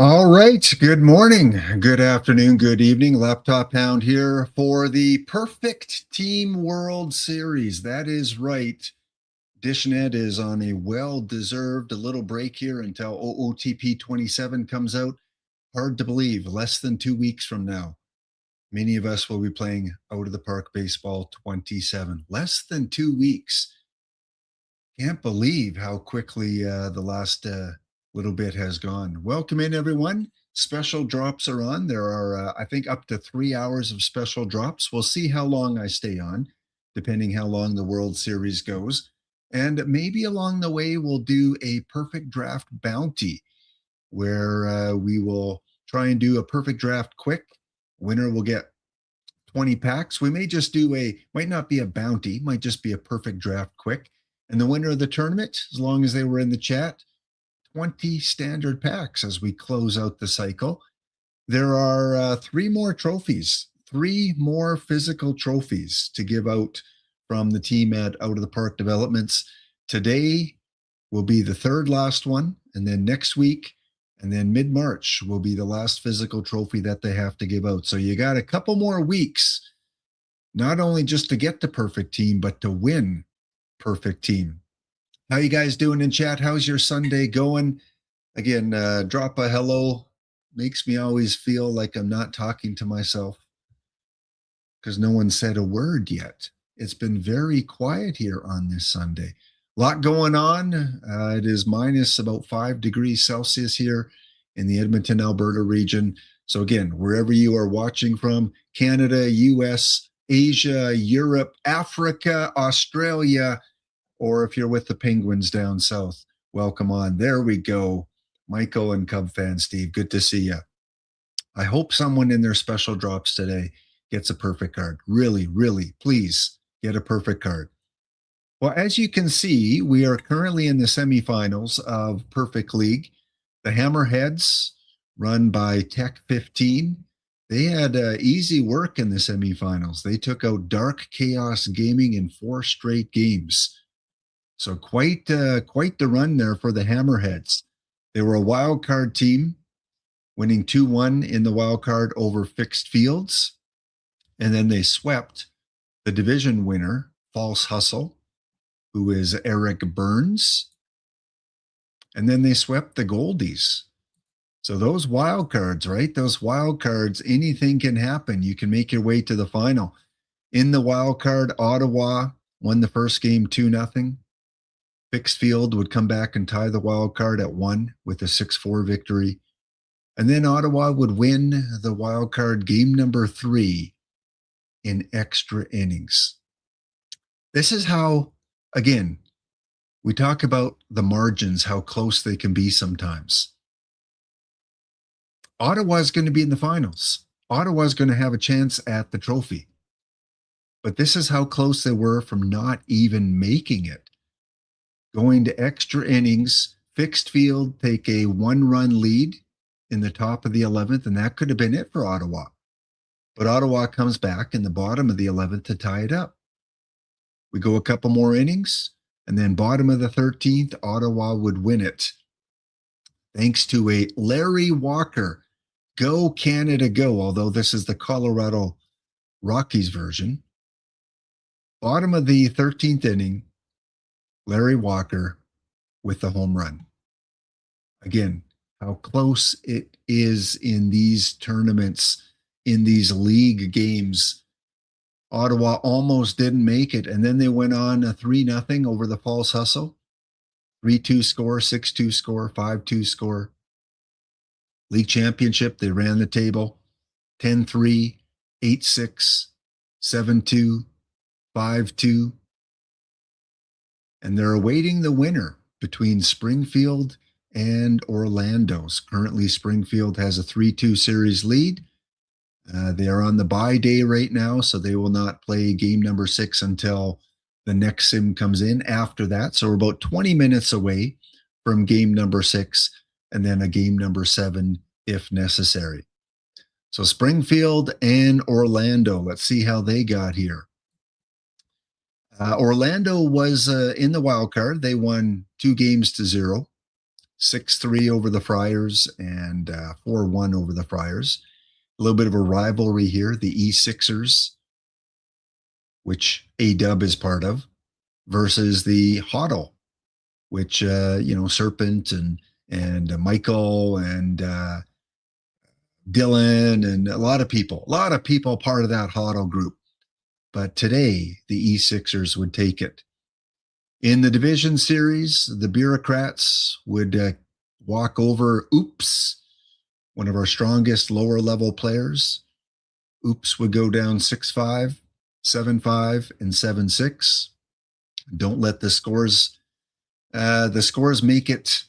All right. Good morning, good afternoon, good evening. Laptophound here for the Perfect Team World Series. That is right. Dishnet is on a well-deserved little break here until OOTP 27 comes out. Hard to believe, less than 2 weeks from now. Many of us will be playing Out of the Park Baseball 27. Less than 2 weeks. Can't believe how quickly the last little bit has gone. Welcome in, everyone. Special drops are on. There are, I think, up to 3 hours of special drops. We'll see how long I stay on, depending how long the World Series goes. And maybe along the way, we'll do a perfect draft bounty where we will try and do a perfect draft quick. Winner will get 20 packs. We may just do might not be a bounty, might just be a perfect draft quick. And the winner of the tournament, as long as they were in the chat, 20 standard packs as we close out the cycle. There are 3 more trophies, 3 more physical trophies to give out from the team at Out of the Park Developments. Today will be the third last one, and then next week, and then mid-March will be the last physical trophy that they have to give out. So you got a couple more weeks, not only just to get to perfect team, but to win perfect team. How you guys doing in chat? How's your Sunday going? Again, drop a hello. Makes me always feel like I'm not talking to myself because no one said a word yet. It's been very quiet here on this Sunday. A lot going on. It is minus about 5 degrees Celsius here in the Edmonton, Alberta region. So again, wherever you are watching from, Canada, US, Asia, Europe, Africa, Australia, or if you're with the Penguins down south, welcome on. There we go. Michael and Cub fan Steve, good to see you. I hope someone in their special drops today gets a perfect card. Really, really, please get a perfect card. Well, as you can see, we are currently in the semifinals of Perfect League. The Hammerheads, run by Tech 15, they had easy work in the semifinals. They took out Dark Chaos Gaming in 4 straight games. So quite the run there for the Hammerheads. They were a wild card team, winning 2-1 in the wild card over Fixed Fields. And then they swept the division winner, False Hustle, who is Eric Burns. And then they swept the Goldies. So those wild cards, right? Those wild cards, anything can happen. You can make your way to the final. In the wild card, Ottawa won the first game 2-0. Fixed Field would come back and tie the wild card at 1 with a 6-4 victory. And then Ottawa would win the wild card game number 3 in extra innings. This is how, again, we talk about the margins, how close they can be sometimes. Ottawa is going to be in the finals. Ottawa is going to have a chance at the trophy. But this is how close they were from not even making it. Going to extra innings, Fixed Field take a 1-run lead in the top of the 11th, and that could have been it for Ottawa. But Ottawa comes back in the bottom of the 11th to tie it up. We go a couple more innings, and then bottom of the 13th, Ottawa would win it. Thanks to a Larry Walker, Go Canada Go, although this is the Colorado Rockies version. Bottom of the 13th inning, Larry Walker with the home run. Again, how close it is in these tournaments, in these league games. Ottawa almost didn't make it, and then they went on a 3-0 over the False Hustle. 3-2 score, 6-2 score, 5-2 score. League championship, they ran the table. 10-3, 8-6, 7-2, 5-2. And they're awaiting the winner between Springfield and Orlando's. Currently, Springfield has a 3-2 series lead. They are on the bye day right now, so they will not play game number 6 until the next sim comes in after that. So we're about 20 minutes away from game number 6 and then a game number 7 if necessary. So Springfield and Orlando, let's see how they got here. Orlando was in the wild card. They won 2-0. 6-3 over the Friars and 4-1 over the Friars. A little bit of a rivalry here. The E-Sixers, which A-Dub is part of, versus the HODL, which, Serpent and Michael and Dylan and a lot of people part of that HODL group. But today, the E-Sixers would take it. In the division series, the Bureaucrats would walk over Oops, one of our strongest lower level players. Oops would go down 6-5, 7-5, and 7-6. Don't let the scores make it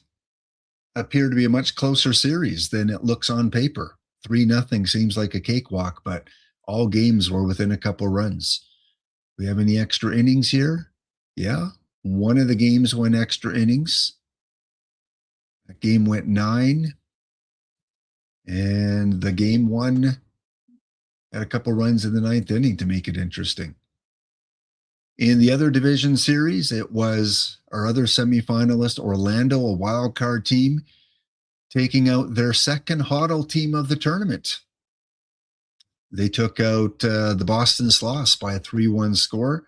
appear to be a much closer series than it looks on paper. 3-0 seems like a cakewalk, but all games were within a couple runs. We have any extra innings here? Yeah. One of the games went extra innings. That game went 9. And the game won at a couple runs in the 9th inning to make it interesting. In the other division series, it was our other semifinalist, Orlando, a wild card team, taking out their second HODL team of the tournament. They took out the Boston Sloths by a 3-1 score.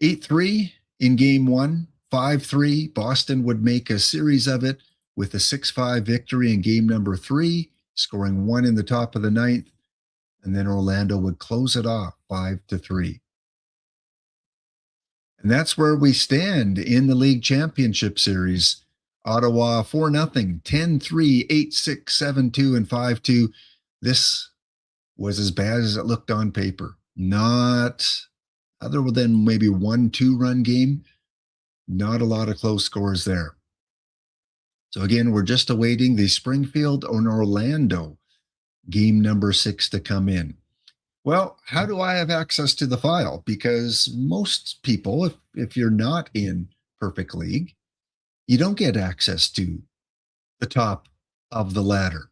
8-3 in game 1, 5-3. Boston would make a series of it with a 6-5 victory in game number 3, scoring 1 in the top of the 9th. And then Orlando would close it off 5-3. And that's where we stand in the league championship series. Ottawa 4-0, 10-3, 8-6, 7-2, and 5-2. This was as bad as it looked on paper. Not, other than maybe 1-2 run game, not a lot of close scores there. So again, we're just awaiting the Springfield and Orlando game number 6 to come in. Well, how do I have access to the file? Because most people, if you're not in Perfect League, you don't get access to the top of the ladder.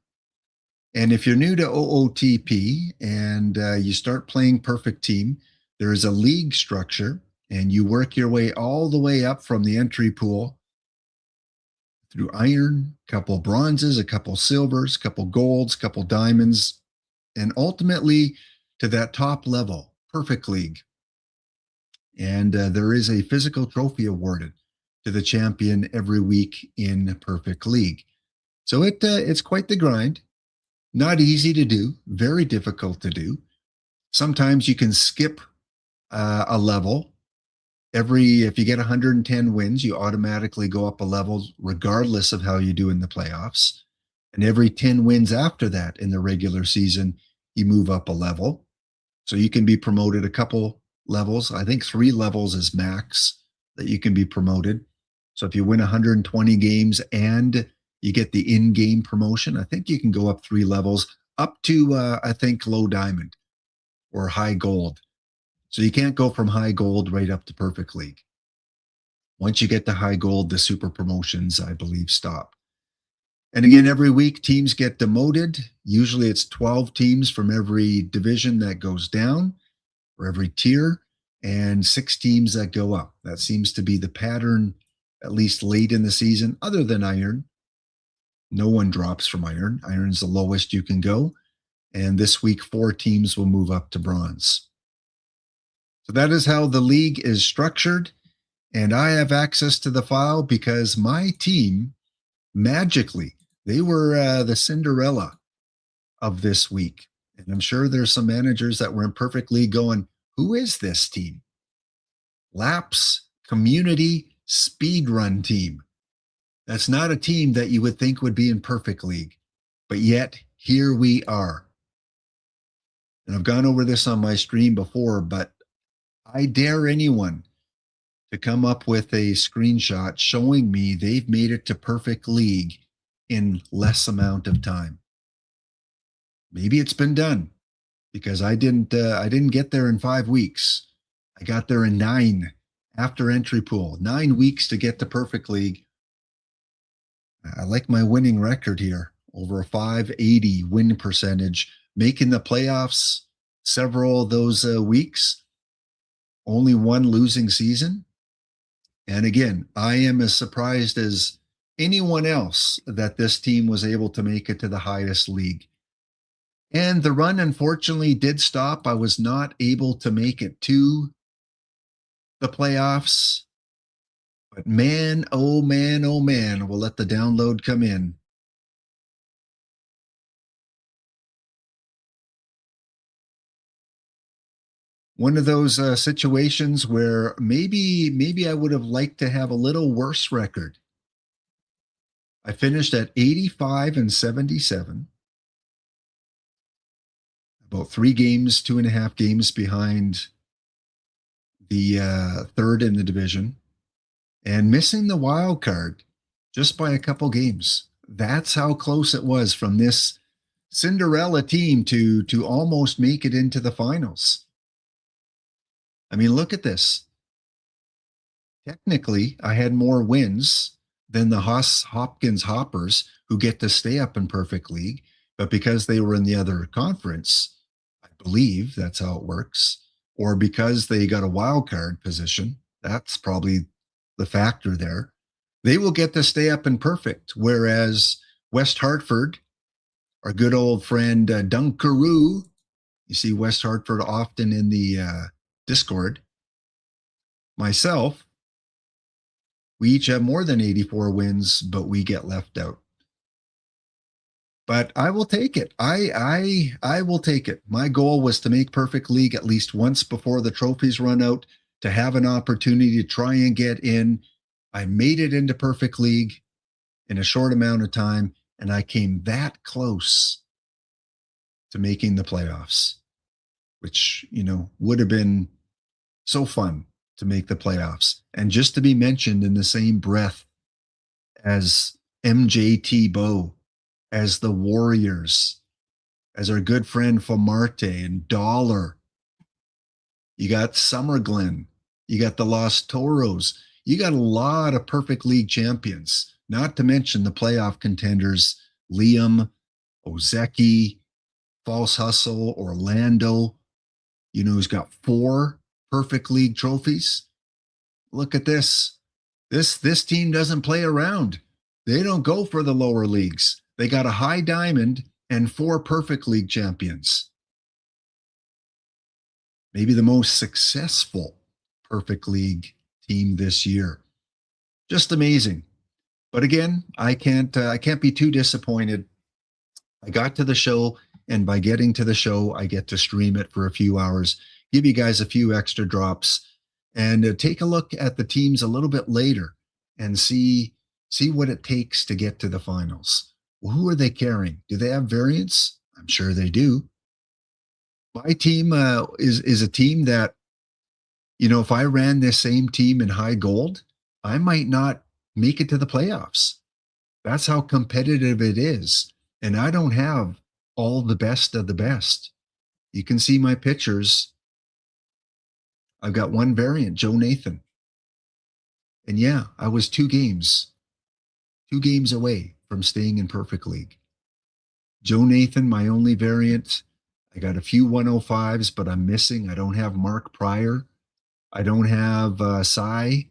And if you're new to OOTP and you start playing Perfect Team, there is a league structure and you work your way all the way up from the entry pool through iron, a couple bronzes, a couple silvers, a couple golds, a couple diamonds, and ultimately to that top level, Perfect League. And there is a physical trophy awarded to the champion every week in Perfect League. So it's quite the grind. Not easy to do, very difficult to do. Sometimes you can skip a level. If you get 110 wins, you automatically go up a level regardless of how you do in the playoffs. And every 10 wins after that in the regular season, you move up a level. So you can be promoted a couple levels. I think 3 levels is max that you can be promoted. So if you win 120 games and you get the in-game promotion, I think you can go up 3 levels up to, I think, low diamond or high gold. So you can't go from high gold right up to Perfect League. Once you get to high gold, the super promotions, I believe, stop. And again, every week teams get demoted. Usually it's 12 teams from every division that goes down or every tier and 6 teams that go up. That seems to be the pattern, at least late in the season, other than Iron. No one drops from Iron. Iron's the lowest you can go. And this week, 4 teams will move up to bronze. So that is how the league is structured. And I have access to the file because my team, magically, they were the Cinderella of this week. And I'm sure there's some managers that were in Perfect League going, who is this team? Laps Community Speedrun Team. That's not a team that you would think would be in Perfect League. But yet, here we are. And I've gone over this on my stream before, but I dare anyone to come up with a screenshot showing me they've made it to Perfect League in less amount of time. Maybe it's been done because I didn't get there in 5 weeks. I got there in 9 after entry pool. 9 weeks to get to Perfect League. I like my winning record here, over a 580 win percentage, making the playoffs several of those weeks. Only 1 losing season. And again, I am as surprised as anyone else that this team was able to make it to the highest league. And the run, unfortunately, did stop. I was not able to make it to the playoffs. But man, oh man, oh man, we'll let the download come in. One of those situations where maybe I would have liked to have a little worse record. I finished at 85 and 77, about 3 games, 2.5 games behind the third in the division, and missing the wild card just by a couple games. That's how close it was from this Cinderella team to almost make it into the finals. I mean, look at this. Technically, I had more wins than the Hopkins Hoppers, who get to stay up in Perfect League. But because they were in the other conference, I believe that's how it works, or because they got a wild card position, that's probably the factor there. They will get to stay up in Perfect, whereas West Hartford, our good old friend Dunkaroo, you see West Hartford often in the Discord, myself, we each have more than 84 wins, but we get left out. But I will take it. I will take it. My goal was to make Perfect League at least once before the trophies run out, to have an opportunity to try and get in. I made it into Perfect League in a short amount of time, and I came that close to making the playoffs, which, would have been so fun to make the playoffs. And just to be mentioned in the same breath as MJT Bow, as the Warriors, as our good friend Famarte and Dollar. You got Summer Glen. You got the Los Toros. You got a lot of Perfect League champions, not to mention the playoff contenders, Liam, Ozeki, False Hustle, Orlando, who's got 4 Perfect League trophies. Look at this. This team doesn't play around. They don't go for the lower leagues. They got a high diamond and 4 Perfect League champions. Maybe the most successful Perfect League team this year. Just amazing. But again, I can't be too disappointed. I got to the show, and by getting to the show, I get to stream it for a few hours, give you guys a few extra drops, and take a look at the teams a little bit later and see what it takes to get to the finals. Well, who are they carrying? Do they have variants? I'm sure they do. My team is a team that, if I ran this same team in high gold, I might not make it to the playoffs. That's how competitive it is. And I don't have all the best of the best. You can see my pictures. I've got one variant, Joe Nathan. And yeah, I was 2 games away from staying in Perfect League. Joe Nathan, my only variant. I got a few 105s, but I'm missing. I don't have Mark Pryor. I don't have Cy.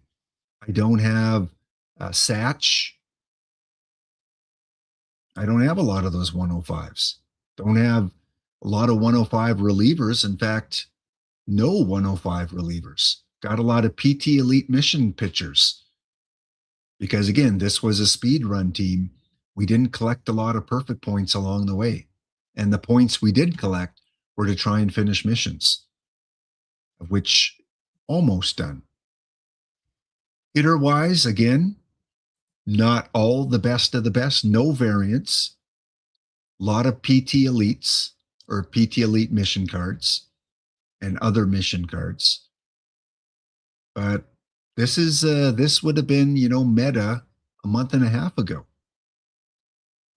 I don't have Satch. I don't have a lot of those 105s. Don't have a lot of 105 relievers. In fact, no 105 relievers. Got a lot of PT Elite Mission pitchers. Because again, this was a speed run team. We didn't collect a lot of perfect points along the way. And the points we did collect were to try and finish missions, of which almost done. Hitter-wise, again, not all the best of the best, no variants. A lot of PT Elites or PT Elite mission cards and other mission cards. But this would have been, meta a month and a half ago.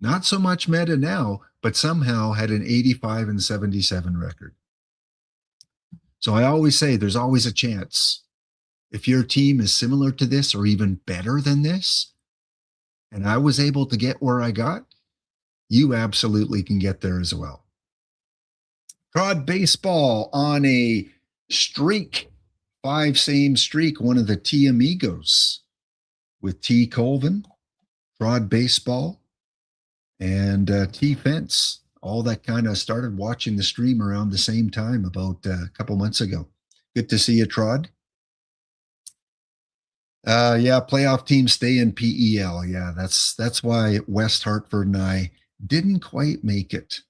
Not so much meta now, but somehow had an 85 and 77 record. So I always say there's always a chance. If your team is similar to this or even better than this, and I was able to get where I got, you absolutely can get there as well. Prod Baseball on a streak, 5 same streak, one of the T Amigos with T Colvin. Trod baseball, and T-Fence. All that kind of started watching the stream around the same time about a couple months ago. Good to see you, Trod. Yeah, playoff teams stay in PEL. Yeah, that's why West Hartford and I didn't quite make it.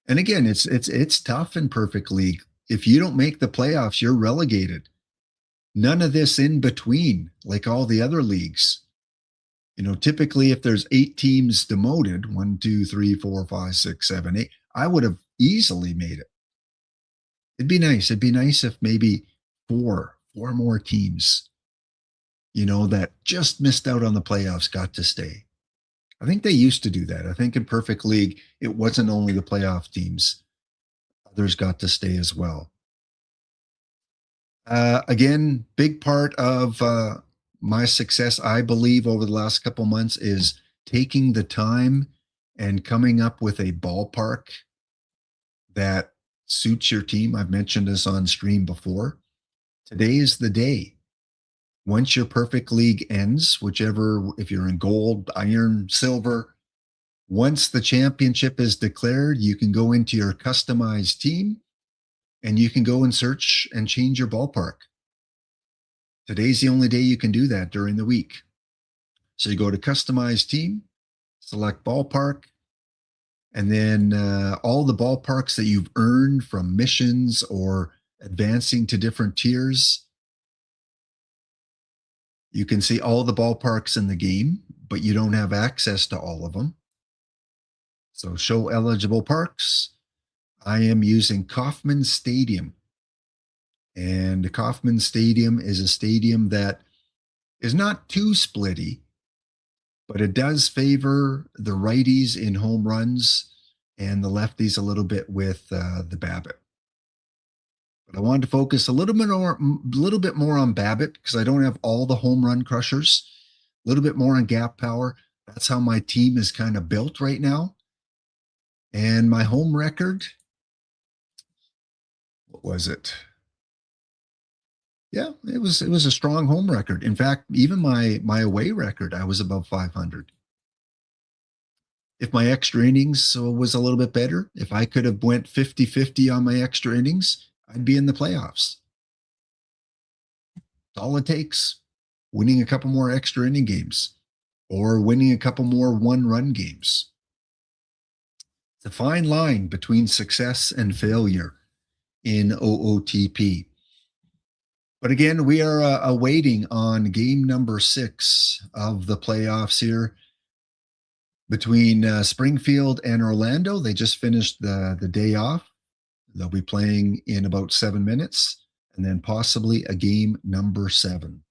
And again, it's tough in Perfect League. If you don't make the playoffs, you're relegated. None of this in between, like all the other leagues. Typically if there's 8 teams demoted, 1, 2, 3, 4, 5, 6, 7, 8, I would have easily made it. It'd be nice. It'd be nice if maybe four more teams, that just missed out on the playoffs got to stay. I think they used to do that. I think in Perfect League, it wasn't only the playoff teams, others got to stay as well. Again, big part of my success, I believe, over the last couple months is taking the time and coming up with a ballpark that suits your team. I've mentioned this on stream before. Today is the day. Once your Perfect League ends, whichever, if you're in gold, iron, silver, once the championship is declared, you can go into your customized team and you can go and search and change your ballpark. Today's the only day you can do that during the week. So you go to customize team, select ballpark, and then all the ballparks that you've earned from missions or advancing to different tiers. You can see all the ballparks in the game, but you don't have access to all of them. So show eligible parks. I am using Kauffman Stadium. And Kauffman Stadium is a stadium that is not too splitty, but it does favor the righties in home runs and the lefties a little bit with the BABIP. But I wanted to focus a little bit more on BABIP because I don't have all the home run crushers. A little bit more on gap power. That's how my team is kind of built right now. And my home record, what was it? Yeah, it was a strong home record. In fact, even my away record, I was above 500. If my extra innings was a little bit better, if I could have went 50-50 on my extra innings, I'd be in the playoffs. That's all it takes. Winning a couple more extra inning games or winning a couple more one-run games. It's a fine line between success and failure in OOTP. But again, we are awaiting on game number 6 of the playoffs here between Springfield and Orlando. They just finished the day off. They'll be playing in about 7 minutes, and then possibly a game number 7.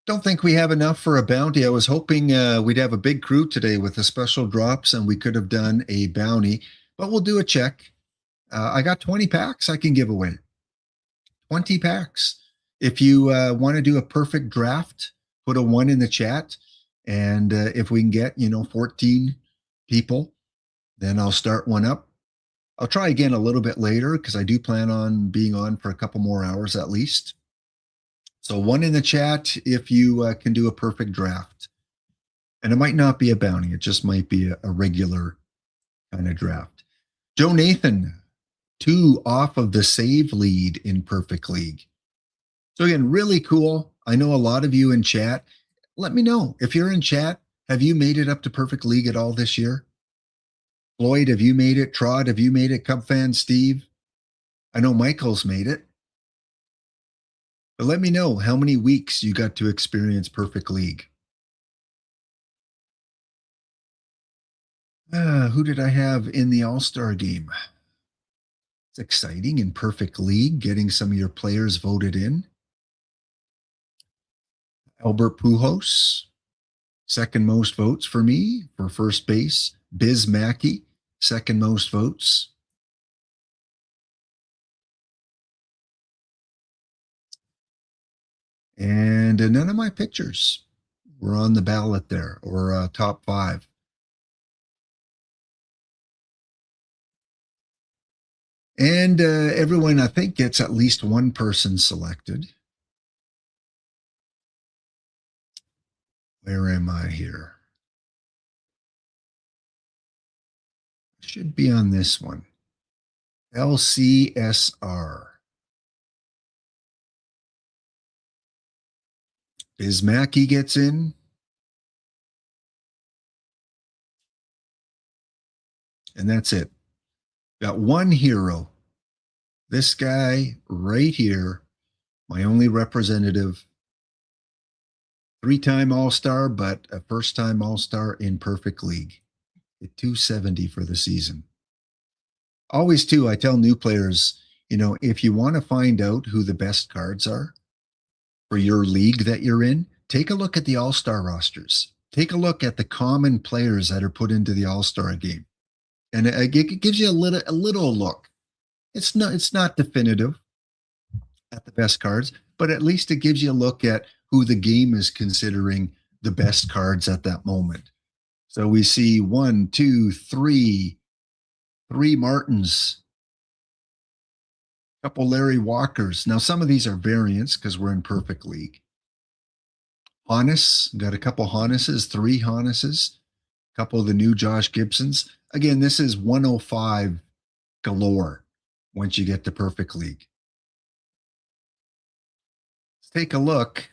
Don't think we have enough for a bounty. I was hoping we'd have a big crew today with the special drops and we could have done a bounty, but we'll do a check. I got 20 packs I can give away. 20 packs. If you want to do a perfect draft, put a 1 in the chat. And if we can get, 14 people, then I'll start one up. I'll try again a little bit later because I do plan on being on for a couple more hours at least. So 1 in the chat if you can do a perfect draft. And it might not be a bounty. It just might be a regular kind of draft. Joe Nathan, 2 off of the save lead in Perfect League. So again, really cool. I know a lot of you in chat. Let me know. If you're in chat, have you made it up to Perfect League at all this year? Floyd, have you made it? Trod, have you made it? Cub fan Steve? I know Michael's made it. But let me know how many weeks you got to experience Perfect League. Who did I have in the All-Star game? It's exciting in Perfect League, getting some of your players voted in. Albert Pujols, second most votes for me for first base. Biz Mackey, second most votes. And none of my pitchers were on the ballot there or top 5. And everyone, I think, gets at least one person selected. Where am I here? Should be on this one. LCSR. Bismacki gets in. And that's it. Got one hero. This guy right here, my only representative. 3-time All-Star, but a first-time All-Star in Perfect League. At 270 for the season. Always, too, I tell new players, if you want to find out who the best cards are for your league that you're in, take a look at the All-Star rosters. Take a look at the common players that are put into the All-Star game. And it gives you a little look. It's not definitive at the best cards, but at least it gives you a look at who the game is considering the best cards at that moment. So we see 1, 2, 3 Martins, a couple Larry Walkers. Now, some of these are variants because we're in Perfect League. Honus, got a couple Honuses, 3 Honuses, a couple of the new Josh Gibsons. Again, this is 105 galore once you get to Perfect League. Let's take a look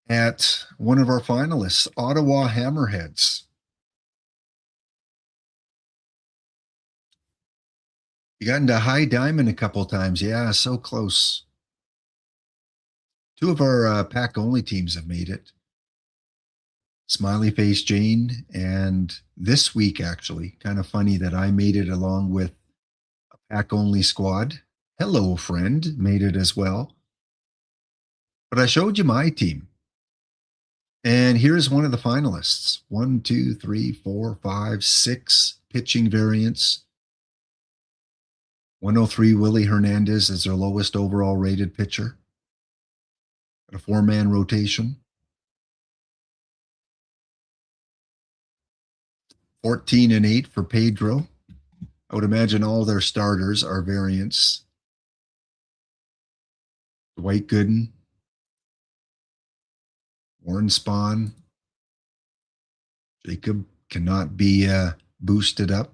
at one of our finalists, Ottawa Hammerheads. You got into high diamond a couple times. Yeah, so close. 2 of our pack-only teams have made it. Smiley Face Jane, and this week, actually, kind of funny that I made it along with a pack-only squad. Hello, friend, made it as well. But I showed you my team. And here's one of the finalists. 1, 2, 3, 4, 5, 6 pitching variants. 103 Willie Hernandez is their lowest overall rated pitcher. A 4-man rotation. 14 and 8 for Pedro. I would imagine all their starters are variants. Dwight Gooden, Warren Spahn. Jacob cannot be boosted up.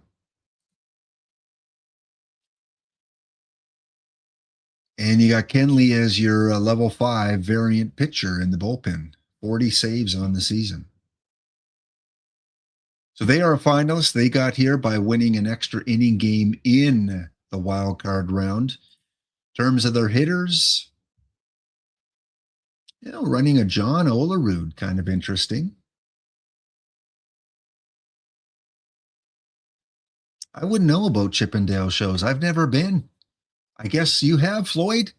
And you got Kenley as your level 5 variant pitcher in the bullpen. 40 saves on the season. So they are a finalist. They got here by winning an extra inning game in the wild card round. In terms of their hitters, running a John Olerud, kind of interesting. I wouldn't know about Chippendale shows. I've never been. I guess you have, Floyd.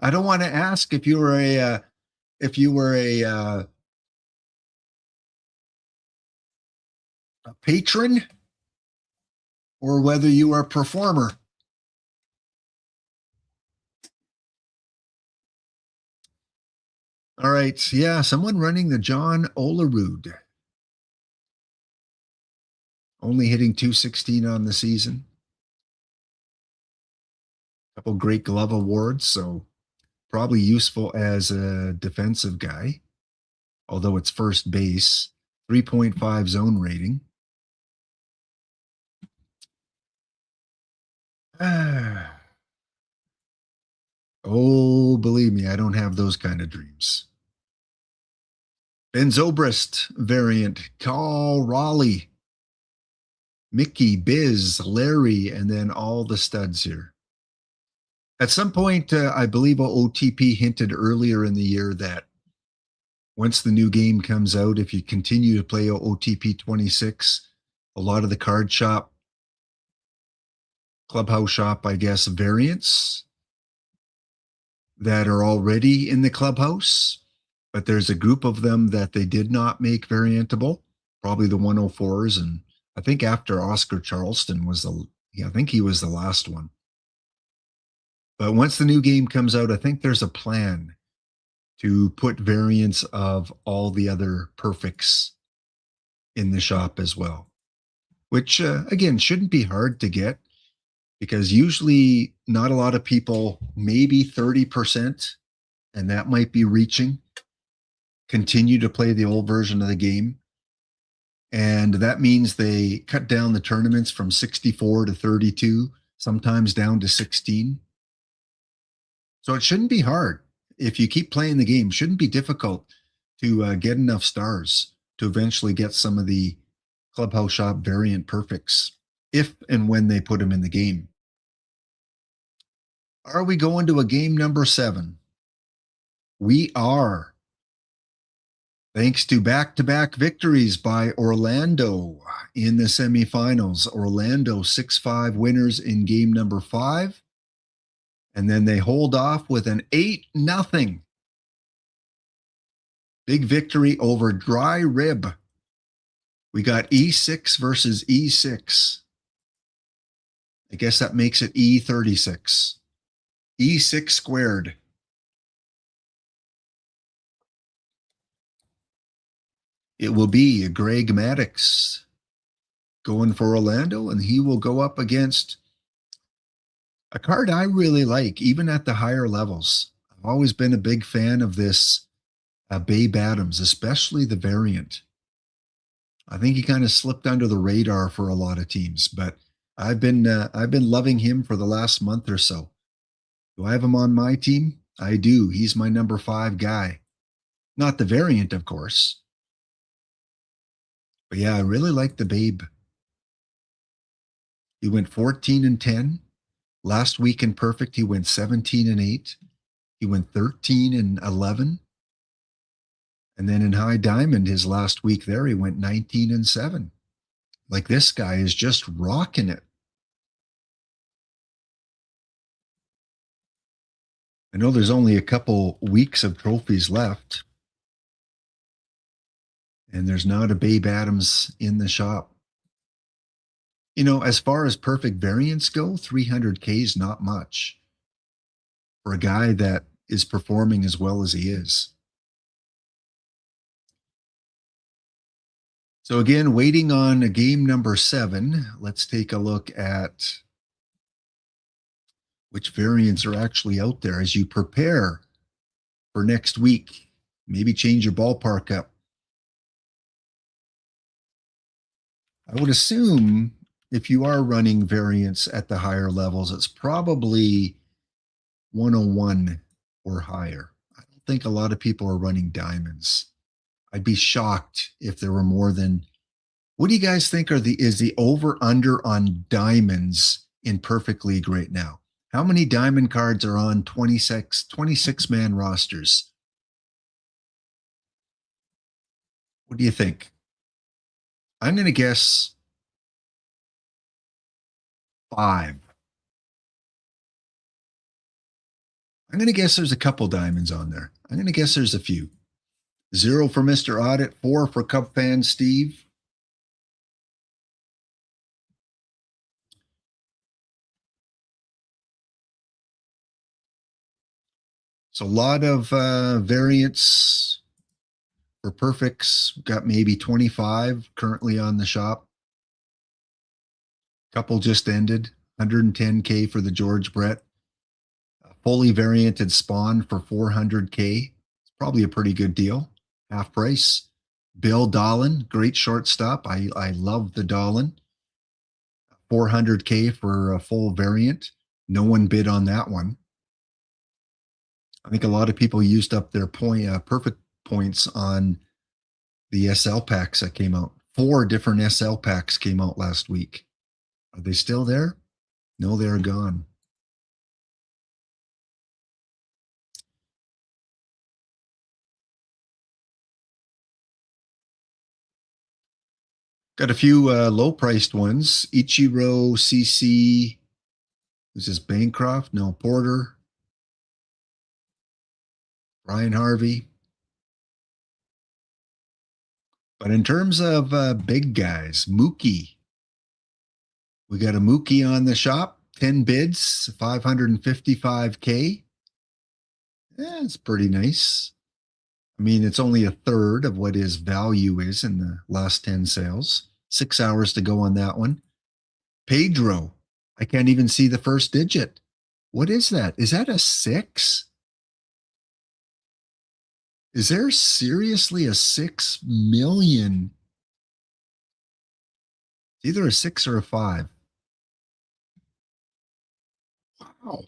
I don't want to ask if you were a patron or whether you are a performer. All right. Yeah, someone running the John Olerud. Only hitting 216 on the season. A couple great glove awards, so probably useful as a defensive guy, although it's first base. 3.5 zone rating. Oh, believe me, I don't have those kind of dreams. Ben Zobrist variant, Carl Raleigh, Mickey, Biz, Larry, and then all the studs here. At some point, I believe OOTP hinted earlier in the year that once the new game comes out, if you continue to play OOTP 26, a lot of the card shop, clubhouse shop, I guess, variants that are already in the clubhouse, but there's a group of them that they did not make variantable, probably the 104s. And I think after Oscar Charleston I think he was the last one. But once the new game comes out, I think there's a plan to put variants of all the other perfects in the shop as well, which again shouldn't be hard to get because usually not a lot of people, maybe 30%, and that might be reaching, continue to play the old version of the game. And that means they cut down the tournaments from 64 to 32, sometimes down to 16. So it shouldn't be hard. If you keep playing the game, shouldn't be difficult to get enough stars to eventually get some of the Clubhouse Shop variant perfects if and when they put them in the game. Are we going to a game number 7? We are. Thanks to back-to-back victories by Orlando in the semifinals. Orlando 6-5 winners in game number 5. And then they hold off with an 8-0 big victory over Dry Rib. We got E6 versus E6. I guess that makes it E36. E6 squared. It will be Greg Maddox going for Orlando, and he will go up against a card I really like, even at the higher levels. I've always been a big fan of this Babe Adams, especially the variant. I think he kind of slipped under the radar for a lot of teams, but I've been loving him for the last month or so. Do I have him on my team? I do. He's my number 5 guy. Not the variant, of course. But yeah, I really like the Babe. He went 14-10. Last week in Perfect, he went 17-8. He went 13-11. And then in High Diamond, his last week there, he went 19-7. Like, this guy is just rocking it. I know there's only a couple weeks of trophies left. And there's not a Babe Adams in the shop. You know, as far as perfect variants go, 300K is not much for a guy that is performing as well as he is. So again, waiting on game number 7. Let's take a look at which variants are actually out there as you prepare for next week. Maybe change your ballpark up. I would assume if you are running variants at the higher levels, it's probably 101 or higher. I don't think a lot of people are running diamonds. I'd be shocked if there were more than. What do you guys think is the over under on diamonds in Perfect League right now? How many diamond cards are on 26 man rosters? What do you think? I'm going to guess 5. I'm going to guess there's a couple diamonds on there. I'm going to guess there's a few. 0 for Mr. Audit, 4 for Cub Fan Steve. So a lot of variants for perfects. Got maybe 25 currently on the shop. Couple just ended. 110K for the George Brett. A fully varianted spawn for 400K. It's probably a pretty good deal. Half price. Bill Dolan, great shortstop. I love the Dolan. 400K for a full variant. No one bid on that one. I think a lot of people used up their perfect points on the SL packs that came out. 4 different SL packs came out last week. Are they still there? No, they're gone. Got a few low-priced ones. Ichiro, CC. Who's this? Bancroft? No, Porter. Brian Harvey. But in terms of big guys, Mookie. We got a Mookie on the shop. 10 bids, 555K. Yeah, it's pretty nice. I mean, it's only a third of what his value is in the last 10 sales. 6 hours to go on that one. Pedro, I can't even see the first digit. What is that? Is that a 6? Is there seriously a 6 million? Either a 6 or a 5. Wow.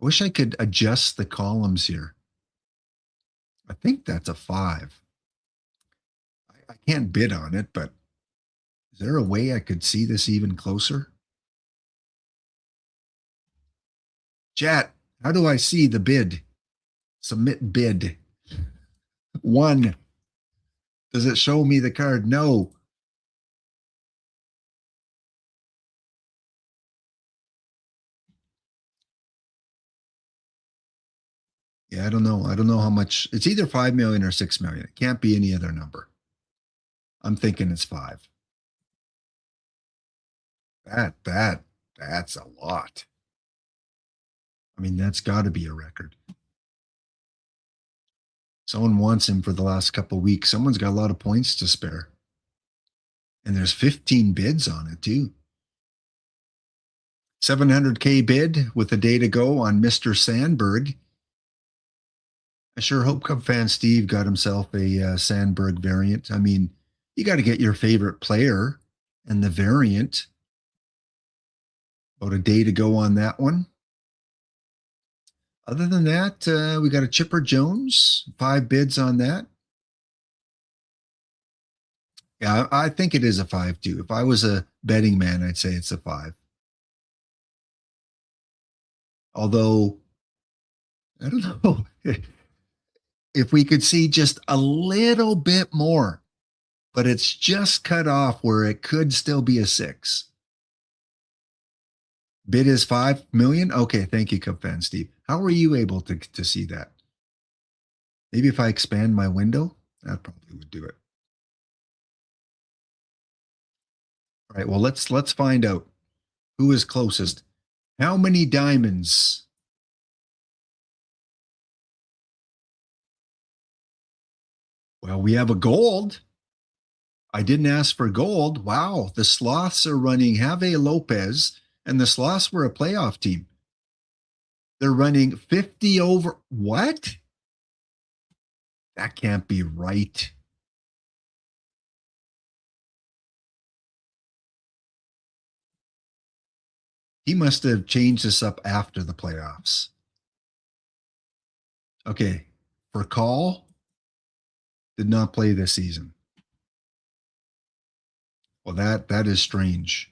I wish I could adjust the columns here. I think that's a 5. I can't bid on it, but is there a way I could see this even closer? Chat, how do I see the bid? Submit bid. 1. Does it show me the card? No. Yeah, I don't know. I don't know how much. It's either 5 million or 6 million. It can't be any other number. I'm thinking it's 5. That's a lot. I mean, that's got to be a record. Someone wants him for the last couple of weeks. Someone's got a lot of points to spare. And there's 15 bids on it, too. 700K bid with a day to go on Mr. Sandberg. I sure hope Cub fan Steve got himself a Sandberg variant. I mean, you got to get your favorite player and the variant. About a day to go on that one. Other than that, we got a Chipper Jones, 5 bids on that. Yeah, I think it is a 5 too. If I was a betting man, I'd say it's a 5. Although, I don't know if we could see just a little bit more, but it's just cut off where it could still be a 6. Bid is 5 million. Okay, thank you, Cub fan Steve. How were you able to see that? Maybe if I expand my window, that probably would do it. All right, well, let's find out who is closest. How many diamonds? Well, we have a gold. I didn't ask for gold. Wow, the Sloths are running Javier Lopez, and the Sloths were a playoff team. They're running 50 over. What? That can't be right. He must have changed this up after the playoffs. Okay, for call, did not play this season. Well, that is strange.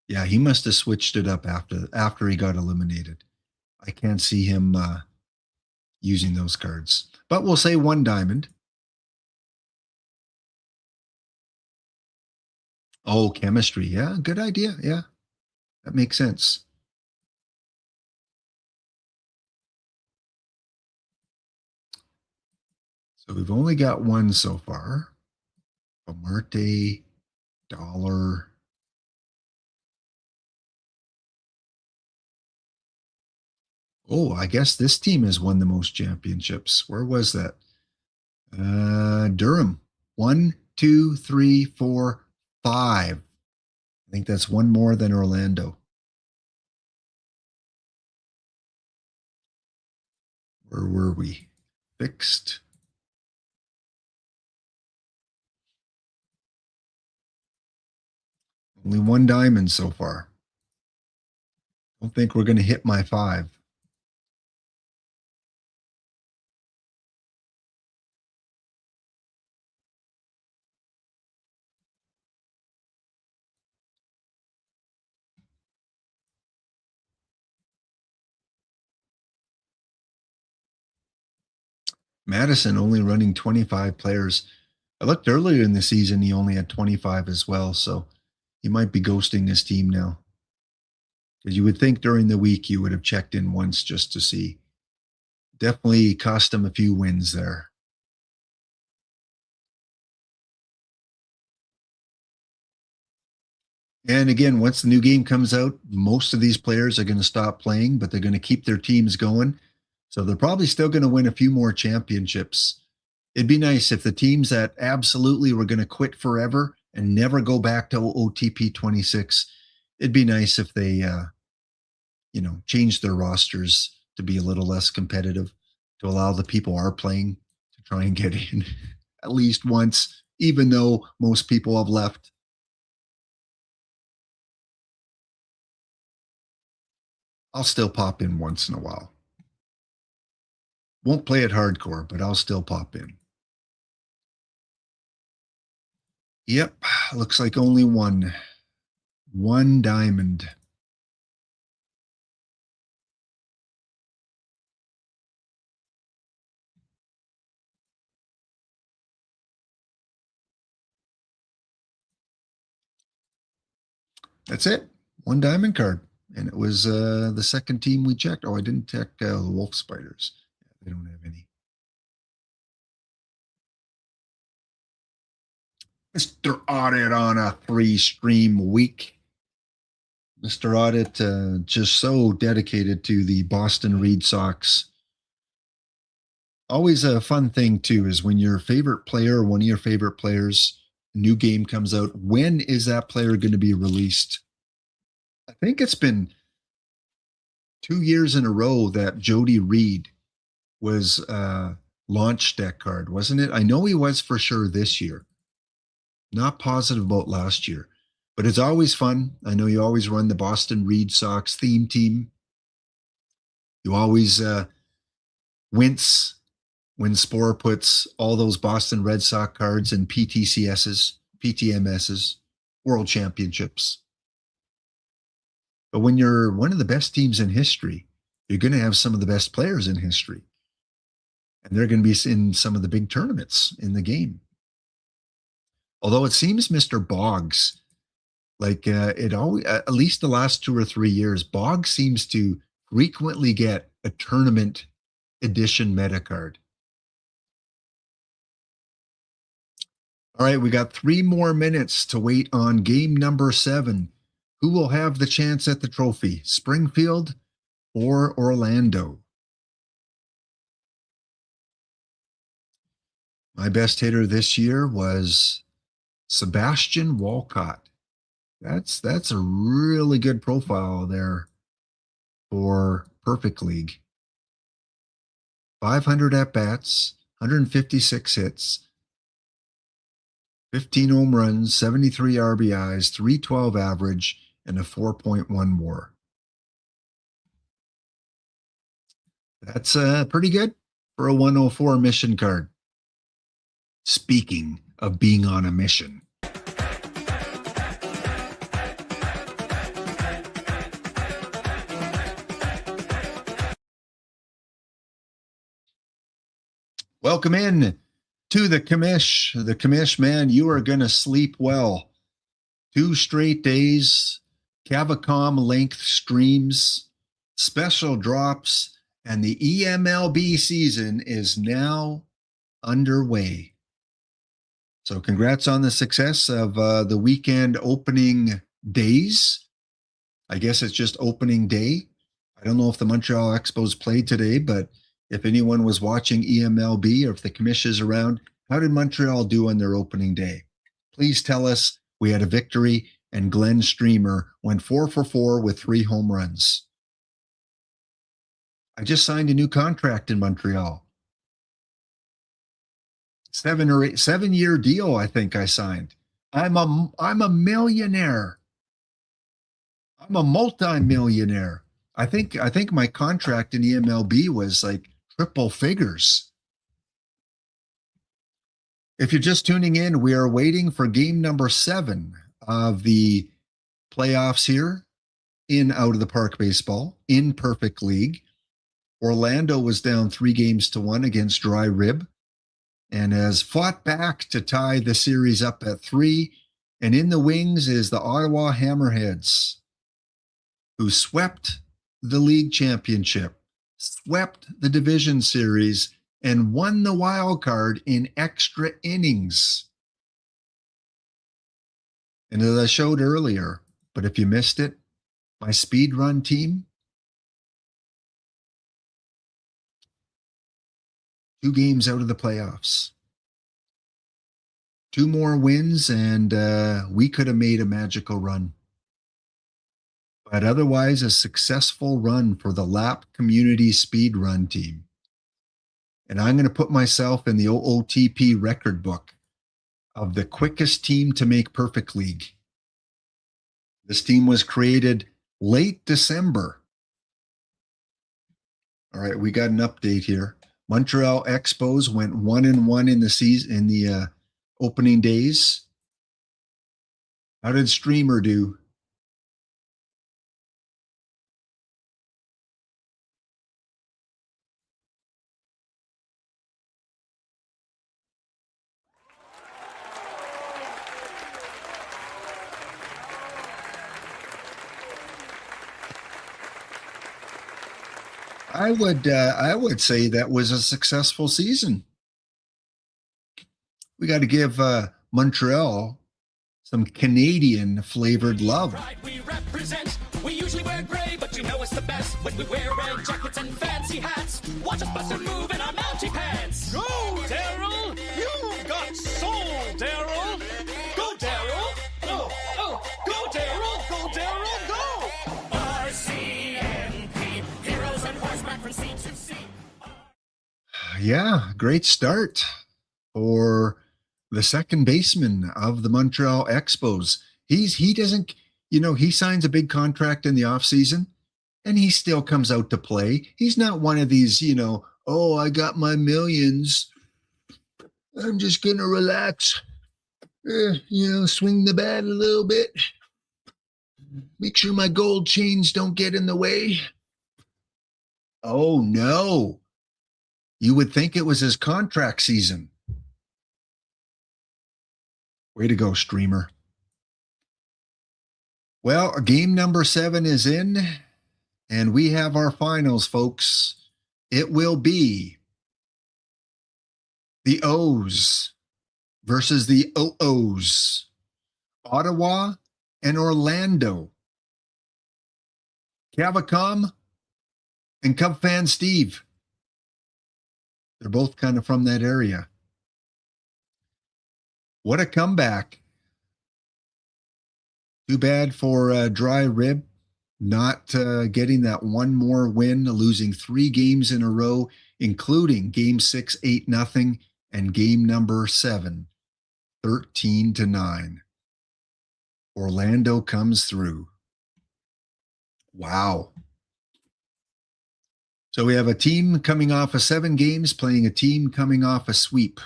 Yeah, he must have switched it up after he got eliminated. I can't see him using those cards. But we'll say 1 diamond. Oh, chemistry. Yeah, good idea. Yeah, that makes sense. So we've only got 1 so far. Marte, Dollar. Oh, I guess this team has won the most championships. Where was that? Durham. 1, 2, 3, 4, 5. I think that's 1 more than Orlando. Where were we? Fixed. Only 1 diamond so far. Don't think we're going to hit my 5. Madison only running 25 players. I looked earlier in the season, he only had 25 as well. So he might be ghosting his team now. Because you would think during the week you would have checked in once just to see. Definitely cost him a few wins there. And again, once the new game comes out, most of these players are going to stop playing, but they're going to keep their teams going. So they're probably still going to win a few more championships. It'd be nice if the teams that absolutely were going to quit forever and never go back to OOTP 26, it'd be nice if they, changed their rosters to be a little less competitive, to allow the people who are playing to try and get in at least once, even though most people have left. I'll still pop in once in a while. Won't play it hardcore, but I'll still pop in. Yep, looks like only one. One diamond. That's it. One diamond card. And it was the second team we checked. Oh, I didn't check the Wolf Spiders. They don't have any. Mr. Audit on a 3-stream week. Mr. Audit just so dedicated to the Boston Red Sox. Always a fun thing, too, is when your favorite player, one of your favorite players, new game comes out. When is that player going to be released? I think it's been 2 years in a row that Jody Reed was launched that card, wasn't it? I know he was for sure this year. Not positive about last year, but it's always fun. I know you always run the Boston Red Sox theme team. You always wince when Spore puts all those Boston Red Sox cards in PTCSs, PTMSs, World Championships. But when you're one of the best teams in history, you're going to have some of the best players in history. And they're going to be in some of the big tournaments in the game. Although it seems Mr. Boggs, like it always, at least the last 2 or 3 years, Boggs seems to frequently get a tournament edition meta card. All right, we got 3 more minutes to wait on game number 7. Who will have the chance at the trophy, Springfield or Orlando? My best hitter this year was Sebastian Walcott. That's a really good profile there for Perfect League. 500 at bats, 156 hits, 15 home runs, 73 RBIs, 312 average, and a 4.1 WAR. That's pretty good for a 104 mission card. Speaking of being on a mission. Welcome in to the commish. The commish, man, you are going to sleep well. 2 straight days, Cavacom length streams, special drops, and the EMLB season is now underway. So congrats on the success of the weekend opening days. I guess it's just opening day. I don't know if the Montreal Expos played today, but if anyone was watching EMLB or if the commish is around, how did Montreal do on their opening day? Please tell us. We had a victory, and Glenn Streamer went 4 for 4 with 3 home runs. I just signed a new contract in Montreal. 7-year deal, I think I signed. I'm a millionaire. I'm a multi-millionaire. I think my contract in EMLB was like triple figures. If you're just tuning in, we are waiting for game number 7 of the playoffs here in Out of the Park Baseball in Perfect League. Orlando was down 3-1 against Dry Rib and has fought back to tie the series up at 3. And in the wings is the Ottawa Hammerheads, who swept the league championship, swept the division series, and won the wild card in extra innings. And as I showed earlier, but if you missed it, my speed run team, 2 games out of the playoffs. 2 more wins, and we could have made a magical run. But otherwise, a successful run for the Lap Community Speed Run team. And I'm going to put myself in the OOTP record book of the quickest team to make Perfect League. This team was created late December. All right, we got an update here. Montreal Expos went 1-1 in the season in the opening days. How did Streamer do? I would say that was a successful season. We got to give Montreal some Canadian flavored love. We represent. We usually wear gray, but you know it's the best when we wear red jackets and fancy hats. Watch us bust and move in our mounty pants. Go, Daryl! You've got soul, Daryl! Go, Daryl! Oh, go, Daryl! Go, Daryl, go! RCMP, heroes and horseback from sea to sea. Yeah, great start for the second baseman of the Montreal Expos. He doesn't, he signs a big contract in the offseason and he still comes out to play. He's not one of these, oh, I got my millions, I'm just going to relax, swing the bat a little bit, make sure my gold chains don't get in the way. Oh, no. You would think it was his contract season. Way to go, Streamer. Well, game number 7 is in, and we have our finals, folks. It will be the O's versus the OOs, Ottawa and Orlando. Cavacom and Cub fan Steve. They're both kind of from that area. What a comeback. Too bad for Dry Rib not getting that one more win, losing 3 games in a row, including game 6, 8-0, and game number 7, 13-9. Orlando comes through. Wow. So we have a team coming off of 7 games playing a team coming off a sweep.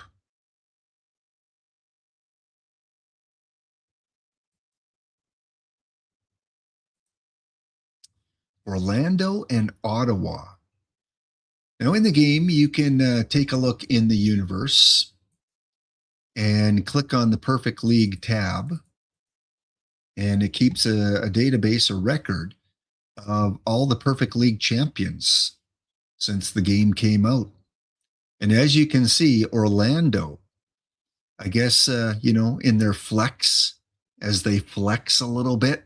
Orlando and Ottawa. Now in the game, you can take a look in the universe and click on the Perfect League tab. And it keeps a database, a record of all the Perfect League champions since the game came out. And as you can see, Orlando, I guess, in their flex, as they flex a little bit,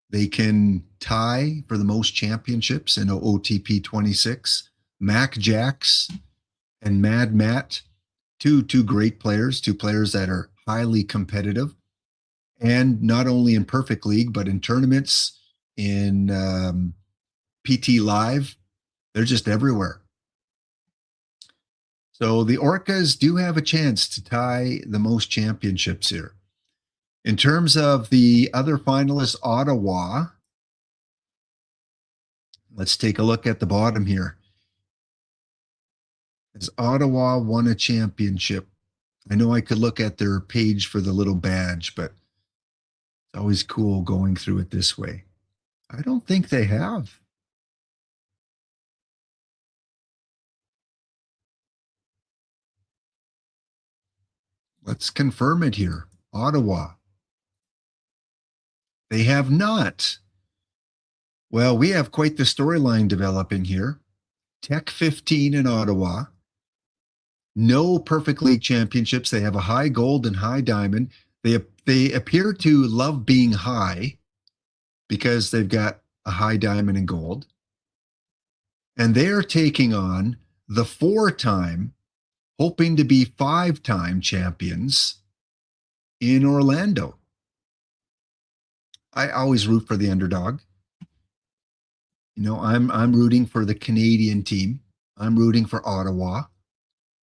they can tie for the most championships in OOTP 26. Mac Jacks and Mad Matt, two great players, 2 players that are highly competitive. And not only in Perfect League, but in tournaments, in PT Live, they're just everywhere. So the Orcas do have a chance to tie the most championships here. In terms of the other finalists, Ottawa, let's take a look at the bottom here. Has Ottawa won a championship? I know I could look at their page for the little badge, but it's always cool going through it this way. I don't think they have. Let's confirm it here. Ottawa. They have not. Well, we have quite the storyline developing here. Tech 15 in Ottawa. No Perfect League championships. They have a high gold and high diamond. They appear to love being high because they've got a high diamond and gold. And they are taking on the 4-time, hoping to be 5-time champions in Orlando. I always root for the underdog. You know, I'm rooting for the Canadian team. I'm rooting for Ottawa.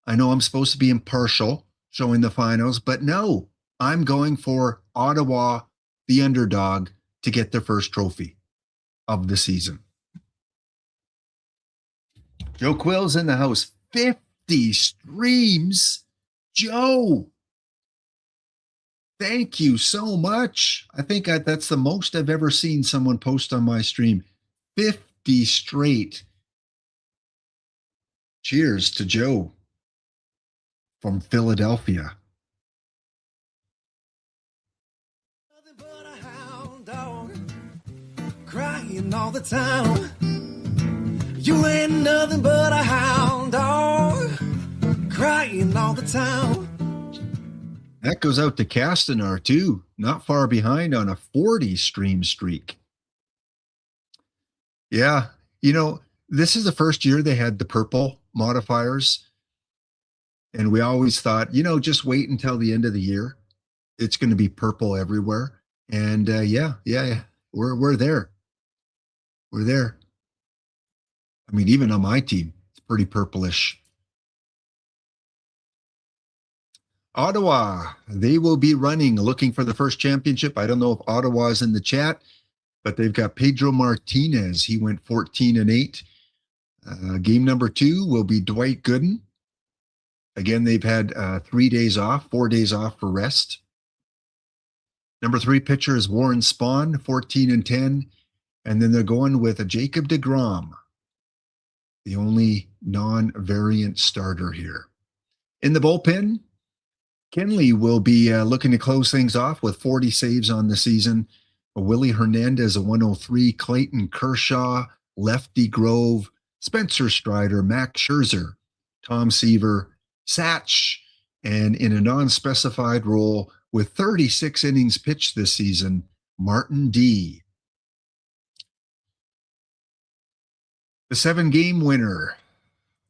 I know I'm supposed to be impartial showing the finals, but no, I'm going for Ottawa, the underdog, to get their first trophy of the season. Joe Quill's in the house. 50 streams. Joe, thank you so much. I think that's the most I've ever seen someone post on my stream. 50 straight. Cheers to Joe from Philadelphia. Nothing but a hound dog, crying all the time. You ain't nothing but a hound dog, crying all the time. That goes out to Castanar too, not far behind on a 40 stream streak. Yeah, you know, this is the first year they had the purple modifiers. And we always thought, you know, just wait until the end of the year. It's going to be purple everywhere. And yeah, we're there. We're there. I mean, even on my team, it's pretty purplish. Ottawa, they will be looking for the first championship. I don't know if Ottawa's in the chat, but they've got Pedro Martinez. He went 14-8. Game number 2 will be Dwight Gooden. Again, they've had 3 days off, 4 days off for rest. Number 3 pitcher is Warren Spahn, 14-10. And then they're going with a Jacob deGrom, the only non-variant starter here. In the bullpen, Kenley will be looking to close things off with 40 saves on the season. Willie Hernandez, a 103. Clayton Kershaw, Lefty Grove, Spencer Strider, Max Scherzer, Tom Seaver, Satch, and in a non-specified role with 36 innings pitched this season, Martin D. The 7-game winner,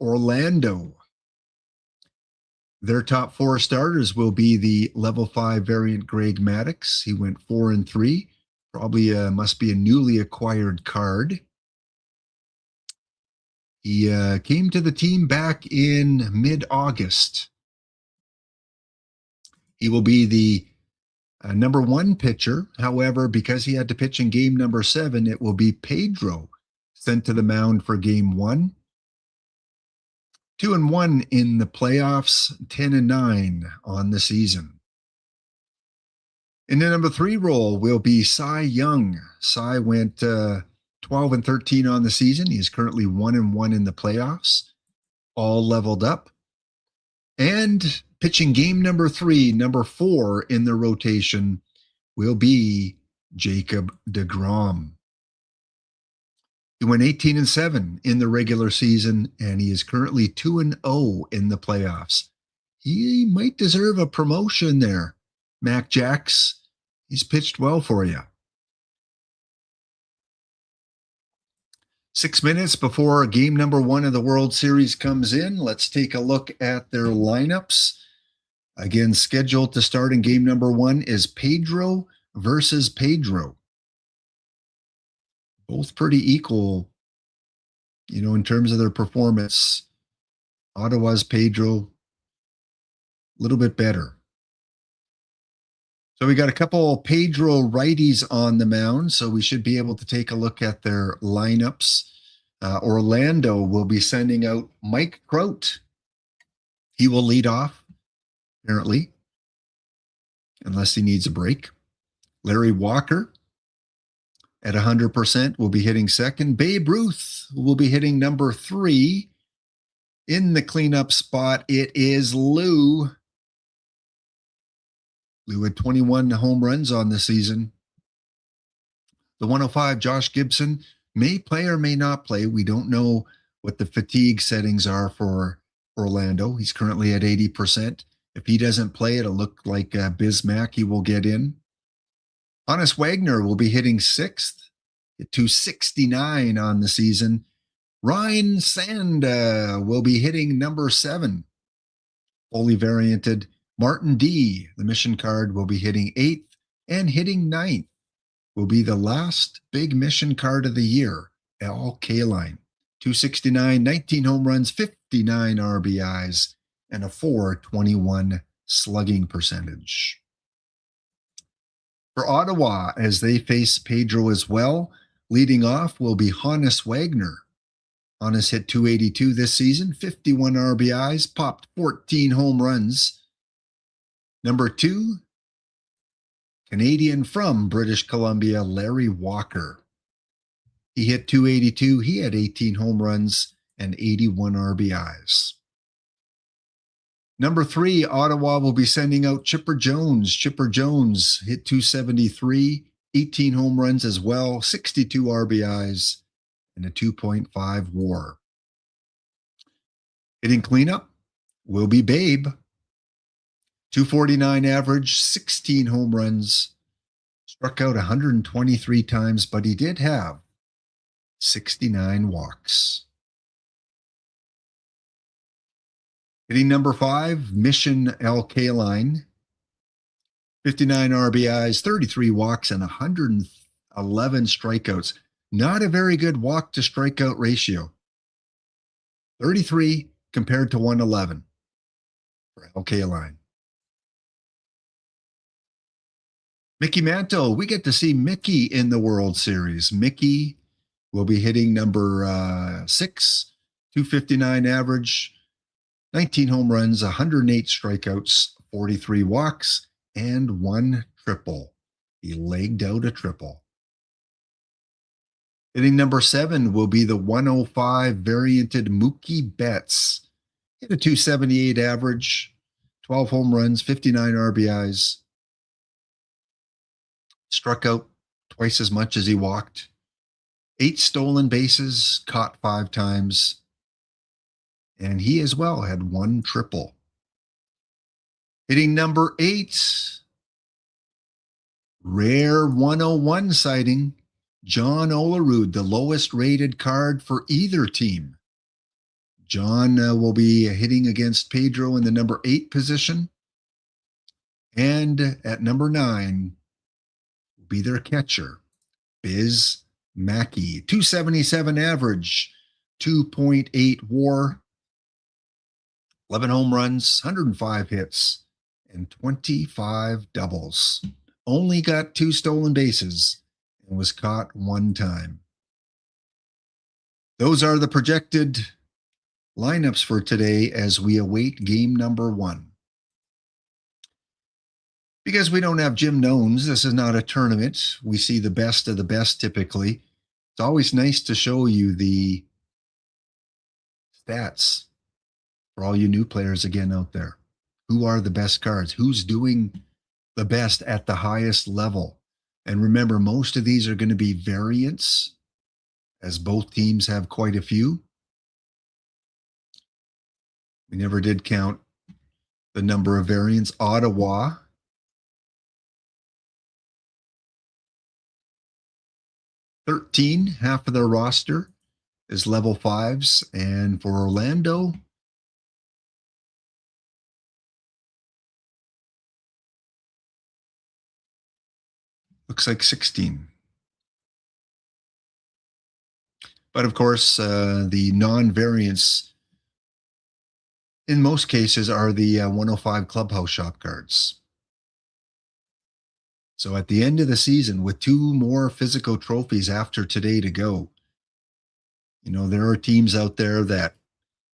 Orlando. Their top 4 starters will be the level 5 variant Greg Maddux. He went 4-3. Probably must be a newly acquired card. He came to the team back in mid-August. He will be the number 1 pitcher. However, because he had to pitch in game number 7, it will be Pedro sent to the mound for game 1. 2-1 in the playoffs, 10-9 on the season. In the number 3 role will be Cy Young. Cy went 12-13 on the season. He is currently 1-1 in the playoffs, all leveled up. And pitching game number 3, number 4 in the rotation will be Jacob deGrom. He went 18-7 in the regular season, and he is currently 2-0 in the playoffs. He might deserve a promotion there. Mac Jacks, he's pitched well for you. 6 minutes before game number 1 of the World Series comes in, let's take a look at their lineups. Again, scheduled to start in game number 1 is Pedro versus Pedro. Both pretty equal, you know, in terms of their performance. Ottawa's Pedro, a little bit better. So we got a couple Pedro righties on the mound, so we should be able to take a look at their lineups. Orlando will be sending out Mike Trout. He will lead off, apparently, unless he needs a break. Larry Walker at 100% will be hitting second. Babe Ruth will be hitting number 3. In the cleanup spot, it is Lou. Lou had 21 home runs on the season. The 105, Josh Gibson, may play or may not play. We don't know what the fatigue settings are for Orlando. He's currently at 80%. If he doesn't play, it'll look like Bismack. He will get in. Honest Wagner will be hitting 6th at 269 on the season. Ryan Sand will be hitting number 7. Fully varianted. Martin D, the mission card, will be hitting 8th, and hitting 9th will be the last big mission card of the year, Al Kaline. 269, 19 home runs, 59 RBIs, and a 421 slugging percentage. For Ottawa, as they face Pedro as well, leading off will be Hannes Wagner. Hannes hit 282 this season, 51 RBIs, popped 14 home runs. Number 2, Canadian from British Columbia, Larry Walker. He hit 282. He had 18 home runs and 81 RBIs. Number 3, Ottawa will be sending out Chipper Jones. Chipper Jones hit 273, 18 home runs as well, 62 RBIs, and a 2.5 WAR. Hitting cleanup will be Babe. 249 average, 16 home runs, struck out 123 times, but he did have 69 walks. Hitting number 5, Mission Al Kaline. 59 RBIs, 33 walks, and 111 strikeouts. Not a very good walk to strikeout ratio. 33 compared to 111 for Al Kaline. Mickey Mantle, we get to see Mickey in the World Series. Mickey will be hitting number 6, 259 average, 19 home runs, 108 strikeouts, 43 walks, and 1 triple. He legged out a triple. Hitting number 7 will be the 105 varianted Mookie Betts. Hit a 278 average, 12 home runs, 59 RBIs. Struck out twice as much as he walked. 8 stolen bases, caught 5 times. And he as well had 1 triple. Hitting number 8, rare 101 sighting, John Olerud, the lowest rated card for either team. John will be hitting against Pedro in the number 8 position. And at number 9 will be their catcher, Biz Mackey. 277 average, 2.8 WAR, 11 home runs, 105 hits, and 25 doubles. Only got 2 stolen bases and was caught 1 time. Those are the projected lineups for today as we await game number 1. Because we don't have Jim Knowns, this is not a tournament. We see the best of the best typically. It's always nice to show you the stats for all you new players again out there. Who are the best cards? Who's doing the best at the highest level? And remember, most of these are going to be variants, as both teams have quite a few. We never did count the number of variants. Ottawa, half of their roster is level 5s. And for Orlando, looks like 16. But of course, the non-variants in most cases are the 105 Clubhouse Shop cards. So at the end of the season, with 2 more physical trophies after today to go, you know, there are teams out there that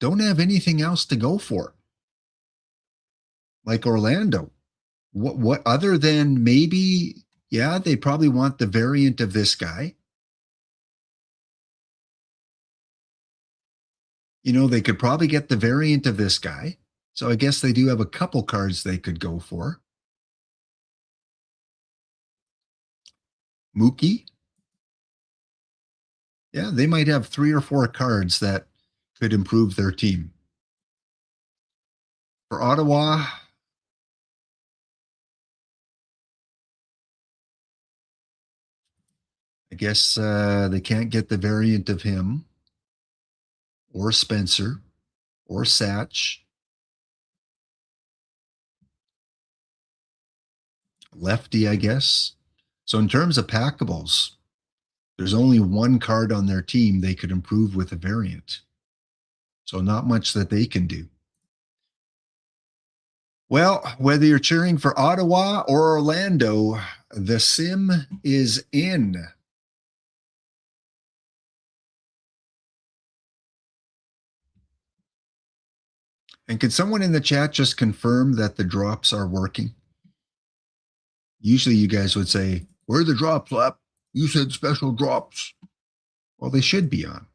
don't have anything else to go for. Like Orlando. What other than maybe, yeah, they probably want the variant of this guy. You know, they could probably get the variant of this guy. So I guess they do have a couple cards they could go for. Mookie. Yeah, they might have 3 or 4 cards that could improve their team. For Ottawa, I guess they can't get the variant of him. or Spencer or Satch. Lefty, I guess. So in terms of packables, there's only one card on their team they could improve with a variant. So not much that they can do. Well, whether you're cheering for Ottawa or Orlando, the sim is in. And can someone in the chat just confirm that the drops are working? Usually you guys would say, where are the drops, Lap? You said special drops. Well, they should be on.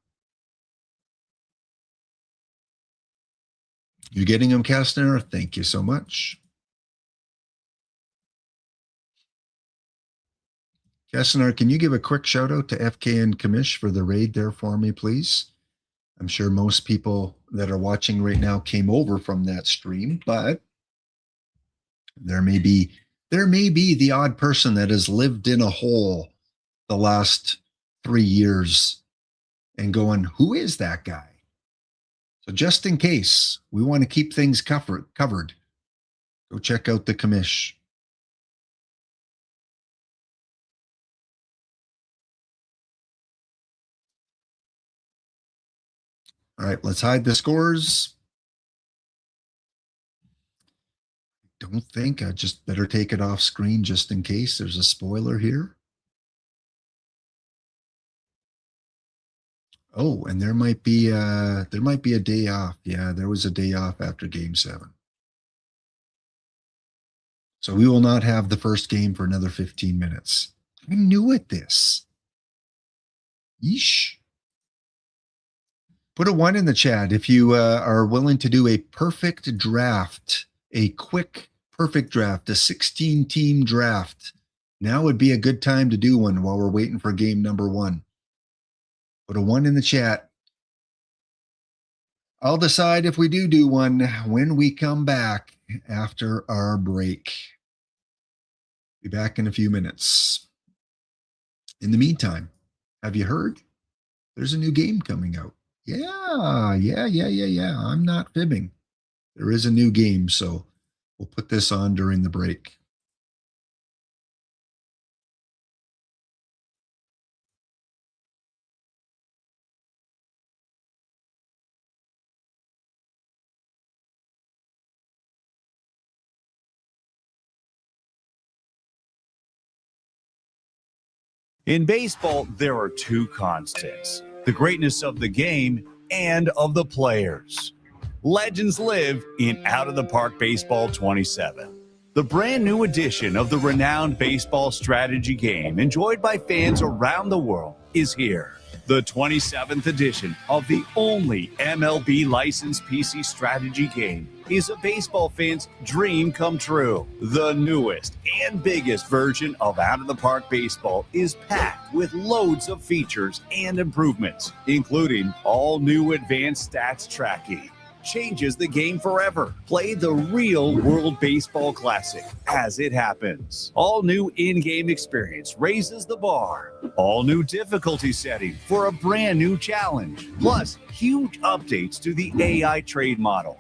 You're getting them, Kastner? Thank you so much. Kastner, can you give a quick shout out to FK and Kamish for the raid there for me, please? I'm sure most people that are watching right now came over from that stream, but there may be the odd person that has lived in a hole the last 3 years and going, who is that guy? So just in case, we want to keep things covered. Go check out the commish. All right, let's hide the scores. Don't think. I just better take it off screen just in case there's a spoiler here. Oh, and there might be a day off. Yeah, there was a day off after Game 7. So we will not have the first game for another 15 minutes. I'm new at this. Yeesh. Put a 1 in the chat if you are willing to do a perfect draft, a quick perfect draft, a 16-team draft. Now would be a good time to do one while we're waiting for game number 1. Put a 1 in the chat. I'll decide if we do one when we come back after our break. Be back in a few minutes. In the meantime, have you heard? There's a new game coming out. Yeah. I'm not fibbing. There is a new game, so we'll put this on during the break. In baseball, there are two constants: the greatness of the game and of the players. Legends live in Out of the Park Baseball 27. The brand new edition of the renowned baseball strategy game enjoyed by fans around the world is here. The 27th edition of the only MLB licensed PC strategy game is a baseball fan's dream come true. The newest and biggest version of Out of the Park Baseball is packed with loads of features and improvements, including all new advanced stats tracking. Changes the game forever. Play the real World Baseball Classic as it happens. All new in-game experience raises the bar. All new difficulty setting for a brand new challenge. Plus, huge updates to the AI trade model.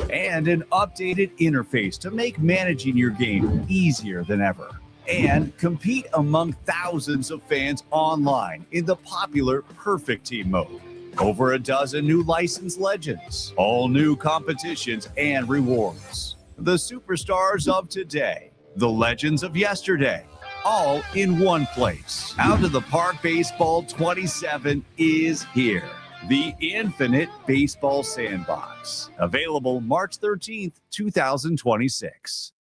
And an updated interface to make managing your game easier than ever. And compete among thousands of fans online in the popular Perfect Team mode. Over a dozen new licensed legends, all new competitions and rewards. The superstars of today, the legends of yesterday, all in one place. Out of the Park Baseball 27 is here. The Infinite Baseball Sandbox. Available March 13th, 2026.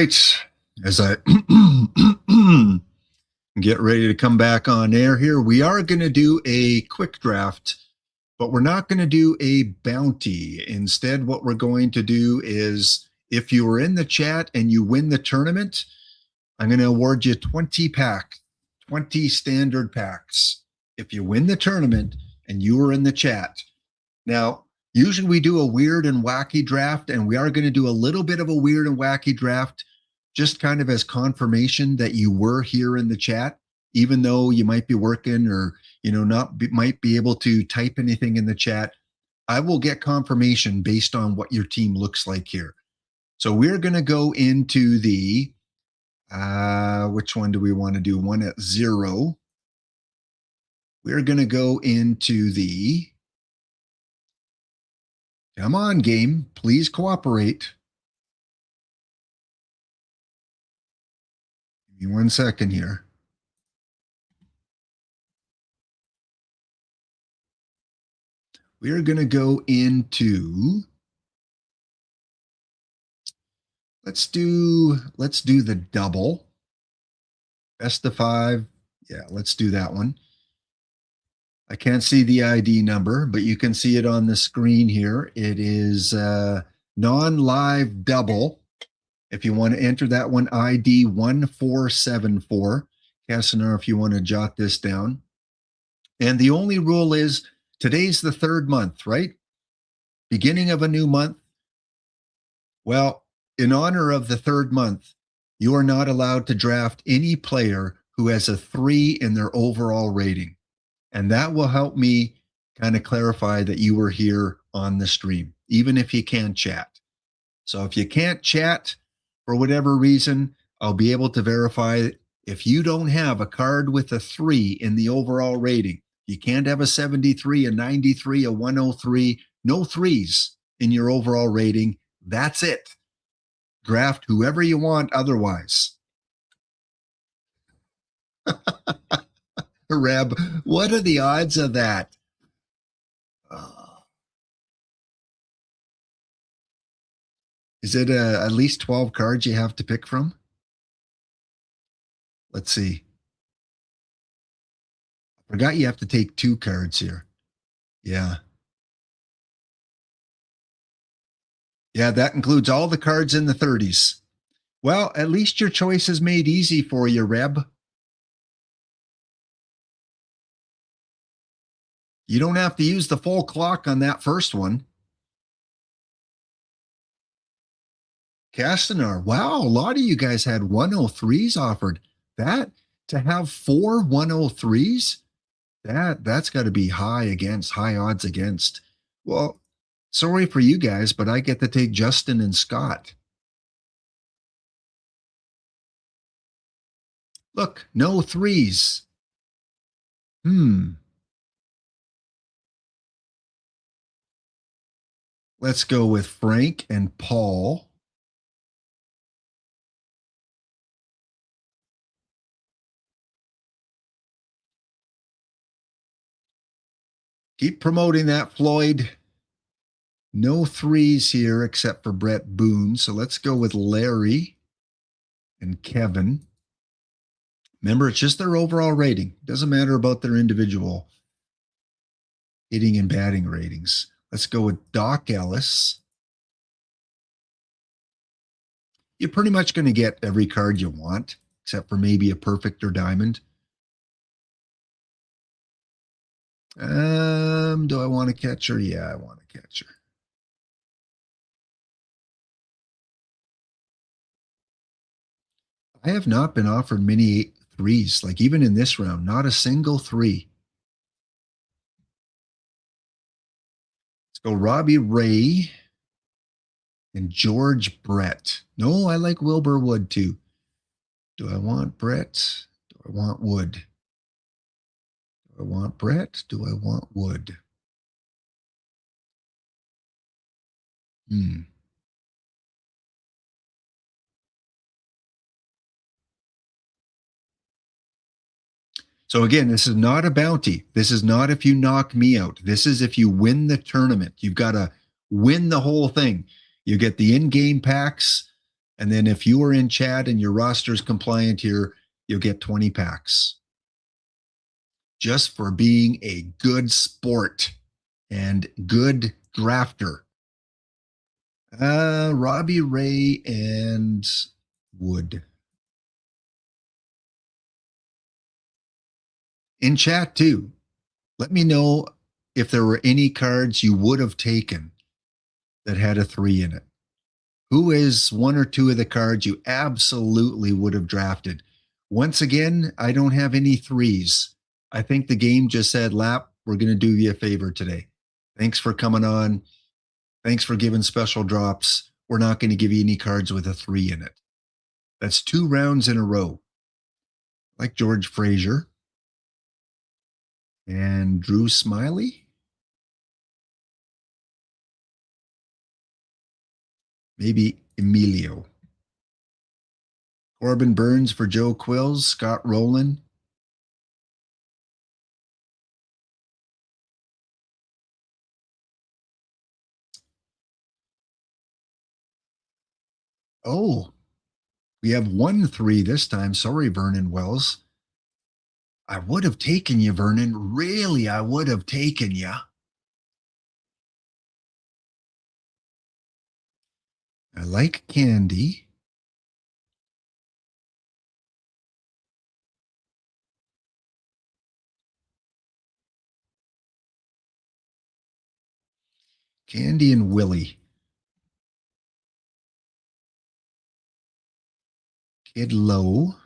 right. As I get ready to come back on air here, we are going to do a quick draft, but we're not going to do a bounty. Instead, what we're going to do is, if you were in the chat and you win the tournament, I'm going to award you 20 standard packs. If you win the tournament and you were in the chat. Now, usually we do a weird and wacky draft, and we are going to do a little bit of a weird and wacky draft, just kind of as confirmation that you were here in the chat, even though you might be working or, might be able to type anything in the chat. I will get confirmation based on what your team looks like here. So we're going to go into the, which one do we want to do? One at 0. We're going to go into the, come on, game, please cooperate. Give me 1 second here. We are going to go into, let's do the double. Best of 5. Yeah, let's do that one. I can't see the ID number, but you can see it on the screen here. It is non-live double. If you want to enter that one, ID 1474. Cassinar, if you want to jot this down. And the only rule is today's the 3rd month, right? Beginning of a new month. Well, in honor of the 3rd month, you are not allowed to draft any player who has a 3 in their overall rating. And that will help me kind of clarify that you were here on the stream, even if you can't chat. So if you can't chat for whatever reason, I'll be able to verify if you don't have a card with a 3 in the overall rating. You can't have a 73, a 93, a 103, no 3s in your overall rating. That's it. Draft whoever you want otherwise. Reb, what are the odds of that? Is it at least 12 cards you have to pick from? Let's see. I forgot you have to take 2 cards here. Yeah. Yeah, that includes all the cards in the 30s. Well, at least your choice is made easy for you, Reb. You don't have to use the full clock on that first one. Castanar, wow, a lot of you guys had 103s offered. That, to have 4 103s, that's got to be high odds against. Well, sorry for you guys, but I get to take Justin and Scott. Look, no 3s. Let's go with Frank and Paul. Keep promoting that, Floyd. No 3s here except for Brett Boone. So let's go with Larry and Kevin. Remember, it's just their overall rating. Doesn't matter about their individual hitting and batting ratings. Let's go with Doc Ellis. You're pretty much going to get every card you want, except for maybe a perfect or diamond. Do I want a catcher? Yeah, I want a catcher. I have not been offered many 3s, like even in this round, not a single 3. Let's go Robbie Ray and George Brett. No, I like Wilbur Wood too. Do I want Brett? Do I want Wood? Do I want Brett? Do I want Wood? So again, this is not a bounty. This is not if you knock me out. This is if you win the tournament. You've got to win the whole thing. You get the in-game packs, And then if you are in chat and your roster is compliant here, you'll get 20 packs. Just for being a good sport and good drafter. Robbie Ray and Wood. In chat too, let me know if there were any cards you would have taken that had a 3 in it. Who is 1 or 2 of the cards you absolutely would have drafted? Once again, I don't have any 3s. I think the game just said, Lap, we're going to do you a favor today. Thanks for coming on. Thanks for giving special drops. We're not going to give you any cards with a 3 in it. That's 2 rounds in a row. Like George Frazier and Drew Smiley. Maybe Emilio. Corbin Burns for Joe Quills. Scott Rowland. Oh, we have 1 3 this time. Sorry, Vernon Wells. I would have taken you, Vernon. Really, I would have taken you. I like Candy. Candy and Willie. Kid Low.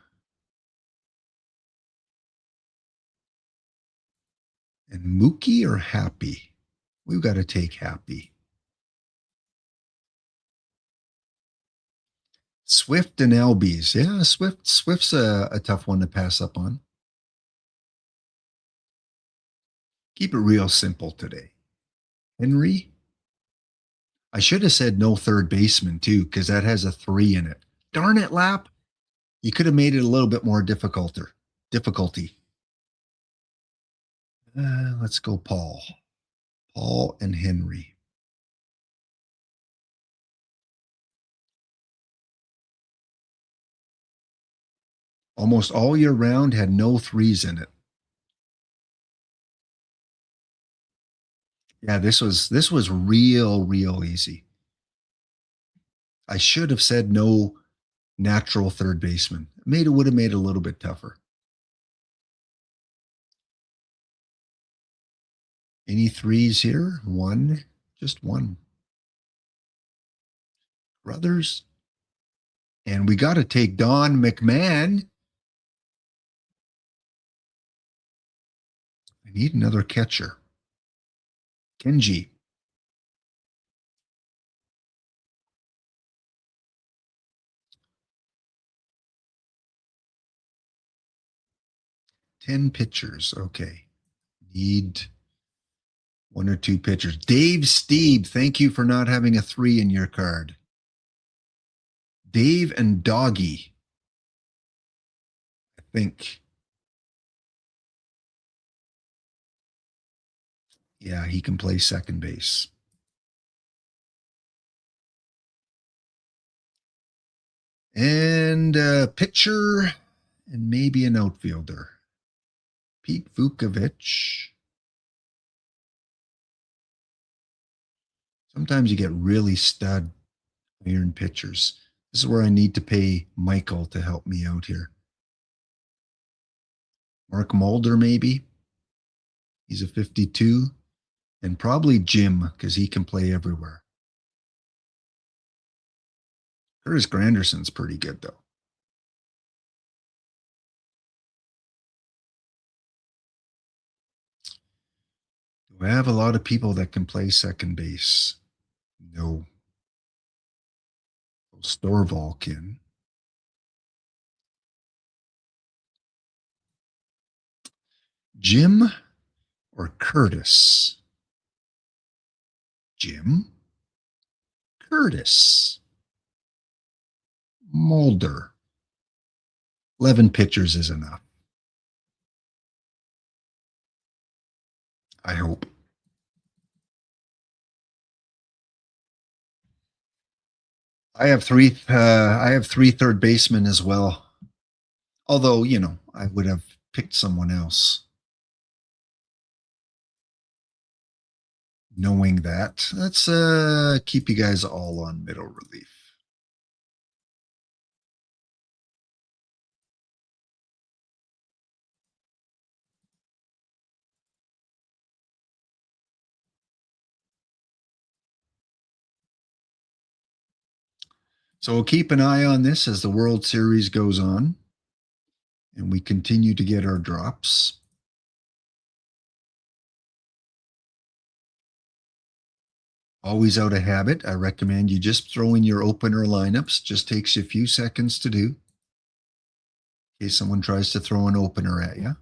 And Mookie or Happy? We've got to take Happy. Swift and Albies. Yeah, Swift's a tough one to pass up on. Keep it real simple today. Henry. I should have said no third baseman too, because that has a 3 in it. Darn it, Lap. You could have made it a little bit more difficulty. Let's go Paul. Paul and Henry. Almost all year round had no 3s in it. Yeah, this was real easy. I should have said no natural third baseman. Would have made it a little bit tougher. Any 3s here? 1, just 1. Brothers. And we got to take Don McMahon. I need another catcher. Kenji. Ten pitchers. Okay. Need 1 or 2 pitchers. Dave Steeb, thank you for not having a 3 in your card. Dave and Doggy. I think. Yeah, he can play second base. And a pitcher and maybe an outfielder. Pete Vukovich. Sometimes you get really stud iron pitchers. This is where I need to pay Michael to help me out here. Mark Mulder, maybe. He's a 52. And probably Jim, because he can play everywhere. Curtis Granderson's pretty good, though. Do I have a lot of people that can play second base? No. Storval can. Jim or Curtis? Jim? Curtis? Mulder? 11 pitchers is enough. I hope. I have three third basemen as well. Although, I would have picked someone else. Knowing that, let's keep you guys all on middle relief. So we'll keep an eye on this as the World Series goes on and we continue to get our drops. Always out of habit, I recommend you just throw in your opener lineups. Just takes you a few seconds to do in case someone tries to throw an opener at you.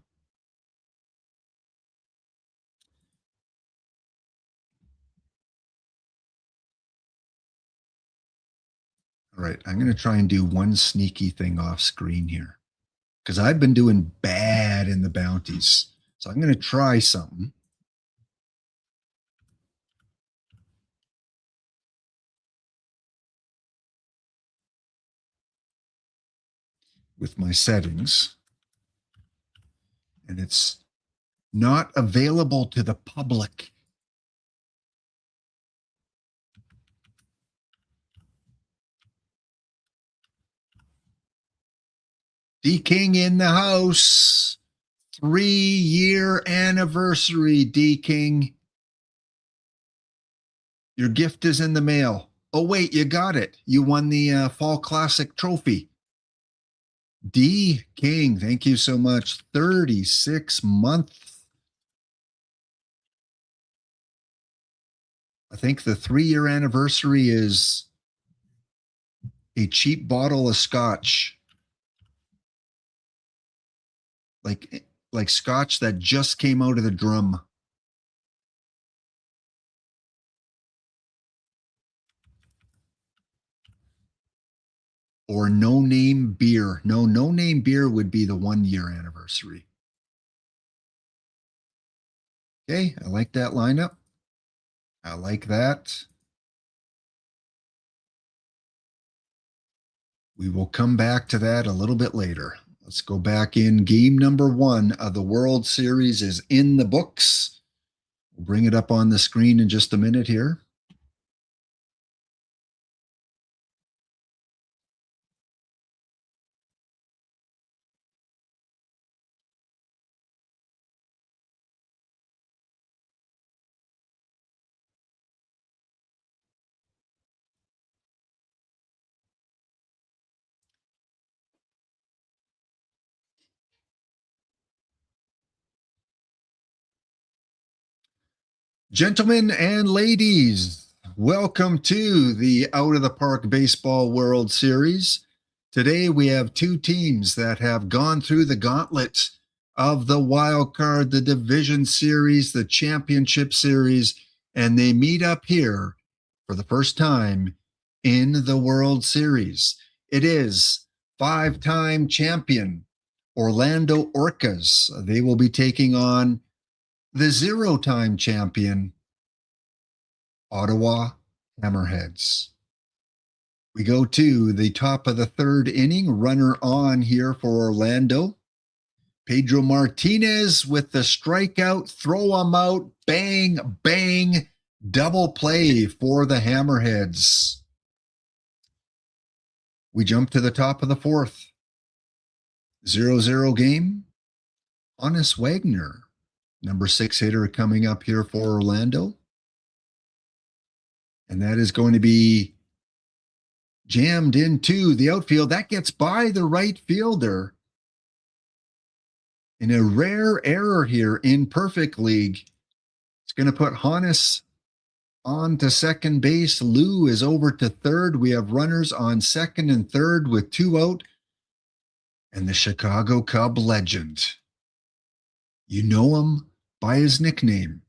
All right, I'm going to try and do one sneaky thing off screen here because I've been doing bad in the bounties. So I'm going to try something. With my settings, and it's not available to the public. D King in the house. 3-year anniversary, D King. Your gift is in the mail. Oh, wait, you got it. You won the Fall Classic trophy. D King, thank you so much. 36 months. I think the 3-year anniversary is a cheap bottle of scotch. Like scotch that just came out of the drum. Or no name beer. No name beer would be the 1-year anniversary. Okay, I like that lineup. I like that. We will come back to that a little bit later. Let's go back in. Game number 1 of the World Series is in the books. We'll bring it up on the screen in just a minute here. Gentlemen and ladies, welcome to the Out of the Park Baseball World Series. Today we have 2 teams that have gone through the gauntlet of the wild card, the division series, the championship series, and they meet up here for the first time in the World Series. It is 5-time champion Orlando Orcas. They will be taking on the 0-time champion, Ottawa Hammerheads. We go to the top of the 3rd inning, runner on here for Orlando. Pedro Martinez with the strikeout, throw him out, bang, bang, double play for the Hammerheads. We jump to the top of the 4th. 0-0 game. Honest Wagner, number 6 hitter coming up here for Orlando. And that is going to be jammed into the outfield. That gets by the right fielder. In a rare error here in Perfect League, it's going to put Hannes on to second base. Lou is over to third. We have runners on second and third with 2 out. And the Chicago Cub legend. You know him by his nickname,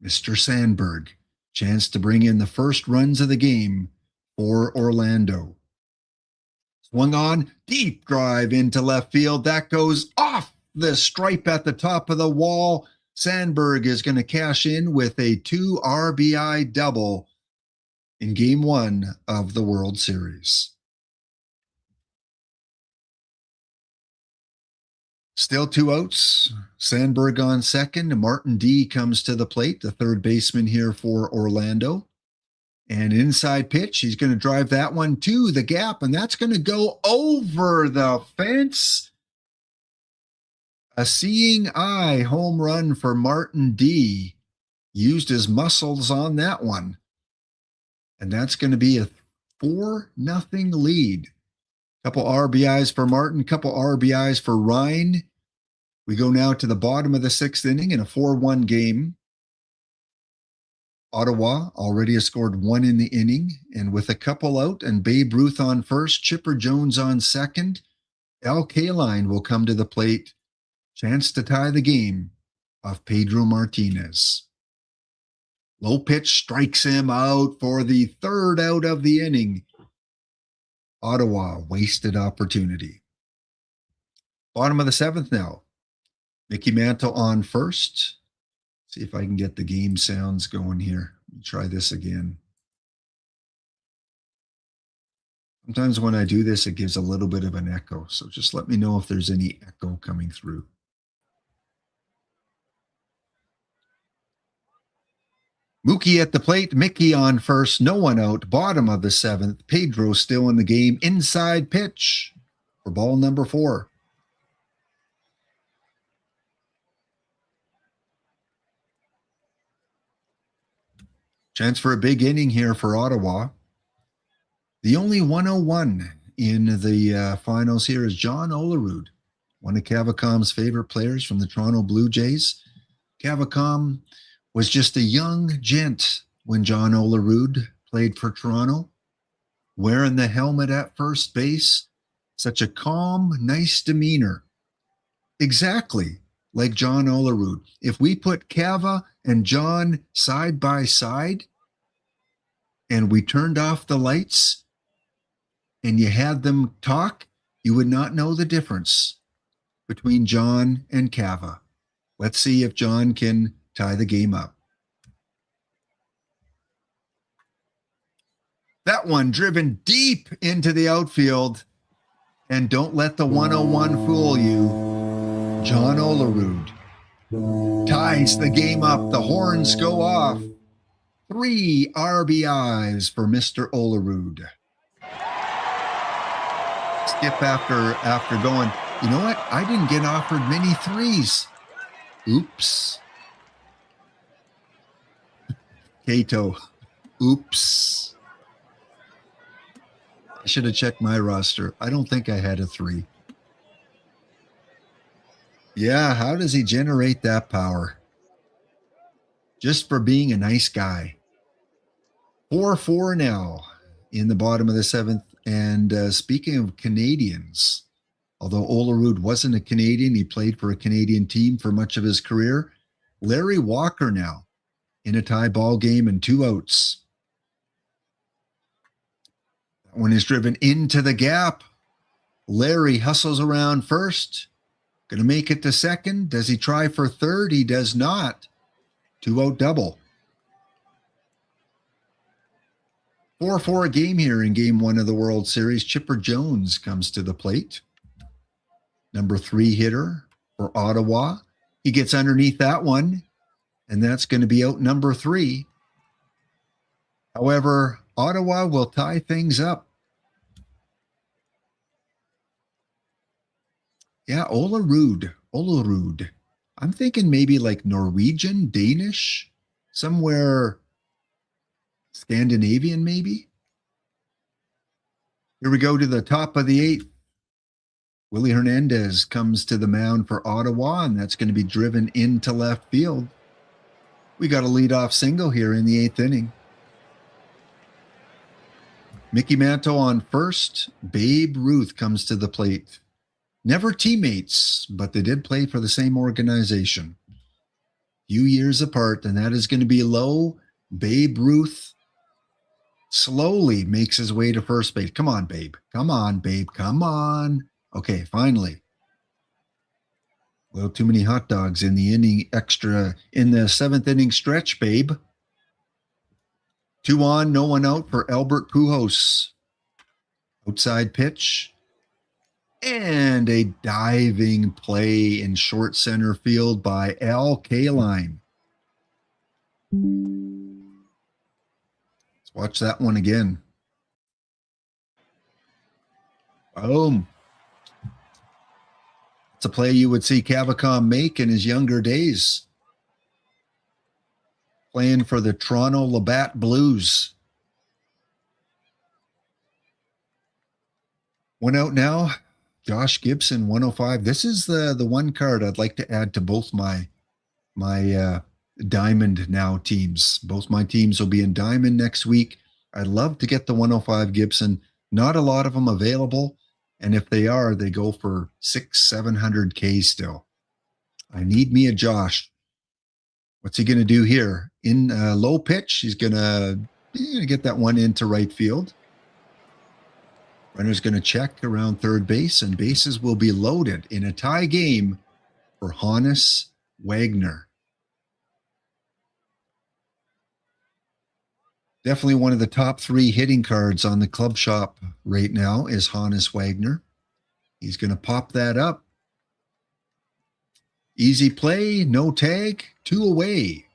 Mr. Sandberg. Chance to bring in the first runs of the game for Orlando. Swung on, deep drive into left field. That goes off the stripe at the top of the wall. Sandberg is going to cash in with a 2 RBI double. in Game 1 of the World Series. Still 2 outs. Sandberg on second. Martin D comes to the plate, the third baseman here for Orlando. And inside pitch, he's going to drive that one to the gap, and that's going to go over the fence. A seeing eye home run for Martin D. Used his muscles on that one. And that's going to be a 4-0 lead. Couple RBIs for Martin, couple RBIs for Ryan. We go now to the bottom of the 6th inning in a 4-1 game. Ottawa already has scored 1 in the inning, and with a couple out and Babe Ruth on first, Chipper Jones on second, Al Kaline will come to the plate. Chance to tie the game of Pedro Martinez. Low pitch strikes him out for the 3rd out of the inning. Ottawa, wasted opportunity. Bottom of the 7th now. Mickey Mantle on first. See if I can get the game sounds going here. Let me try this again. Sometimes when I do this, it gives a little bit of an echo. So just let me know if there's any echo coming through. Mookie at the plate, Mickey on first, no one out. Bottom of the 7th, Pedro still in the game. Inside pitch for ball number 4. Chance for a big inning here for Ottawa. The only 101 in the finals here is John Olerud, one of Cavacom's favorite players from the Toronto Blue Jays. Cavacom was just a young gent when John Olerud played for Toronto, wearing the helmet at first base. Such a calm, nice demeanor. Exactly like John Olerud. If we put Cava and John side by side and we turned off the lights and you had them talk, you would not know the difference between John and Cava. Let's see if John can tie the game up. That one driven deep into the outfield. And don't let the 101 fool you. John Olerud ties the game up. The horns go off. 3 RBIs for Mr. Olerud. Skip after going, you know what? I didn't get offered many 3s. Oops. Cato. Oops. I should have checked my roster. I don't think I had a 3. Yeah, how does he generate that power? Just for being a nice guy. 4-4 now in the bottom of the 7th. And speaking of Canadians, although Olerud wasn't a Canadian, he played for a Canadian team for much of his career. Larry Walker now in a tie ball game and 2 outs. That one is driven into the gap. Larry hustles around first. Going to make it to second. Does he try for third? He does not. 2-out double. 4-4 game here in game 1 of the World Series. Chipper Jones comes to the plate. Number 3 hitter for Ottawa. He gets underneath that one, and that's going to be out number 3. However, Ottawa will tie things up. Yeah, Olerud. I'm thinking maybe like Norwegian, Danish, somewhere Scandinavian maybe. Here we go to the top of the 8th. Willie Hernandez comes to the mound for Ottawa, and that's going to be driven into left field. We got a leadoff single here in the 8th inning. Mickey Mantle on first. Babe Ruth comes to the plate. Never teammates, but they did play for the same organization. Few years apart, and that is going to be low. Babe Ruth slowly makes his way to first base. Come on, Babe. Come on, Babe. Come on. Okay, finally. A little too many hot dogs in the 7th inning stretch, Babe. 2 on, no one out for Albert Pujols. Outside pitch. And a diving play in short center field by Al Kaline. Let's watch that one again. Boom. It's a play you would see Cavacom make in his younger days. Playing for the Toronto Labatt Blues. One out now. Josh Gibson, 105. This is the one card I'd like to add to both my Diamond Now teams. Both my teams will be in Diamond next week. I'd love to get the 105 Gibson. Not a lot of them available. And if they are, they go for 600-700K still. I need me a Josh. What's he going to do here? In low pitch, he's going to get that one into right field. Runner's going to check around third base, and bases will be loaded in a tie game for Honus Wagner. Definitely one of the top 3 hitting cards on the club shop right now is Honus Wagner. He's going to pop that up. Easy play, no tag, 2 away.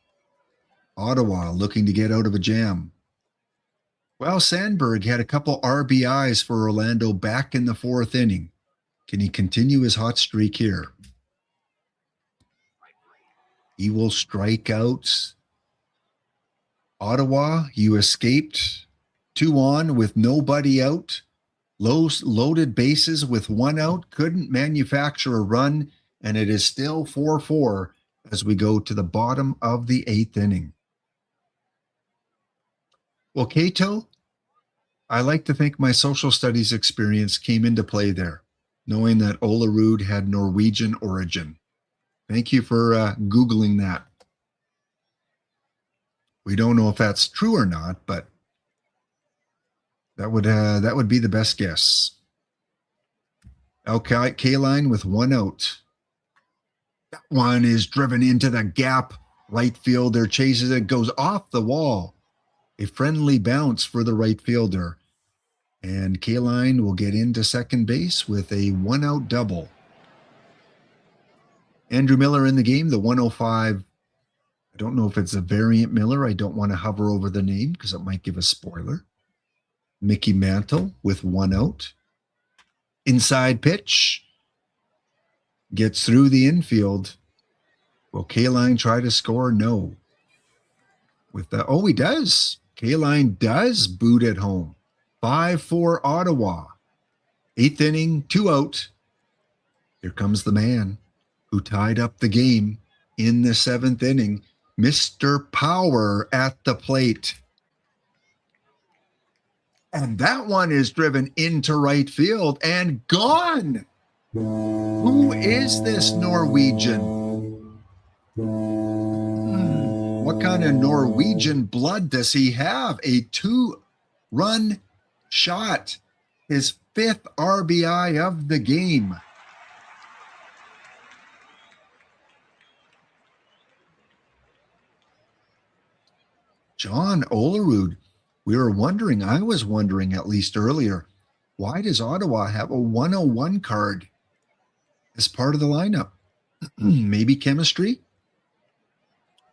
Ottawa looking to get out of a jam. Well, Sandberg had a couple RBIs for Orlando back in the 4th inning. Can he continue his hot streak here? He will strike out. Ottawa, you escaped 2 on with nobody out. Loaded bases with 1 out. Couldn't manufacture a run, and it is still 4-4 as we go to the bottom of the 8th inning. Well, Cato, I like to think my social studies experience came into play there, knowing that Olerud had Norwegian origin. Thank you for Googling that. We don't know if that's true or not, but that would be the best guess. Kaline with 1 out. That one is driven into the gap. Right fielder chases it, goes off the wall. A friendly bounce for the right fielder. And Kaline will get into second base with a 1-out double. Andrew Miller in the game, the 105. I don't know if it's a variant Miller. I don't want to hover over the name because it might give a spoiler. Mickey Mantle with 1 out. Inside pitch. Gets through the infield. Will Kaline try to score? No. With the, he does. Kaline does boot at home. 5-4 Ottawa. 8th inning, 2 out. Here comes the man who tied up the game in the 7th inning. Mr. Power at the plate. And that one is driven into right field and gone. Who is this Norwegian? What kind of Norwegian blood does he have? A 2-run shot. His 5th RBI of the game. John Olerud. I was wondering at least earlier, why does Ottawa have a 101 card as part of the lineup? Maybe chemistry?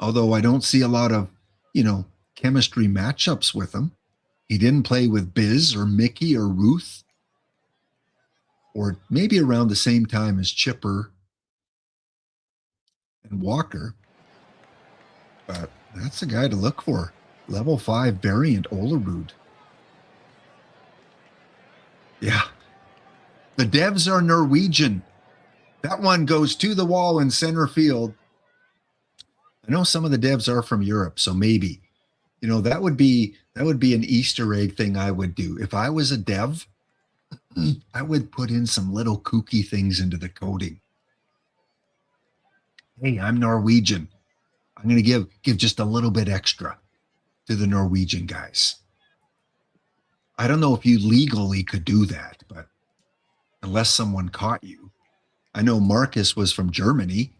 Although I don't see a lot of, chemistry matchups with him. He didn't play with Biz or Mickey or Ruth. Or maybe around the same time as Chipper and Walker. But that's the guy to look for. Level 5 variant Olerud. Yeah. The devs are Norwegian. That one goes to the wall in center field. I know some of the devs are from Europe, so maybe. That would be an Easter egg thing I would do. If I was a dev, I would put in some little kooky things into the coding. Hey, I'm Norwegian. I'm going to give just a little bit extra to the Norwegian guys. I don't know if you legally could do that, but unless someone caught you. I know Marcus was from Germany.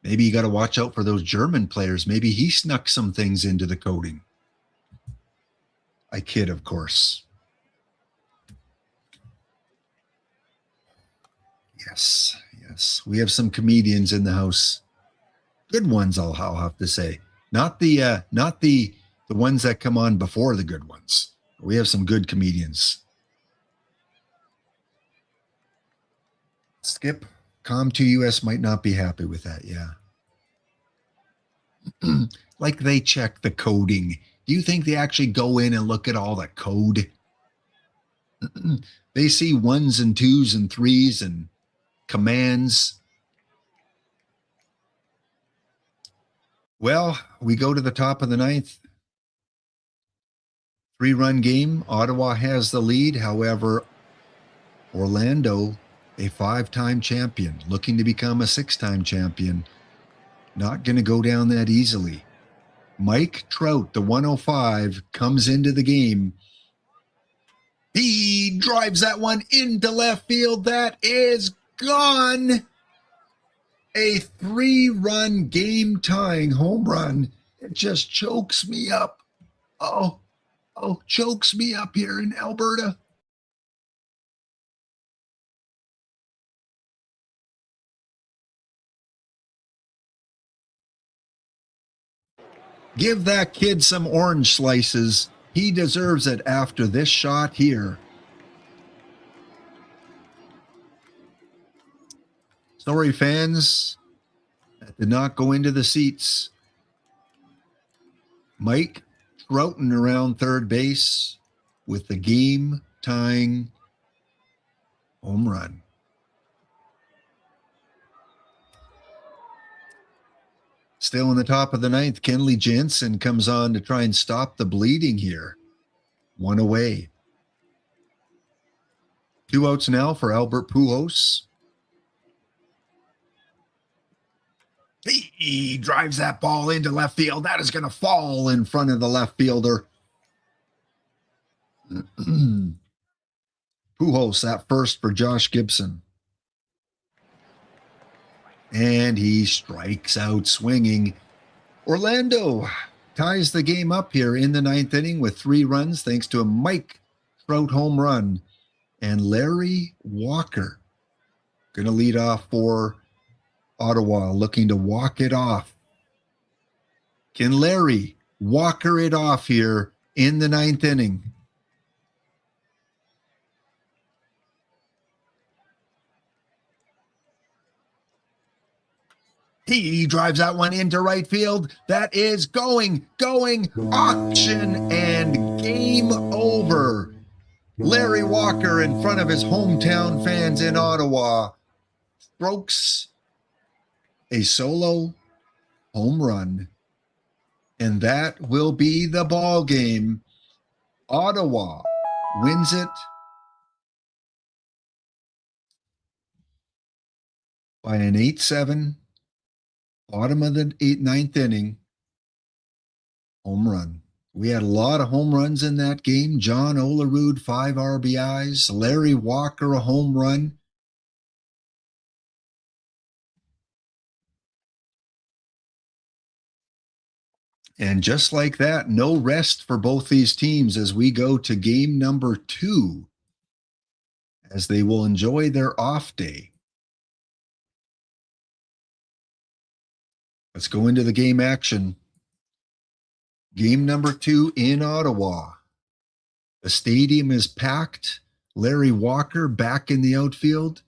Maybe you got to watch out for those German players. Maybe he snuck some things into the coding. I kid, of course. Yes. We have some comedians in the house. Good ones, I'll have to say. Not the ones that come on before the good ones. We have some good comedians. Skip, Com2US might not be happy with that, yeah. Like they check the coding. Do you think they actually go in and look at all the code? They see 1s and 2s and 3s and commands. Well, we go to the top of the ninth. 3-run game. Ottawa has the lead. However, Orlando, a 5-time champion, looking to become a 6-time champion, not going to go down that easily. Mike Trout, the 105, comes into the game. He drives that one into left field. That is gone. A 3-run game-tying home run. It just chokes me up. Oh, chokes me up here in Alberta. Give that kid some orange slices. He deserves it after this shot here. Sorry, fans, that did not go into the seats. Mike Troughton around third base with the game-tying home run. Still in the top of the ninth, Kenley Jansen comes on to try and stop the bleeding here. 1 away. 2 outs now for Albert Pujols. He drives that ball into left field. That is going to fall in front of the left fielder. Pujols at first for Josh Gibson. And he strikes out swinging. Orlando ties the game up here in the ninth inning with 3 runs thanks to a Mike Trout home run. And Larry Walker going to lead off for Ottawa, looking to walk it off. Can Larry Walker it off here in the ninth inning? He drives that one into right field. That is going, auction, and game over. Larry Walker, in front of his hometown fans in Ottawa, strokes a solo home run, and that will be the ball game. Ottawa wins it by an 8-7, bottom of the ninth inning home run. We had a lot of home runs in that game. John Olerud, 5 RBIs. Larry Walker, a home run. And just like that, no rest for both these teams as we go to game number 2, as they will enjoy their off day. Let's go into the game action. Game number 2 in Ottawa. The stadium is packed. Larry Walker back in the outfield.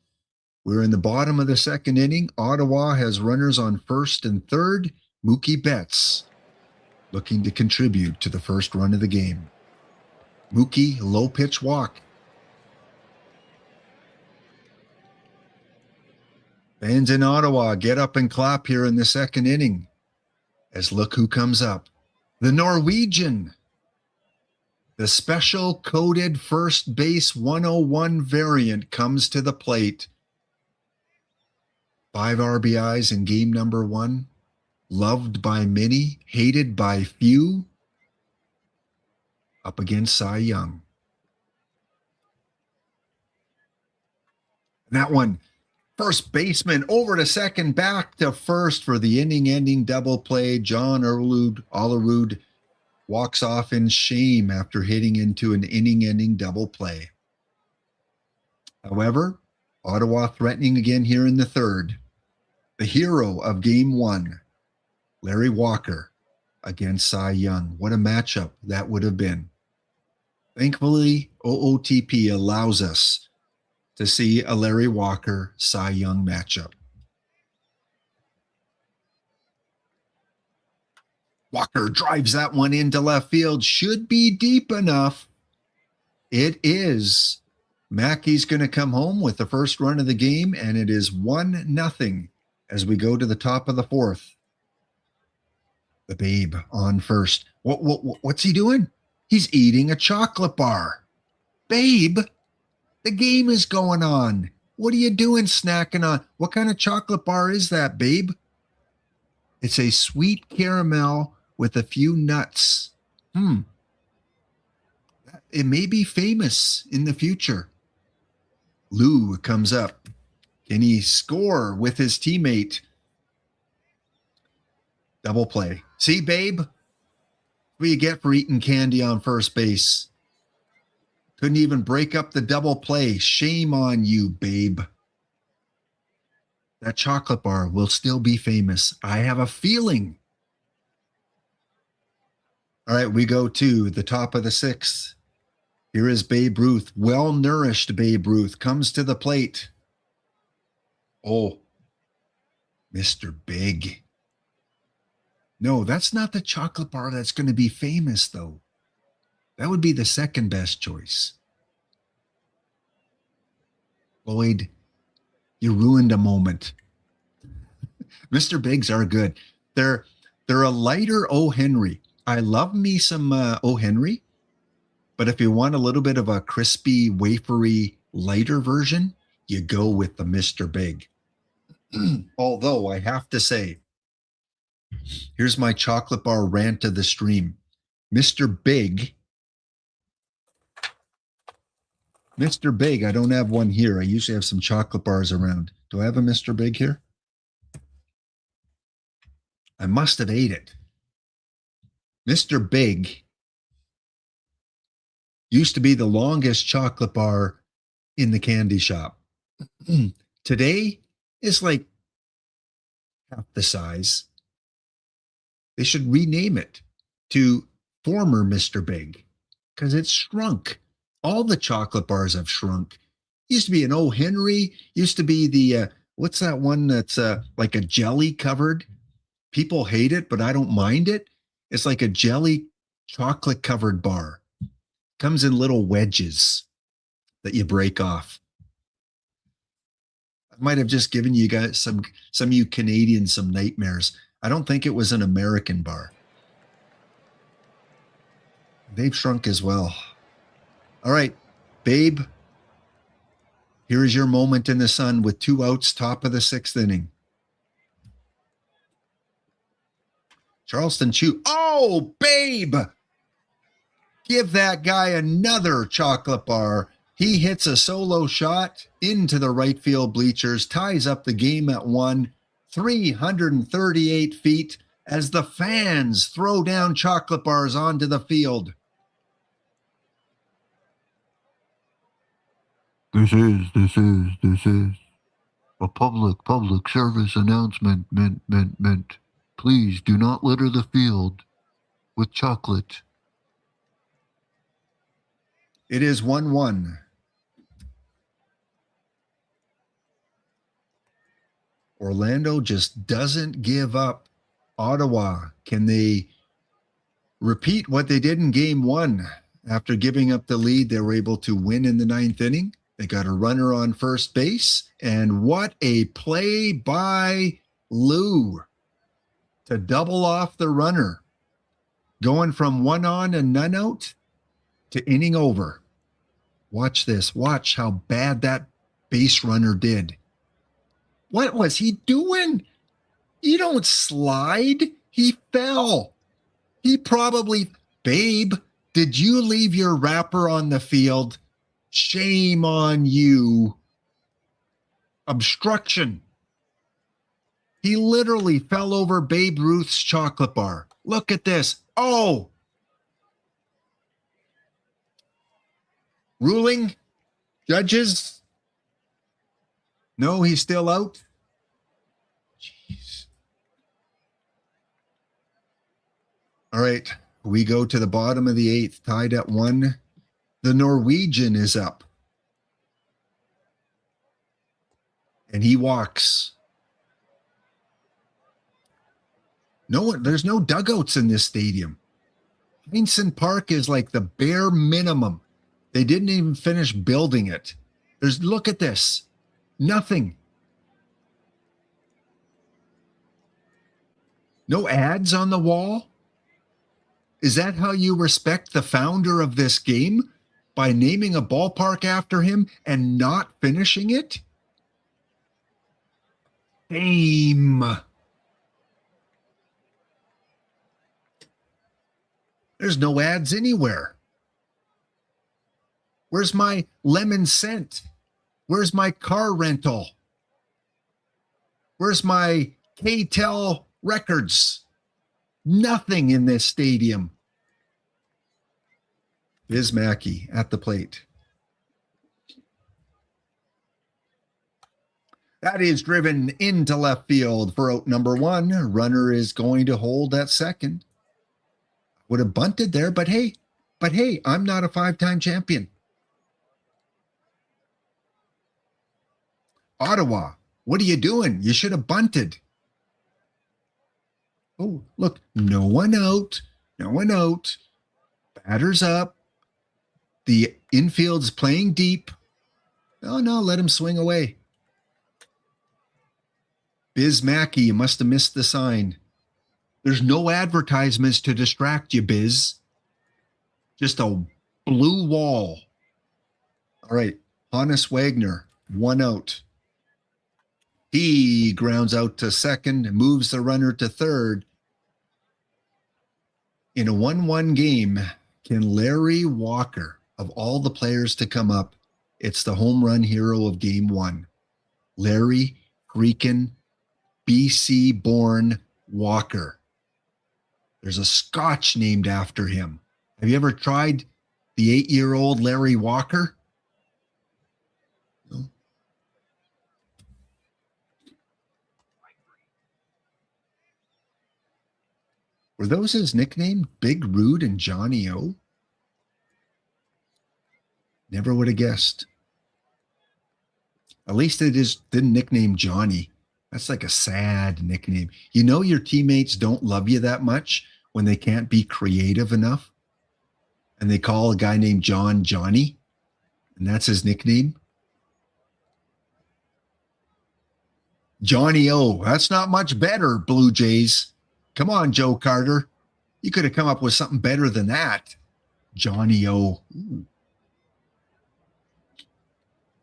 We're in the bottom of the second inning. Ottawa has runners on first and third. Mookie Betts looking to contribute to the first run of the game. Mookie, low pitch walk. Fans in Ottawa, get up and clap here in the second inning. As look who comes up. The Norwegian. The special coded first base 101 variant comes to the plate. 5 RBIs in game number 1. Loved by many, hated by few. Up against Cy Young. That one, first baseman over to second, back to first for the inning-ending double play. John Olerud walks off in shame after hitting into an inning-ending double play. However, Ottawa threatening again here in the third. The hero of Game 1, Larry Walker against Cy Young. What a matchup that would have been. Thankfully, OOTP allows us to see a Larry Walker Cy Young matchup. Walker drives that one into left field. Should be deep enough. It is. Mackey's going to come home with the first run of the game, and it is 1-0 as we go to the top of the fourth. The Babe on first. What's he doing? He's eating a chocolate bar. Babe, the game is going on. What are you doing snacking on? What kind of chocolate bar is that, Babe? It's a sweet caramel with a few nuts. It may be famous in the future. Lou comes up. Can he score with his teammate? Double play. See, Babe? What do you get for eating candy on first base? Couldn't even break up the double play. Shame on you, Babe. That chocolate bar will still be famous. I have a feeling. All right, we go to the top of the sixth. Here is Babe Ruth. Well-nourished Babe Ruth comes to the plate. Oh, Mr. Big. No, that's not the chocolate bar that's going to be famous, though. That would be the second best choice. Lloyd, you ruined a moment. Mr. Bigs are good. They're a lighter O. Henry. I love me some O. Henry, but if you want a little bit of a crispy, wafery, lighter version, you go with the Mr. Big. Although I have to say, here's my chocolate bar rant of the stream. Mr. Big, I don't have one here. I usually have some chocolate bars around. Do I have a Mr. Big here? I must have ate it. Mr. Big used to be the longest chocolate bar in the candy shop. Today, it's like half the size. They should rename it to former Mr. Big because it's shrunk. All the chocolate bars have shrunk. Used to be an O. Henry. Used to be the, what's that one that's like a jelly covered? People hate it, but I don't mind it. It's like a jelly chocolate covered bar. Comes in little wedges that you break off. I might have just given you guys some of you Canadians some nightmares. I don't think it was an American bar. They've shrunk as well. All right, Babe. Here is your moment in the sun with 2 outs, top of the 6th inning. Charleston Chew. Oh, Babe! Give that guy another chocolate bar. He hits a solo shot into the right field bleachers, ties up the game at 1, 338 feet as the fans throw down chocolate bars onto the field. This is a public service announcement meant. Please do not litter the field with chocolate. It is 1-1. Orlando just doesn't give up. Ottawa, can they repeat what they did in game 1? After giving up the lead, they were able to win in the 9th inning. They got a runner on first base. And what a play by Lou to double off the runner. Going from 1 on and none out to inning over. Watch this. Watch how bad that base runner did. What was he doing? You don't slide. He fell. He probably, Babe, did you leave your wrapper on the field? Shame on you. Obstruction. He literally fell over Babe Ruth's chocolate bar. Look at this. Oh, Ruling? Judges? No, he's still out. Jeez. All right. We go to the bottom of the 8th, tied at 1. The Norwegian is up. And he walks. There's no dugouts in this stadium. Heinsohn Park is like the bare minimum. They didn't even finish building it. Look at this. Nothing. No ads on the wall? Is that how you respect the founder of this game? By naming a ballpark after him and not finishing it? Shame. There's no ads anywhere. Where's my lemon scent? Where's my car rental? Where's my KTEL records? Nothing in this stadium. Biz Mackey at the plate. That is driven into left field for out number 1. Runner is going to hold at second. Would have bunted there, but hey, I'm not a 5-time champion. Ottawa, what are you doing? You should have bunted. Oh, look, no one out. No one out. Batter's up. The infield's playing deep. Oh, no, let him swing away. Biz Mackey, you must have missed the sign. There's no advertisements to distract you, Biz. Just a blue wall. All right, Hannes Wagner, 1 out. He grounds out to second, moves the runner to third. In a 1-1 game, can Larry Walker, of all the players to come up, it's the home run hero of game 1. Larry freaking BC-born Walker. There's a scotch named after him. Have you ever tried the 8-year-old Larry Walker? No. Were those his nickname? Big Rude and Johnny O? Never would have guessed. At least it didn't nickname Johnny. That's like a sad nickname. You know your teammates don't love you that much when they can't be creative enough, and they call a guy named John Johnny, and that's his nickname. Johnny O. That's not much better, Blue Jays. Come on, Joe Carter. You could have come up with something better than that. Johnny O. Ooh.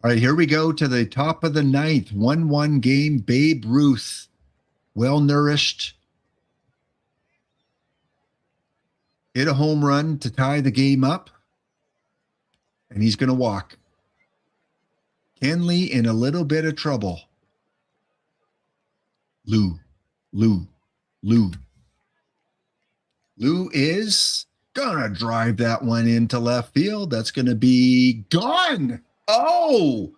All right, here we go to the top of the 9th. 1-1 game. Babe Ruth, well-nourished, hit a home run to tie the game up, and he's going to walk. Kenley in a little bit of trouble. Lou is going to drive that one into left field. That's going to be gone. Oh,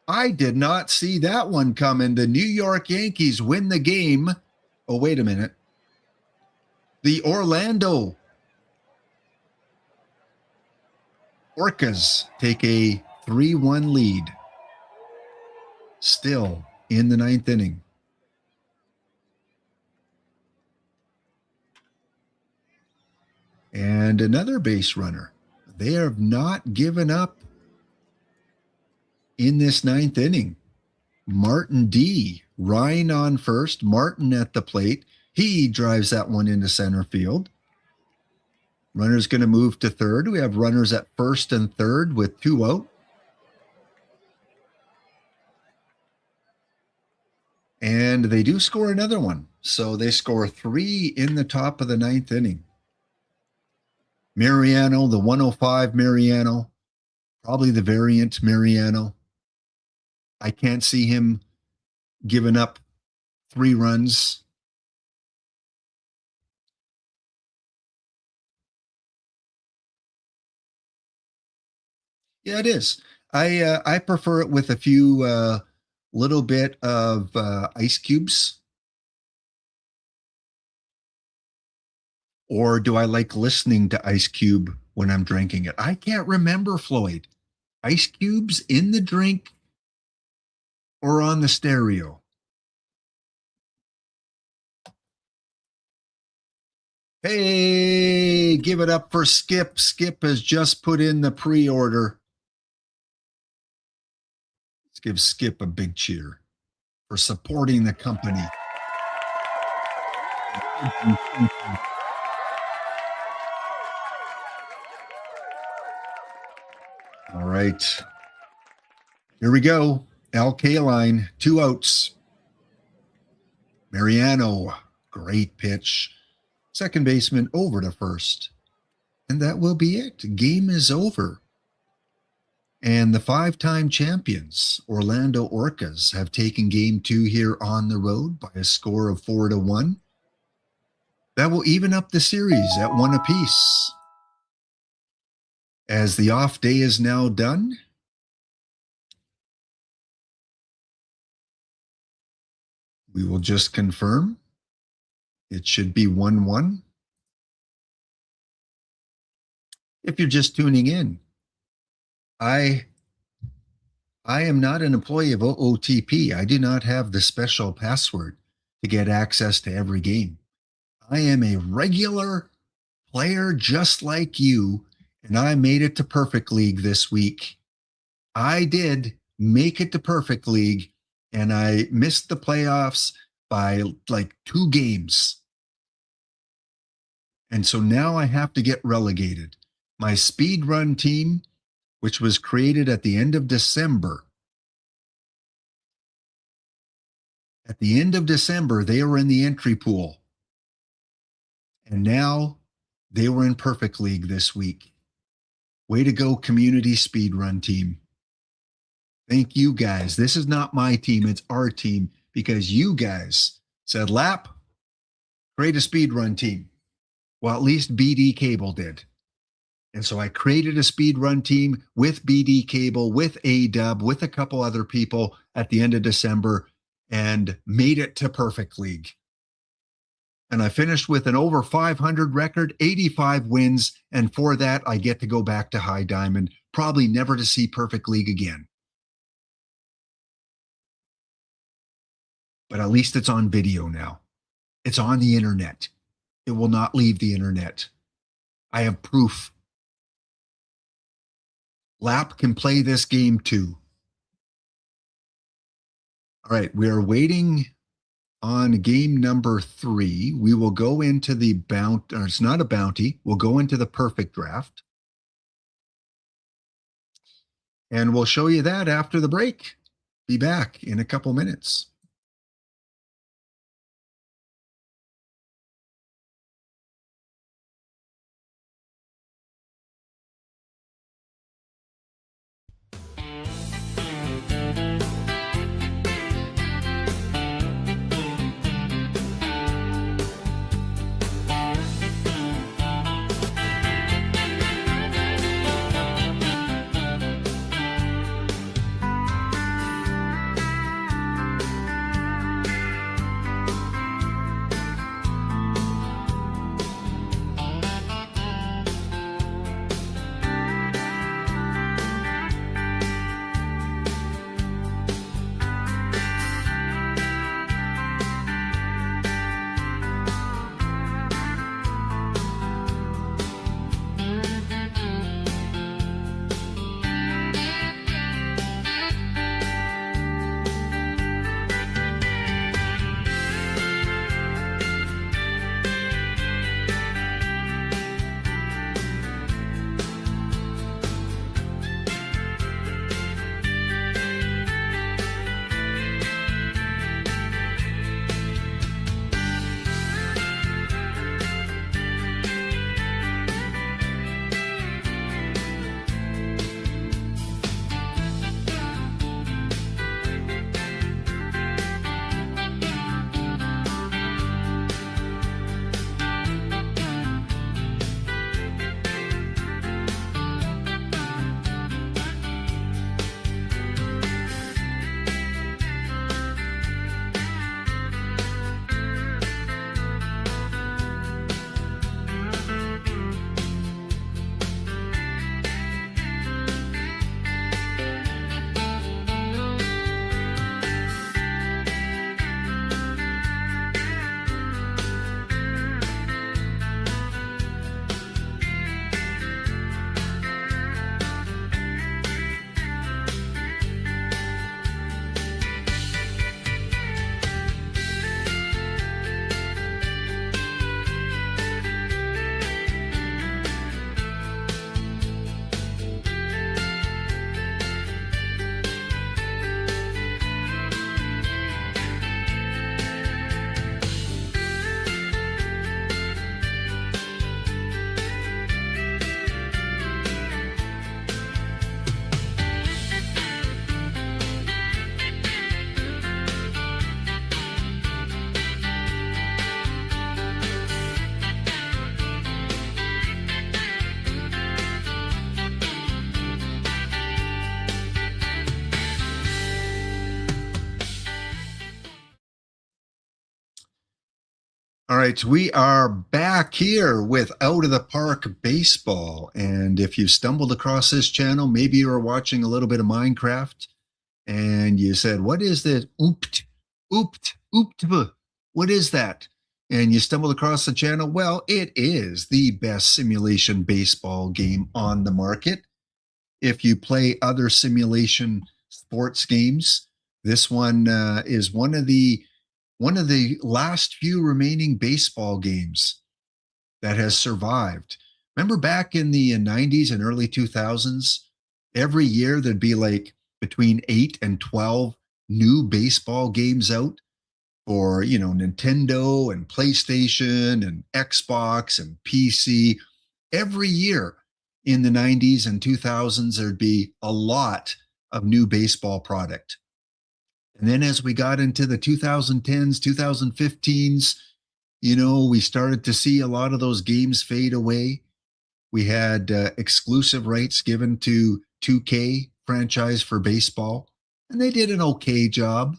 I did not see that one coming. The New York Yankees win the game. Oh, wait a minute. The Orlando Orcas take a 3-1 lead. Still in the 9th inning. And another base runner. They have not given up in this 9th inning. Martin D. Ryan on first. Martin at the plate. He drives that one into center field. Runner's going to move to third. We have runners at first and third with 2 out. And they do score another one. So they score 3 in the top of the 9th inning. Mariano, the 105 Mariano, probably the variant Mariano. I can't see him giving up 3 runs. Yeah, it is. I prefer it with a few little bit of ice cubes. Or do I like listening to Ice Cube when I'm drinking it? I can't remember, Floyd. Ice cubes in the drink or on the stereo? Hey, give it up for Skip. Skip has just put in the pre-order. Let's give Skip a big cheer for supporting the company. All right. Here we go. Al Kaline, 2 outs. Mariano, great pitch. Second baseman over to first. And that will be it. Game is over. And the 5-time champions, Orlando Orcas, have taken game 2 here on the road by a score of 4-1. That will even up the series at 1 apiece. As the off day is now done, we will just confirm it should be 1-1. If you're just tuning in, I am not an employee of OOTP. I do not have the special password to get access to every game. I am a regular player just like you, and I made it to Perfect League this week. I did make it to Perfect League, and I missed the playoffs by like 2 games. And so now I have to get relegated. My speed run team, which was created at the end of December. At the end of December, they were in the entry pool. And now they were in Perfect League this week. Way to go, community speed run team. Thank you guys. This is not my team, it's our team, because you guys said, Lap, create a speed run team. Well, at least BD Cable did. And so I created a speed run team with BD Cable, with A-Dub, with a couple other people at the end of December and made it to Perfect League. And I finished with an over 500 record, 85 wins. And for that, I get to go back to High Diamond, probably never to see Perfect League again. But at least it's on video now. It's on the internet. It will not leave the internet. I have proof. Lap can play this game too. All right, we are waiting on game number 3. We will go into the bounty, or it's not a bounty. We'll go into the perfect draft. And we'll show you that after the break. Be back in a couple minutes. All right, we are back here with Out of the Park Baseball. And if you stumbled across this channel, maybe you were watching a little bit of Minecraft and you said, what is this? Oopt. What is that? And you stumbled across the channel. Well, it is the best simulation baseball game on the market. If you play other simulation sports games, this one is one of the last few remaining baseball games that has survived. Remember back in the 90s and early 2000s, every year there'd be like between 8 and 12 new baseball games out for, Nintendo and PlayStation and Xbox and PC. Every year in the 90s and 2000s, there'd be a lot of new baseball product. And then as we got into the 2010s, 2015s, we started to see a lot of those games fade away. We had exclusive rights given to 2K franchise for baseball, and they did an okay job.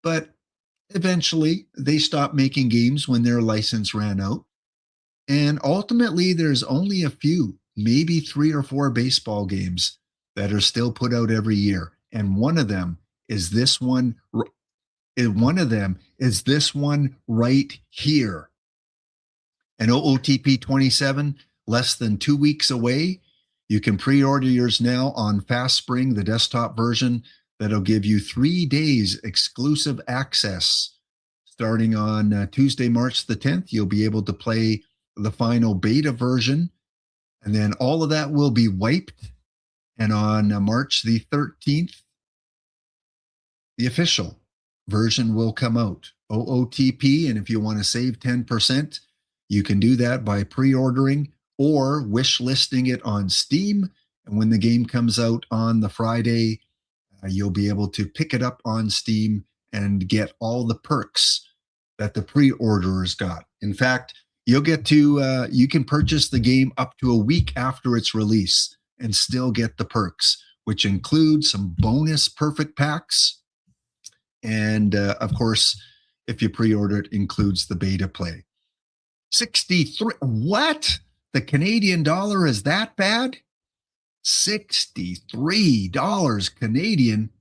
But eventually they stopped making games when their license ran out. And ultimately, there's only a few, maybe 3 or 4 baseball games that are still put out every year. And one of them is this one. One of them is this one right here. And OOTP 27, less than 2 weeks away. You can pre-order yours now on Fast Spring, the desktop version. That'll give you 3 days exclusive access. Starting on Tuesday, March the 10th, you'll be able to play the final beta version. And then all of that will be wiped. And on March the 13th, the official version will come out, OOTP. And if you want to save 10%, you can do that by pre-ordering or wish listing it on Steam. And when the game comes out on the Friday, you'll be able to pick it up on Steam and get all the perks that the pre-orderers got. In fact, you can purchase the game up to a week after its release and still get the perks, which include some bonus perfect packs. And of course, if you pre-order it, includes the beta play. 63. What? The Canadian dollar is that bad? $63 Canadian.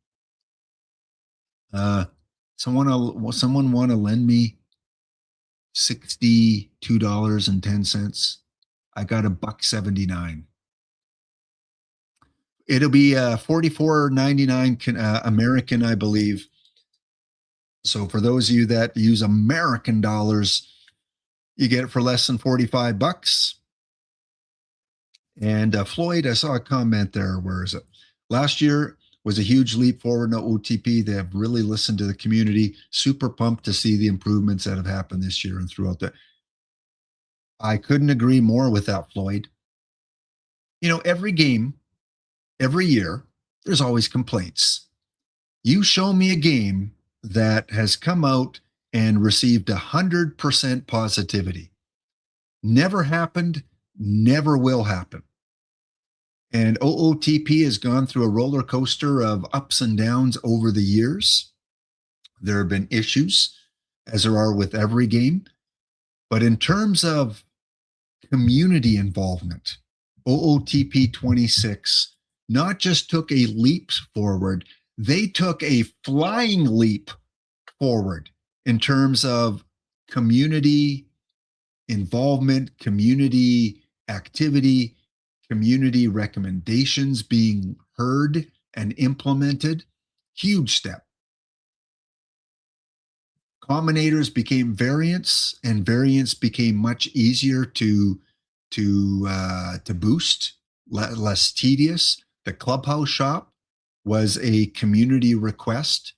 Someone want to lend me $62.10? I got $1.79. It'll be $44.99 American, I believe. So for those of you that use American dollars, you get it for less than $45. And Floyd, I saw a comment there. Where is it? Last year was a huge leap forward in OOTP. They have really listened to the community. Super pumped to see the improvements that have happened this year and throughout that. I couldn't agree more with that, Floyd. Every game, every year, there's always complaints. You show me a game that has come out and received 100% positivity. Never happened, never will happen. And OOTP has gone through a roller coaster of ups and downs over the years. There have been issues, as there are with every game. But in terms of community involvement, OOTP 26 not just took a leap forward, they took a flying leap forward in terms of community involvement, community activity, community recommendations being heard and implemented. Huge step. Combinators became variants, and variants became much easier to boost, less tedious. The Clubhouse shop was a community request.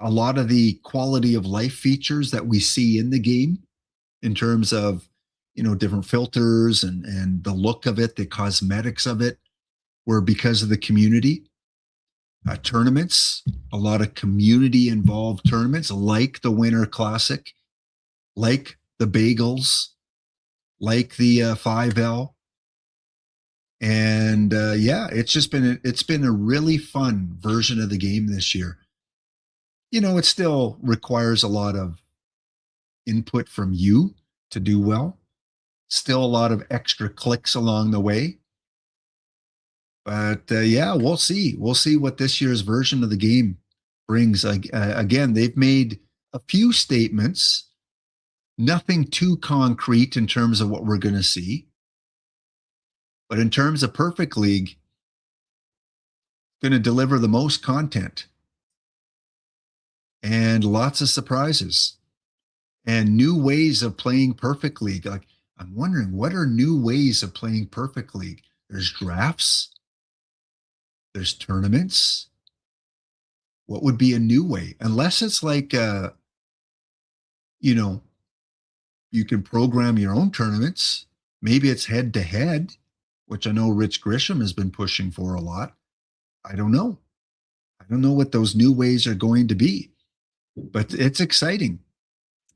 A lot of the quality of life features that we see in the game in terms of, different filters and the look of it, the cosmetics of it, were because of the community. Tournaments, a lot of community involved tournaments like the Winter Classic, like the Bagels, like the 5L. And it's been a really fun version of the game this year. It still requires a lot of input from you to do well. Still a lot of extra clicks along the way. But yeah, we'll see. We'll see what this year's version of the game brings. Again, they've made a few statements, nothing too concrete in terms of what we're going to see. But in terms of Perfect League, going to deliver the most content and lots of surprises and new ways of playing Perfect League. Like, I'm wondering, what are new ways of playing Perfect League? There's drafts. There's tournaments. What would be a new way? Unless it's like, you can program your own tournaments. Maybe it's head to head, which I know Rich Grisham has been pushing for a lot. I don't know. I don't know what those new ways are going to be, but it's exciting.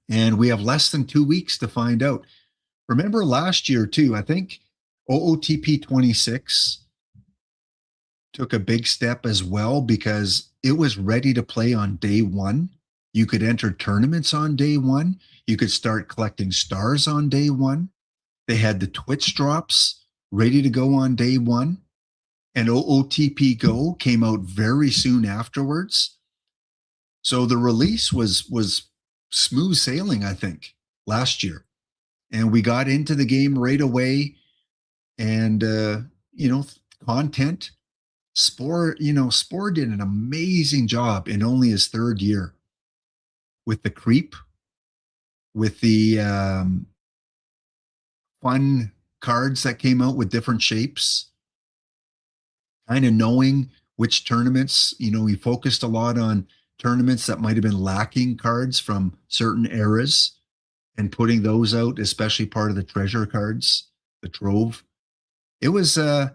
And we have less than 2 weeks to find out. Remember last year too, I think OOTP 26 took a big step as well because it was ready to play on day one. You could enter tournaments on day one. You could start collecting stars on day one. They had the Twitch drops ready to go on day one. And OOTP Go came out very soon afterwards. So the release was smooth sailing, I think, last year. And we got into the game right away. And, content. Spore did an amazing job in only his third year with the creep, with the fun cards that came out with different shapes, kind of knowing which tournaments, he focused a lot on tournaments that might have been lacking cards from certain eras and putting those out, especially part of the treasure cards, the trove. It was, in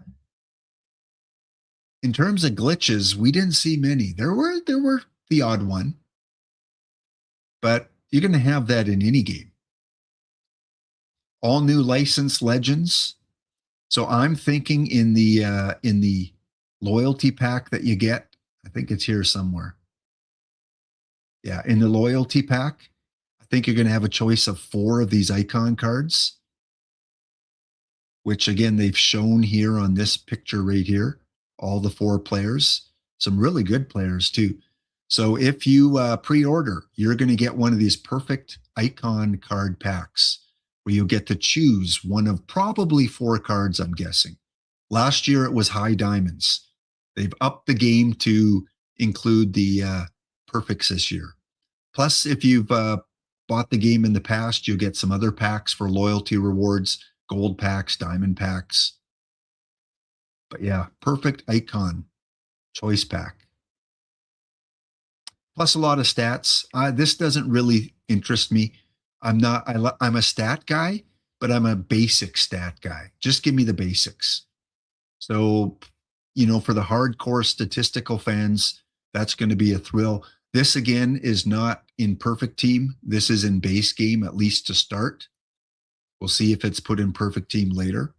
terms of glitches, we didn't see many. There were the odd one, but you're going to have that in any game. All new licensed legends. So I'm thinking in the loyalty pack that you get, I think it's here somewhere. Yeah, in the loyalty pack, I think you're going to have a choice of 4 of these icon cards, which again, they've shown here on this picture right here. All the 4 players, some really good players too. So if you pre-order, you're going to get one of these perfect icon card packs where you get to choose one of probably 4 cards, I'm guessing. Last year, it was high diamonds. They've upped the game to include the perfects this year. Plus, if you've bought the game in the past, you'll get some other packs for loyalty rewards, gold packs, diamond packs. But yeah, perfect icon choice pack. Plus a lot of stats. This doesn't really interest me. I'm a stat guy, but I'm a basic stat guy. Just give me the basics. So, for the hardcore statistical fans, that's going to be a thrill. This again is not in perfect team. This is in base game, at least to start. We'll see if it's put in perfect team later.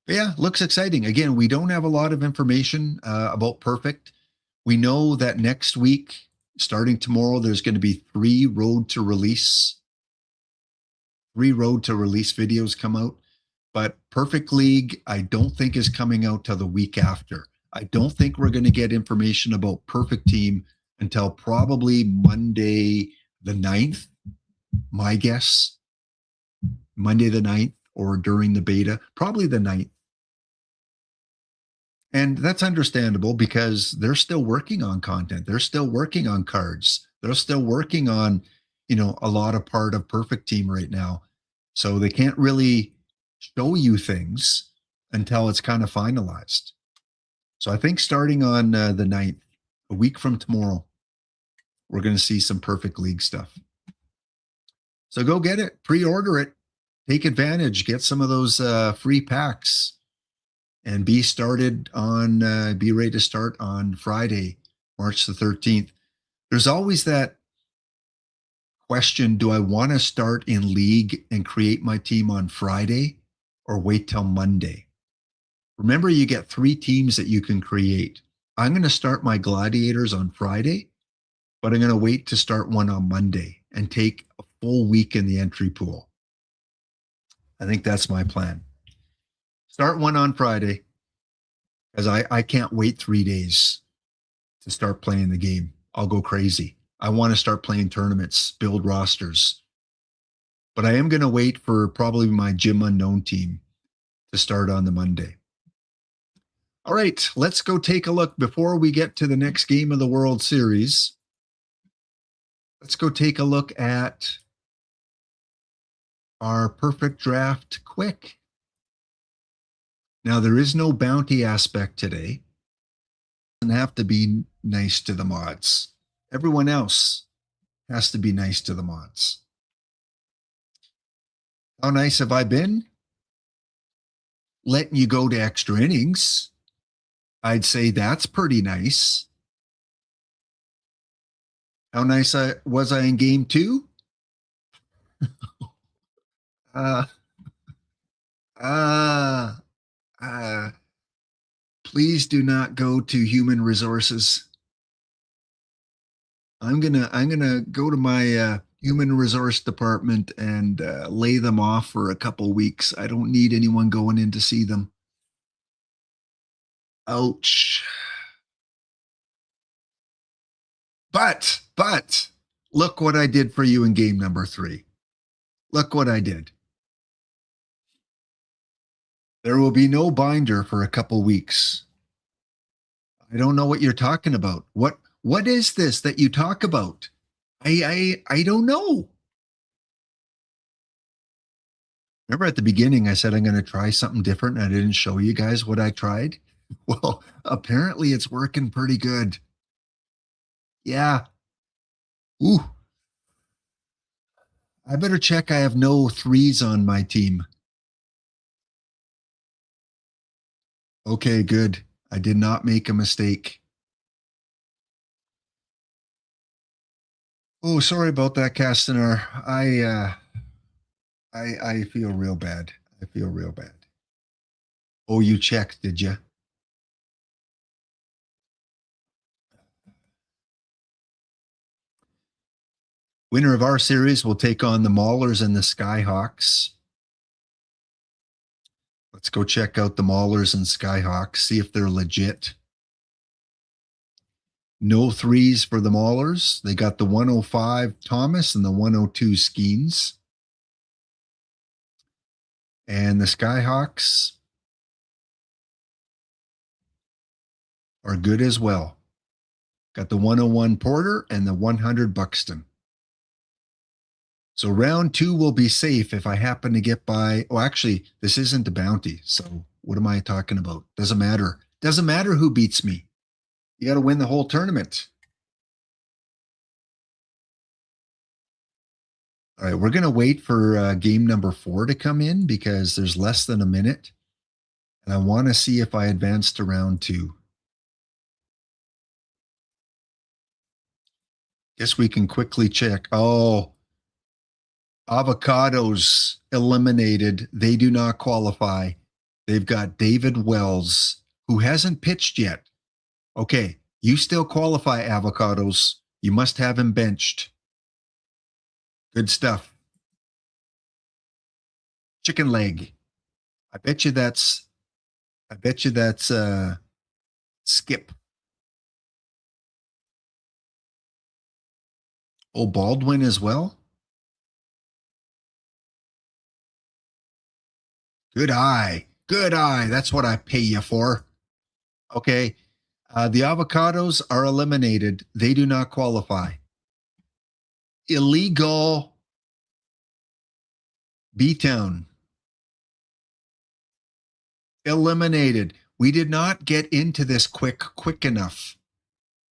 But yeah, looks exciting. Again, we don't have a lot of information about Perfect. We know that next week, starting tomorrow, there's going to be 3 road to release videos come out. But Perfect League, I don't think is coming out till the week after. I don't think we're going to get information about Perfect Team until probably Monday the 9th, my guess. Monday the 9th or during the beta, probably the 9th. And that's understandable because they're still working on content. They're still working on cards. They're still working on, a lot of part of Perfect Team right now. So they can't really show you things until it's kind of finalized. So I think starting on the 9th, a week from tomorrow, we're going to see some Perfect League stuff. So go get it, pre-order it, take advantage, get some of those free packs. And be ready to start on Friday, March the 13th. There's always that question, do I want to start in league and create my team on Friday or wait till Monday? Remember, you get 3 teams that you can create. I'm going to start my gladiators on Friday, but I'm going to wait to start one on Monday and take a full week in the entry pool. I think that's my plan. Start one on Friday because I can't wait 3 days to start playing the game. I'll go crazy. I want to start playing tournaments, build rosters. But I am going to wait for probably my Gym Unknown team to start on the Monday. All right, let's go take a look before we get to the next game of the World Series. Let's go take a look at our perfect draft quick. Now, there is no bounty aspect today. It doesn't have to be nice to the mods. Everyone else has to be nice to the mods. How nice have I been? Letting you go to extra innings. I'd say that's pretty nice. How nice was I in game 2? Please do not go to human resources. I'm gonna go to my human resource department and lay them off for a couple weeks. I don't need anyone going in to see them. Ouch. But look what I did for you in game number 3. Look what I did. There will be no binder for a couple weeks. I don't know what you're talking about. What is this that you talk about? I don't know. Remember at the beginning I said I'm going to try something different and I didn't show you guys what I tried? Well, apparently it's working pretty good. Yeah. Ooh. I better check I have no 3s on my team. Okay, good. I did not make a mistake. Oh, sorry about that, Castaner. I feel real bad. I feel real bad. Oh, you checked, did you? Winner of our series will take on the Maulers and the Skyhawks. Let's go check out the Maulers and Skyhawks, see if they're legit. No 3s for the Maulers. They got the 105 Thomas and the 102 Skeens. And the Skyhawks are good as well. Got the 101 Porter and the 100 Buxton. So round 2 will be safe if I happen to get by. Oh, actually, this isn't a bounty. So what am I talking about? Doesn't matter. Doesn't matter who beats me. You got to win the whole tournament. All right, we're going to wait for game number 4 to come in because there's less than a minute. And I want to see if I advance to round 2. Guess we can quickly check. Oh, Avocados eliminated. They do not qualify. They've got David Wells, who hasn't pitched yet. Okay, you still qualify, Avocados. You must have him benched. Good stuff. Chicken leg. I bet you that's Skip. Oh, Baldwin as well. Good eye. Good eye. That's what I pay you for. Okay. The Avocados are eliminated. They do not qualify. Illegal B-Town. Eliminated. We did not get into this quick enough.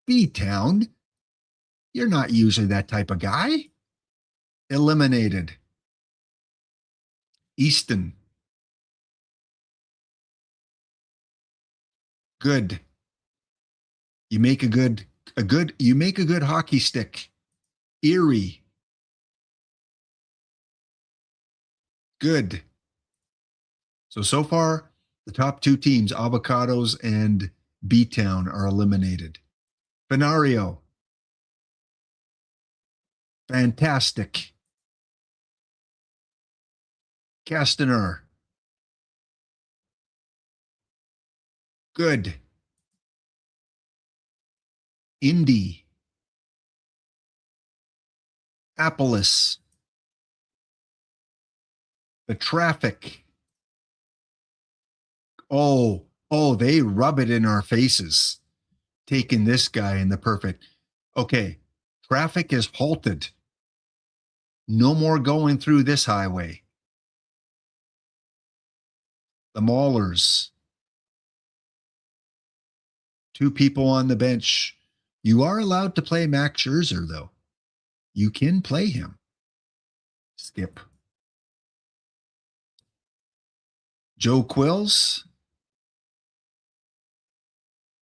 B-Town? You're not usually that type of guy. Eliminated. Easton. Good. You make a good hockey stick. Erie. Good. So far, the top 2 teams, Avocados and B-Town are eliminated. Benario. Fantastic. Castaner. Good. Indy. Appalus. The Traffic. Oh, they rub it in our faces. Taking this guy in the perfect. Okay, traffic is halted. No more going through this highway. The Maulers. 2 people on the bench. You are allowed to play Max Scherzer, though. You can play him. Skip. Joe Quills.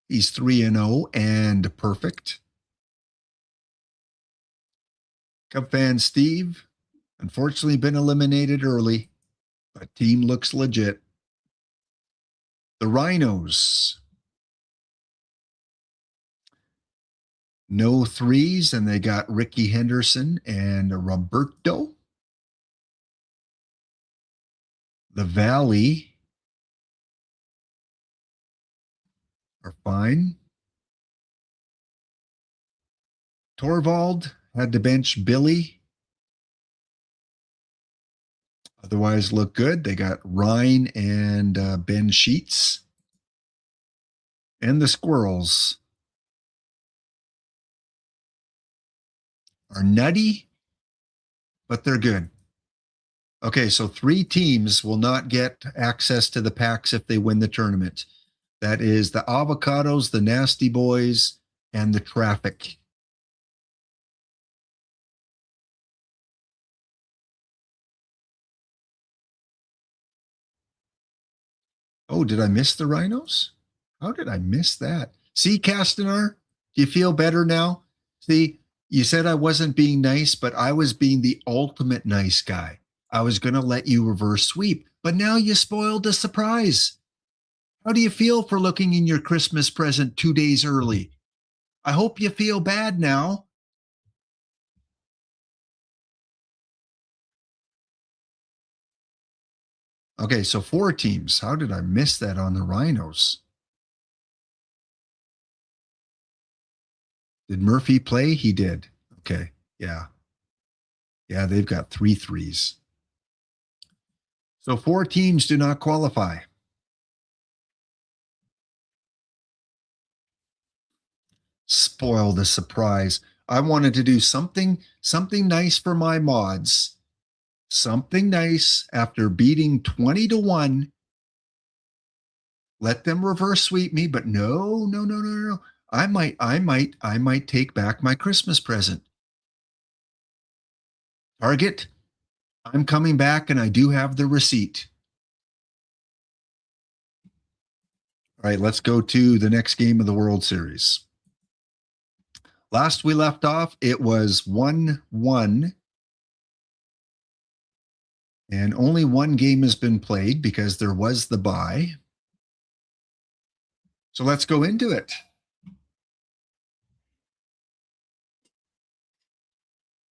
He's 3-0 and perfect. Cub fan Steve, unfortunately been eliminated early, but team looks legit. The Rhinos. No 3s, and they got Ricky Henderson and Roberto. The Valley are fine. Torvald had to bench Billy. Otherwise look good. They got Ryan and Ben Sheets. And the Squirrels are nutty, but they're good. Okay, so 3 teams will not get access to the packs if they win the tournament. That is the Avocados, the Nasty Boys, and the Traffic. Oh, did I miss the Rhinos? How did I miss that? See, Castanar, do you feel better now? See, you said I wasn't being nice, but I was being the ultimate nice guy. I was going to let you reverse sweep, but now you spoiled the surprise. How do you feel for looking in your Christmas present 2 days early? I hope you feel bad now. Okay, so 4 teams. How did I miss that on the Rhinos? Did Murphy play? He did. Okay, yeah. Yeah, they've got 3 3s. So 4 teams do not qualify. Spoil the surprise. I wanted to do something nice for my mods. Something nice after beating 20-1. Let them reverse sweep me, but no. I might take back my Christmas present. Target, I'm coming back and I do have the receipt. All right, let's go to the next game of the World Series. Last we left off, it was 1-1. And only 1 game has been played because there was the bye. So let's go into it.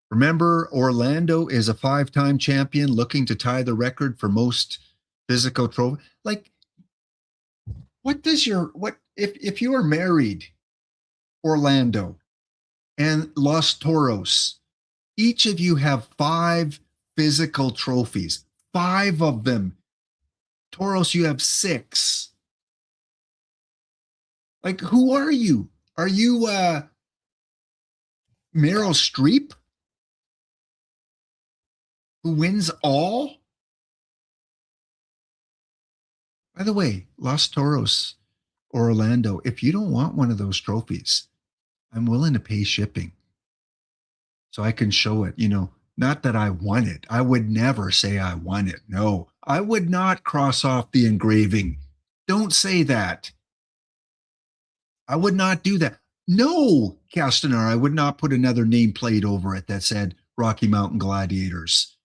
Remember, Orlando is a 5-time champion looking to tie the record for most physical trophy. Like, if you are married, Orlando and Los Toros, each of you have 5 physical trophies, 5 of them. Toros, you have 6. Like, who are you? Are you Meryl Streep, who wins all? By the way, Los Toros or Orlando, if you don't want one of those trophies, I'm willing to pay shipping so I can show it. Not that I won it. I would never say I won it. No, I would not cross off the engraving. Don't say that. I would not do that. No, Castanar, I would not put another nameplate over it that said Rocky Mountain Gladiators.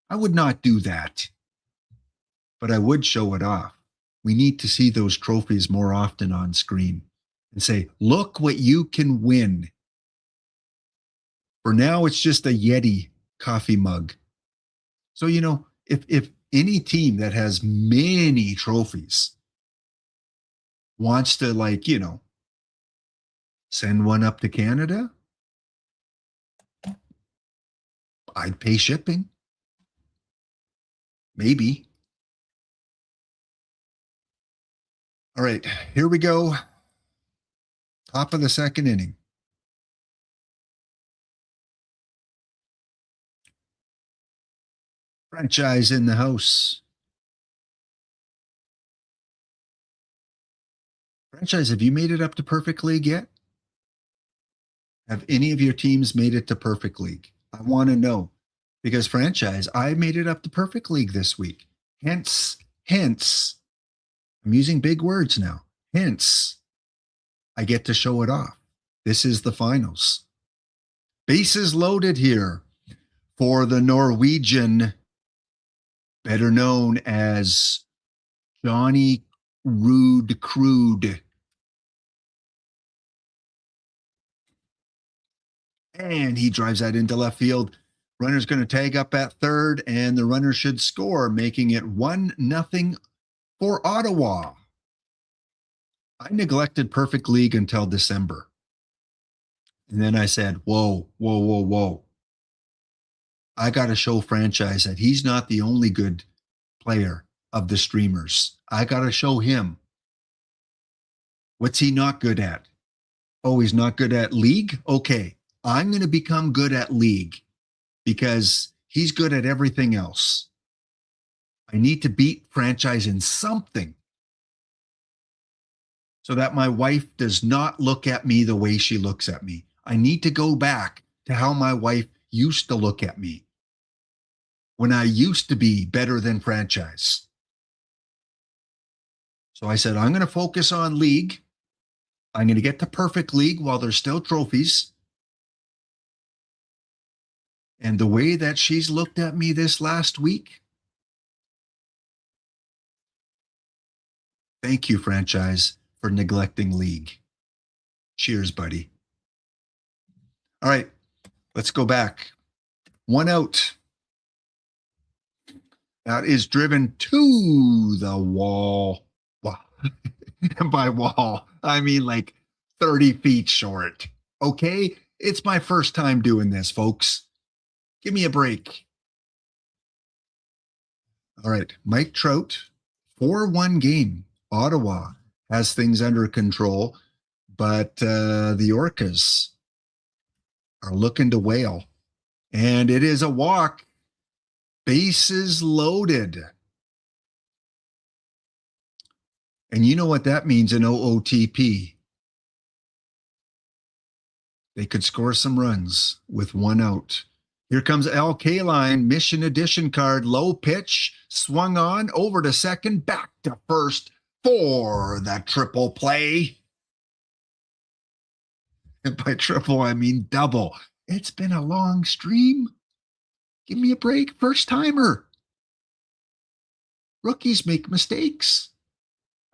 I would not do that. But I would show it off. We need to see those trophies more often on screen and say, look what you can win. For now, it's just a Yeti coffee mug. So, if any team that has many trophies wants to, send one up to Canada, I'd pay shipping. Maybe. All right, here we go. Top of the second inning. Franchise in the house. Franchise, have you made it up to Perfect League yet? Have any of your teams made it to Perfect League? I want to know. Because Franchise, I made it up to Perfect League this week. Hence, I'm using big words now. Hence, I get to show it off. This is the finals. Bases loaded here for the Norwegian, better known as Johnny Rude Crude. And he drives that into left field. Runner's going to tag up at third, and the runner should score, making it 1-0 for Ottawa. I neglected Perfect League until December. And then I said, whoa. I got to show Franchise that he's not the only good player of the streamers. I got to show him. What's he not good at? Oh, he's not good at League? Okay, I'm going to become good at League because he's good at everything else. I need to beat Franchise in something so that my wife does not look at me the way she looks at me. I need to go back to how my wife used to look at me when I used to be better than Franchise. So I said, I'm going to focus on League. I'm going to get to Perfect League while there's still trophies. And the way that she's looked at me this last week, thank you, Franchise, for neglecting League. Cheers, buddy. All right, let's go back. 1 out. That is driven to the wall. Wow. By wall, I mean like 30 feet short. Okay? It's my first time doing this, folks. Give me a break. All right, Mike Trout, 4-1 game. Ottawa has things under control, but the Orcas are looking to whale. And it is a walk. Bases loaded. And you know what that means in OOTP. They could score some runs with 1 out. Here comes Al Kaline, mission edition card, low pitch, swung on, over to second, back to first for the triple play. And by triple, I mean double. It's been a long stream. Give me a break, first timer. Rookies make mistakes.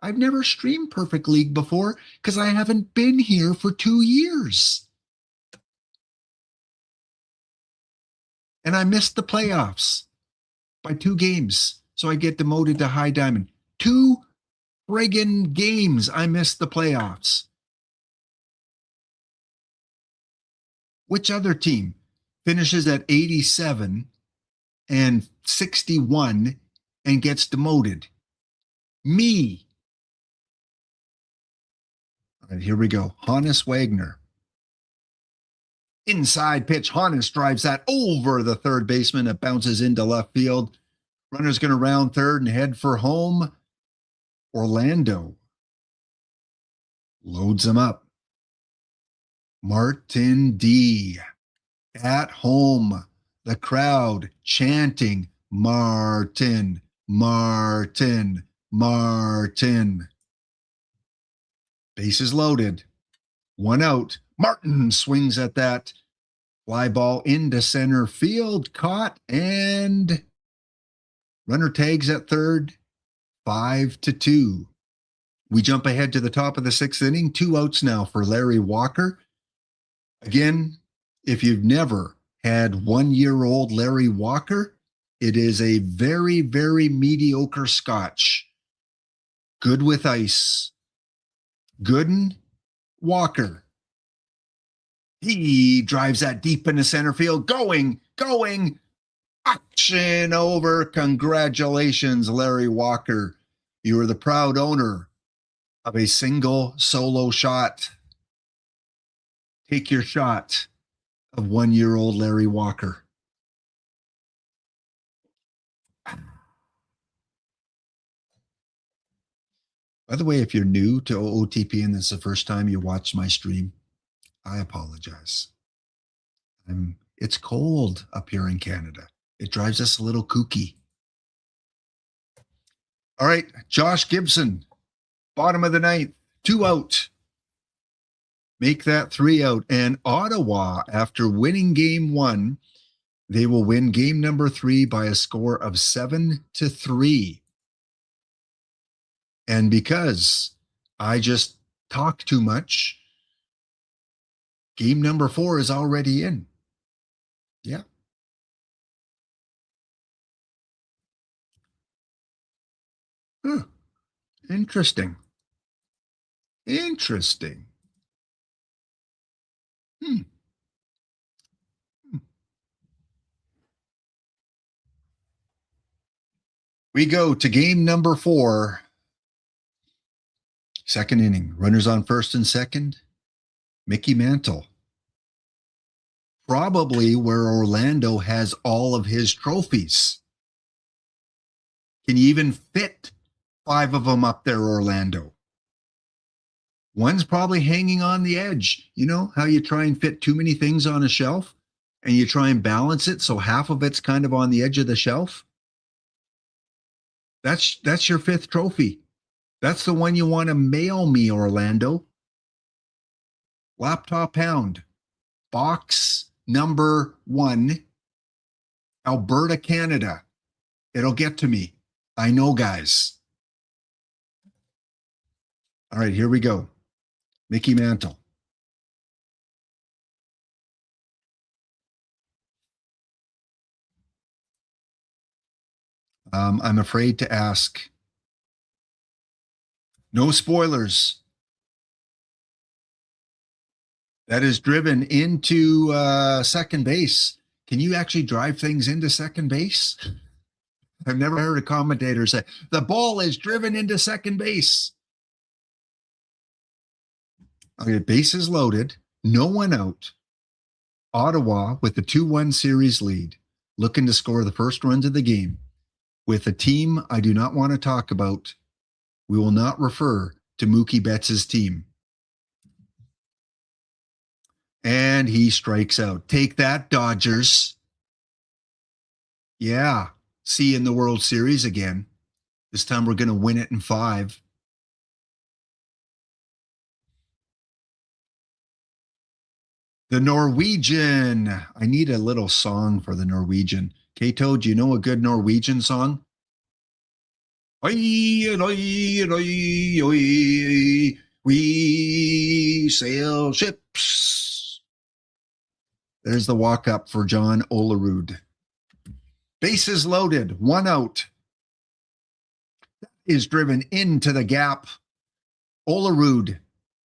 I've never streamed Perfect League before because I haven't been here for 2 years. And I missed the playoffs by 2 games. So I get demoted to High Diamond. 2 friggin' games I missed the playoffs. Which other team finishes at 87 and 61 and gets demoted? Me. All right, here we go. Hannes Wagner. Inside pitch. Hannes drives that over the third baseman. It bounces into left field. Runner's going to round third and head for home. Orlando loads him up. Martin D. At home. The crowd chanting, Martin, Martin, Martin. Bases loaded. 1 out. Martin swings at that fly ball into center field, caught, and runner tags at third. 5-2. We jump ahead to the top of the 6th inning. 2 outs now for Larry Walker. Again, if you've never had 1-year-old Larry Walker, it is a very, very mediocre scotch. Good with ice. Gooden, Walker. He drives that deep into center field. Going. Action over. Congratulations, Larry Walker. You are the proud owner of a single solo shot. Take your shot of 1-year-old Larry Walker. By the way, if you're new to OOTP and this is the first time you watched my stream, I apologize. It's cold up here in Canada. It drives us a little kooky. All right, Josh Gibson, bottom of the 9th, 2 out. Make that 3 out. And Ottawa, after winning game 1, they will win game number 3 by a score of 7-3. And because I just talk too much, game number 4 is already in. Yeah. Huh. Interesting. We go to game number 4. 2nd inning. Runners on 1st and 2nd. Mickey Mantle. Probably where Orlando has all of his trophies. Can you even fit 5 of them up there, Orlando? One's probably hanging on the edge. You know how you try and fit too many things on a shelf and you try and balance it so half of it's kind of on the edge of the shelf? That's your 5th trophy. That's the one you want to mail me, Orlando. Laptophound, box number 1, Alberta, Canada. It'll get to me. I know, guys. All right, here we go. Mickey Mantle. I'm afraid to ask. No spoilers. That is driven into second base. Can you actually drive things into second base? I've never heard a commentator say, the ball is driven into second base. Okay, bases loaded. No one out. Ottawa with the 2-1 series lead, looking to score the first runs of the game. With a team I do not want to talk about, we will not refer to Mookie Betts' team. And he strikes out. Take that, Dodgers. Yeah, see you in the World Series again. This time we're going to win it in 5. The Norwegian. I need a little song for the Norwegian. Kato, do you know a good Norwegian song? We sail ships. There's the walk up for John Olerud. Bases loaded, 1 out. Is driven into the gap. Olerud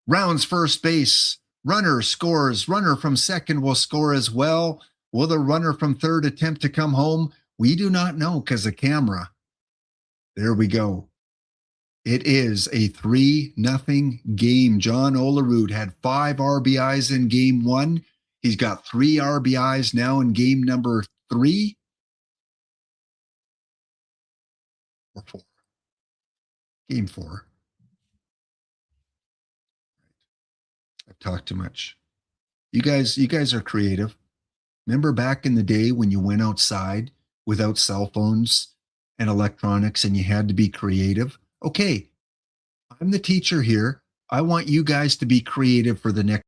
rounds first base. Runner scores. Runner from second will score as well. Will the runner from third attempt to come home? We do not know because of camera. There we go. It is a 3-0 game. John Olerud had 5 RBIs in game 1. He's got 3 RBIs now in game number 3 or 4. Game 4. I've talked too much. You guys are creative. Remember back in the day when you went outside without cell phones and electronics and you had to be creative? Okay, I'm the teacher here. I want you guys to be creative for the next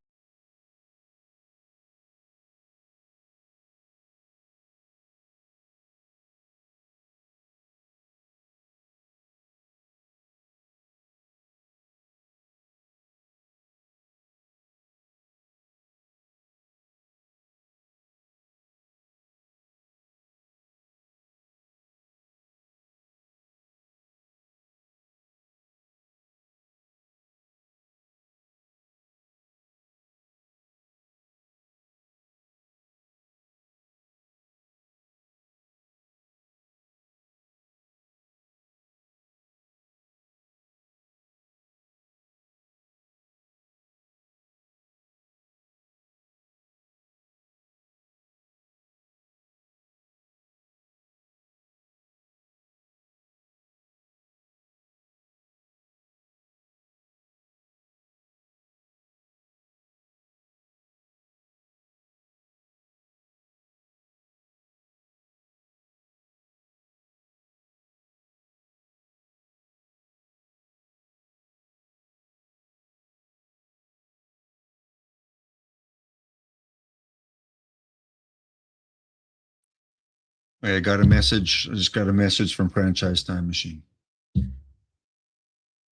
I got a message. I just got a message from Franchise Time Machine.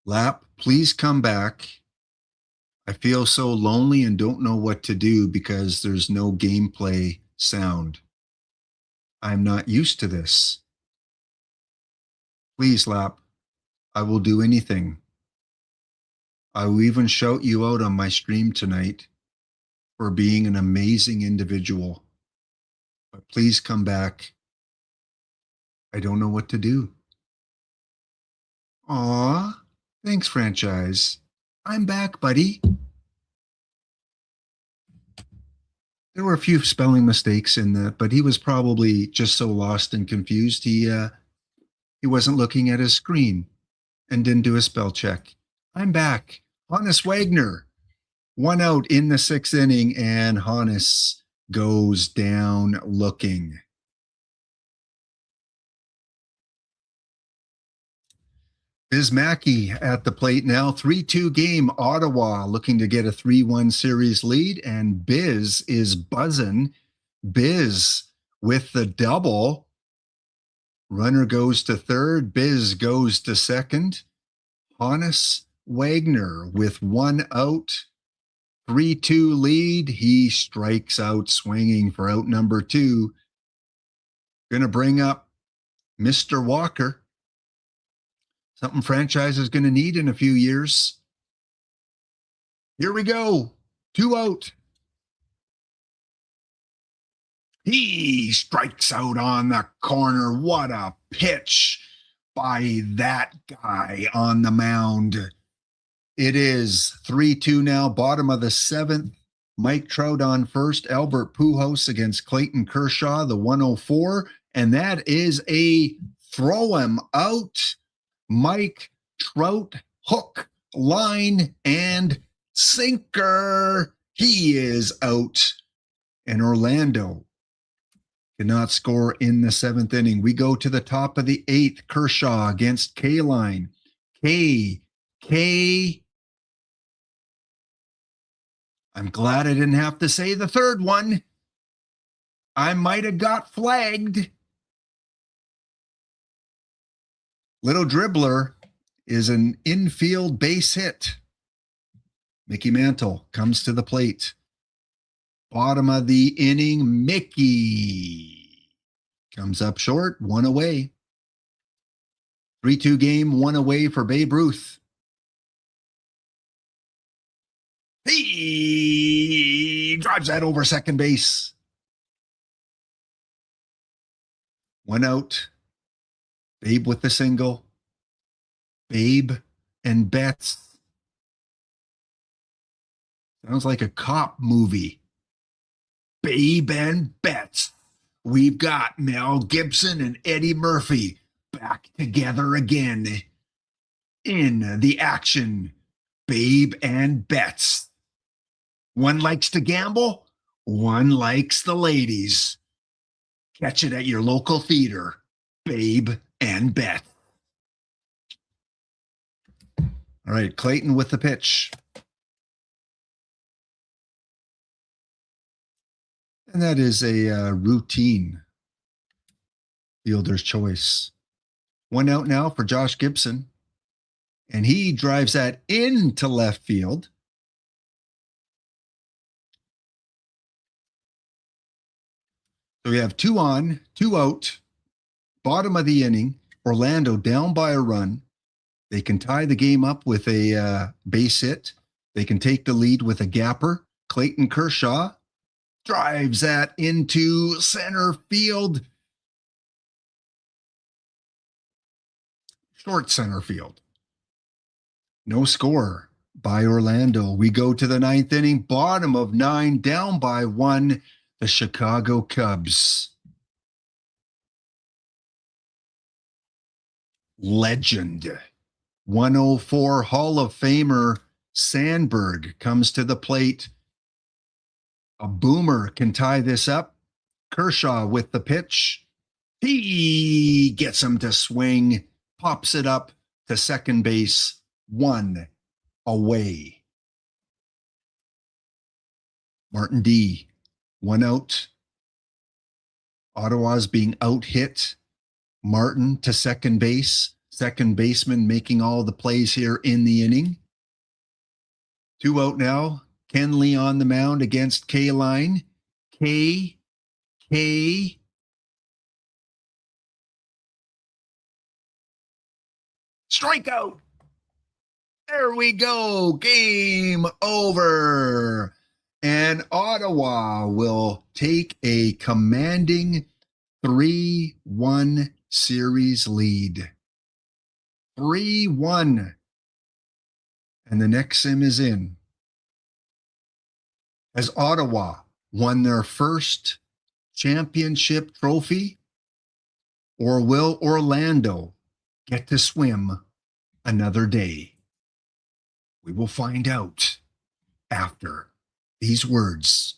Lap, please come back. I feel so lonely and don't know what to do because there's no gameplay sound. I'm not used to this. Please, Lap, I will do anything. I will even shout you out on my stream tonight for being an amazing individual. But please come back. I don't know what to do. Aw, thanks, Franchise. I'm back, buddy. There were a few spelling mistakes in that, but he was probably just so lost and confused. He wasn't looking at his screen and didn't do a spell check. I'm back. Hannes Wagner, 1 out in the 6th inning, and Hannes goes down looking. Biz Mackey at the plate now. 3-2 game. Ottawa looking to get a 3-1 series lead, and Biz is buzzing. Biz with the double. Runner goes to third. Biz goes to second. Hannes Wagner with 1 out. 3-2 lead. He strikes out swinging for out number 2. Going to bring up Mr. Walker. Something Franchise is going to need in a few years. Here we go. 2 out. He strikes out on the corner. What a pitch by that guy on the mound. It is 3-2 now, bottom of the 7th. Mike Trout on first. Albert Pujols against Clayton Kershaw, the 104. And that is a throw him out. Mike Trout, hook, line, and sinker. He is out. And Orlando cannot score in the 7th inning. We go to the top of the 8th. Kershaw against K-line. I'm glad I didn't have to say the third one. I might have got flagged. Little dribbler is an infield base hit. Mickey Mantle comes to the plate. Bottom of the inning, Mickey comes up short, 1 away. 3-2 game, 1 away for Babe Ruth. He drives that over second base. 1 out. Babe with the single. Babe and Betts. Sounds like a cop movie. Babe and Betts. We've got Mel Gibson and Eddie Murphy back together again in the action. Babe and Betts. One likes to gamble, one likes the ladies. Catch it at your local theater. Babe and Betts. All right, Clayton with the pitch. And that is a routine fielder's choice. 1 out now for Josh Gibson. And he drives that into left field. So we have 2 on, 2 out. Bottom of the inning. Orlando down by a run. They can tie the game up with a base hit. They can take the lead with a gapper. Clayton Kershaw drives that into center field. Short center field. No score by Orlando. We go to the 9th inning. Bottom of 9, down by 1. The Chicago Cubs. Legend. 104 Hall of Famer Sandberg comes to the plate. A boomer can tie this up. Kershaw with the pitch. He gets him to swing, pops it up to second base. 1 away. Martin D. 1 out. Ottawa's being out-hit. Martin to second base. Second baseman making all the plays here in the inning. 2 out now. Kenley on the mound against K-Line. K. Strikeout. There we go. Game over. And Ottawa will take a commanding 3-1 series lead. 3-1. And the next sim is in. Has Ottawa won their first championship trophy? Or will Orlando get to swim another day? We will find out after these words.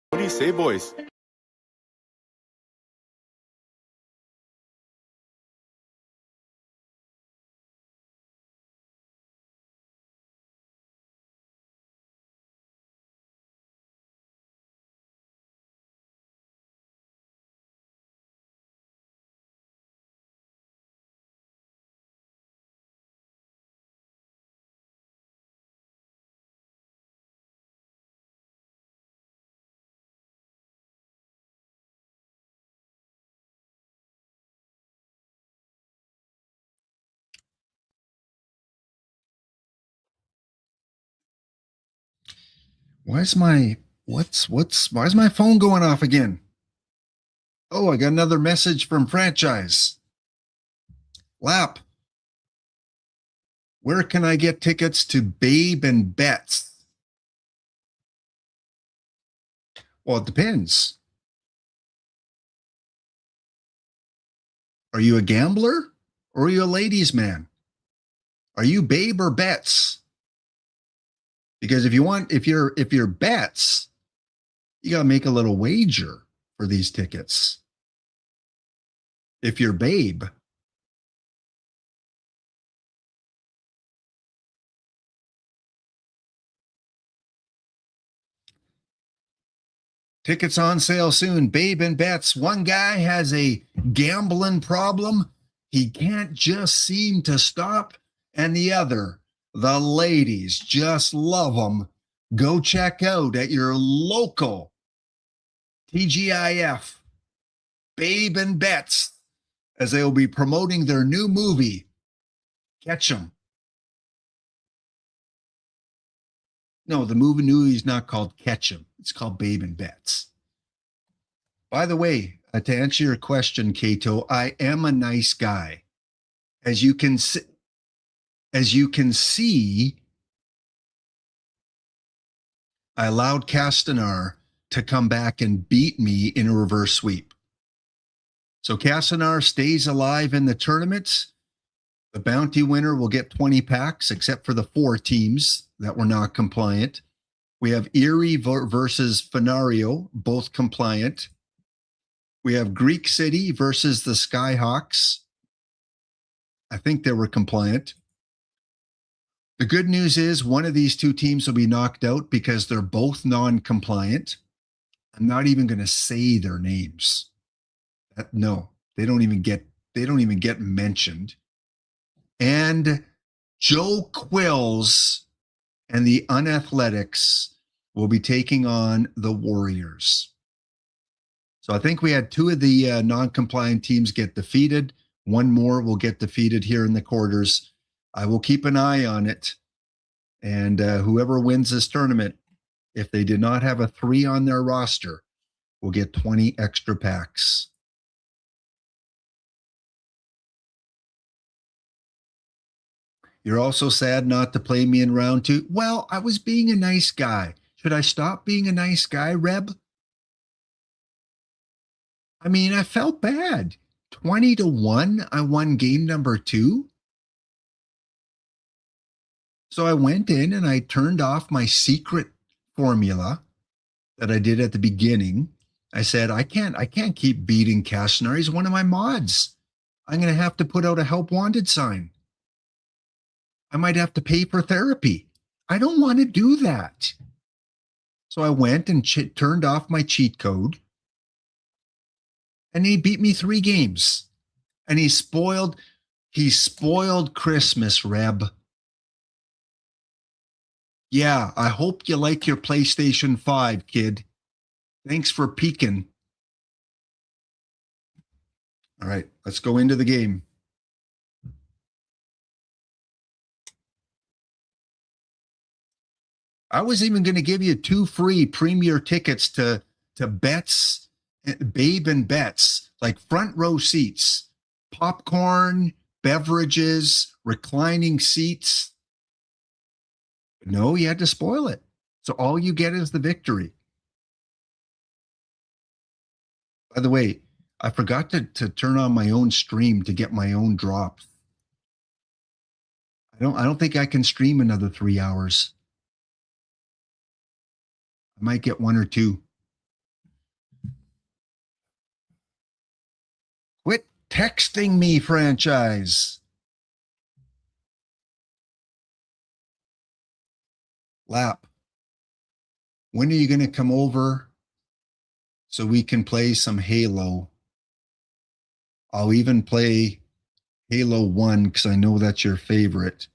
What do you say, boys? Why's my phone going off again? Oh, I got another message from franchise. Lap. Where can I get tickets to Babe and Bets? Well, it depends. Are you a gambler or are you a ladies' man? Are you Babe or Bets? Because if you're Bets, you gotta make a little wager for these tickets. If you're Babe, tickets on sale soon. Babe and Bets. One guy has a gambling problem. He can't just seem to stop. And the other, the ladies just love them. Go check out at your local TGIF, Babe and Bets, as they will be promoting their new movie, Catch 'em. No, the movie is not called Catch 'em. It's called Babe and Bets. By the way, to answer your question, Kato, I am a nice guy. As you can see, I allowed Castanar to come back and beat me in a reverse sweep. So Castanar stays alive in the tournaments. The bounty winner will get 20 packs, except for the 4 teams that were not compliant. We have Erie versus Fenario, both compliant. We have Greek City versus the Skyhawks. I think they were compliant. The good news is one of these 2 teams will be knocked out because they're both non-compliant. I'm not even going to say their names. No, they don't even get mentioned. And Joe Quills and the Unathletics will be taking on the Warriors. So I think we had 2 of the non-compliant teams get defeated. 1 more will get defeated here in the quarters. I will keep an eye on it. And whoever wins this tournament, if they did not have a 3 on their roster, will get 20 extra packs. You're also sad not to play me in round 2. Well, I was being a nice guy. Should I stop being a nice guy, Reb? I mean, I felt bad. 20-1, I won game number 2. So I went in and I turned off my secret formula that I did at the beginning. I said, I can't keep beating Kastner. He's one of my mods. I'm going to have to put out a help wanted sign. I might have to pay for therapy. I don't want to do that. So I went and turned off my cheat code. And he beat me 3 games. And he spoiled Christmas, Reb. Yeah, I hope you like your PlayStation 5, kid. Thanks for peeking. All right, let's go into the game. I was even going to give you 2 free premier tickets to Bets, Babe and Bets, like front row seats, popcorn, beverages, reclining seats. No, you had to spoil it. So all you get is the victory. By the way, I forgot to turn on my own stream to get my own drops. I don't think I can stream another 3 hours. I might get 1 or 2. Quit texting me, franchise. Lap, when are you going to come over so we can play some Halo? I'll even play Halo 1 because I know that's your favorite.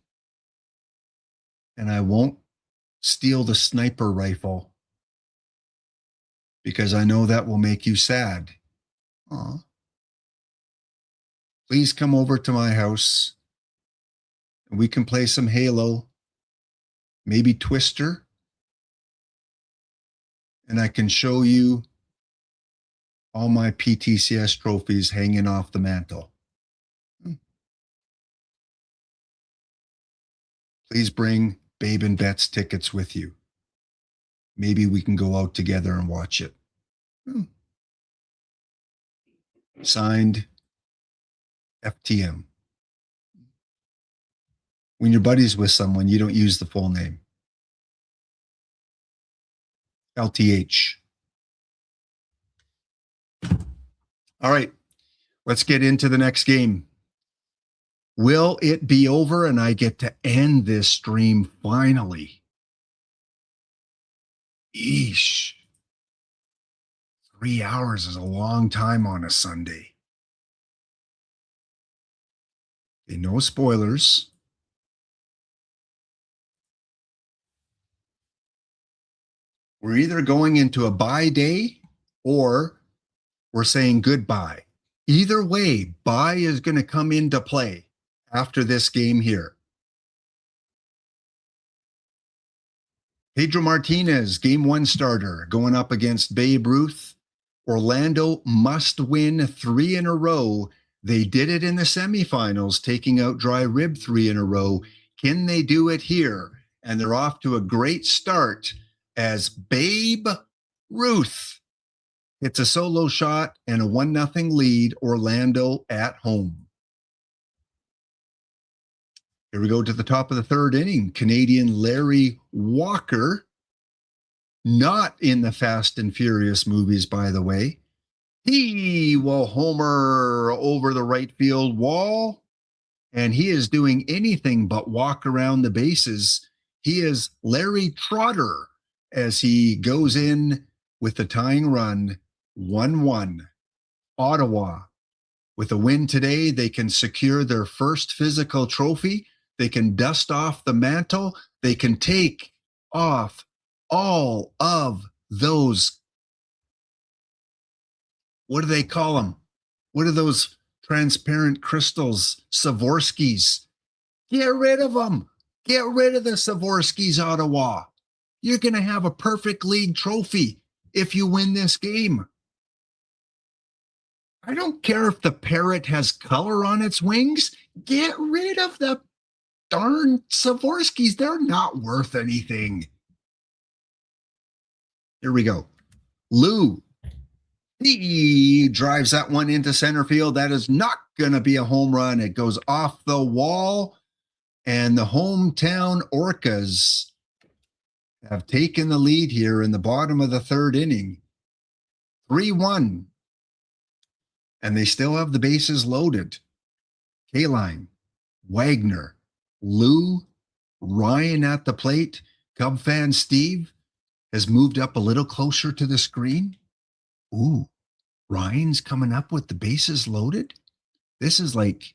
And I won't steal the sniper rifle because I know that will make you sad. Aw. Please come over to my house and we can play some Halo, maybe Twister, and I can show you all my PTCS trophies hanging off the mantle. Please bring Babe and Bets tickets with you. Maybe we can go out together and watch it. Signed, FTM. When you're buddies with someone, you don't use the full name. LTH. All right, let's get into the next game. Will it be over and I get to end this stream finally? Eesh. 3 hours is a long time on a Sunday. Okay, no spoilers. We're either going into a bye day or we're saying goodbye. Either way, bye is going to come into play after this game here. Pedro Martinez, game 1 starter, going up against Babe Ruth Orlando must win 3 in a row. They did it in the semifinals, taking out Dry Rib 3 in a row. Can they do it here? And they're off to a great start as Babe Ruth hits a solo shot and a 1-0 lead, Orlando at home. Here we go to the top of the third inning. Canadian Larry Walker, not in the Fast and Furious movies, by the way. He will homer over the right field wall, and he is doing anything but walk around the bases. He is Larry Trotter as he goes in with the tying run, 1-1. Ottawa, with a win today, they can secure their first physical trophy. They can dust off the mantle. They can take off all of those, what do they call them? What are those transparent crystals? Savorskis. Get rid of them. Get rid of the Savorskis, Ottawa. You're going to have a perfect league trophy if you win this game. I don't care if the parrot has color on its wings. Get rid of the darn Savorskis. They're not worth anything. Here we go. Lou. He drives that one into center field. That is not going to be a home run. It goes off the wall. And the hometown Orcas have taken the lead here in the bottom of the third inning. 3-1. And they still have the bases loaded. Kaline, Wagner, Lou, Ryan at the plate. Cub fan Steve has moved up a little closer to the screen. Ooh, Ryan's coming up with the bases loaded. This is like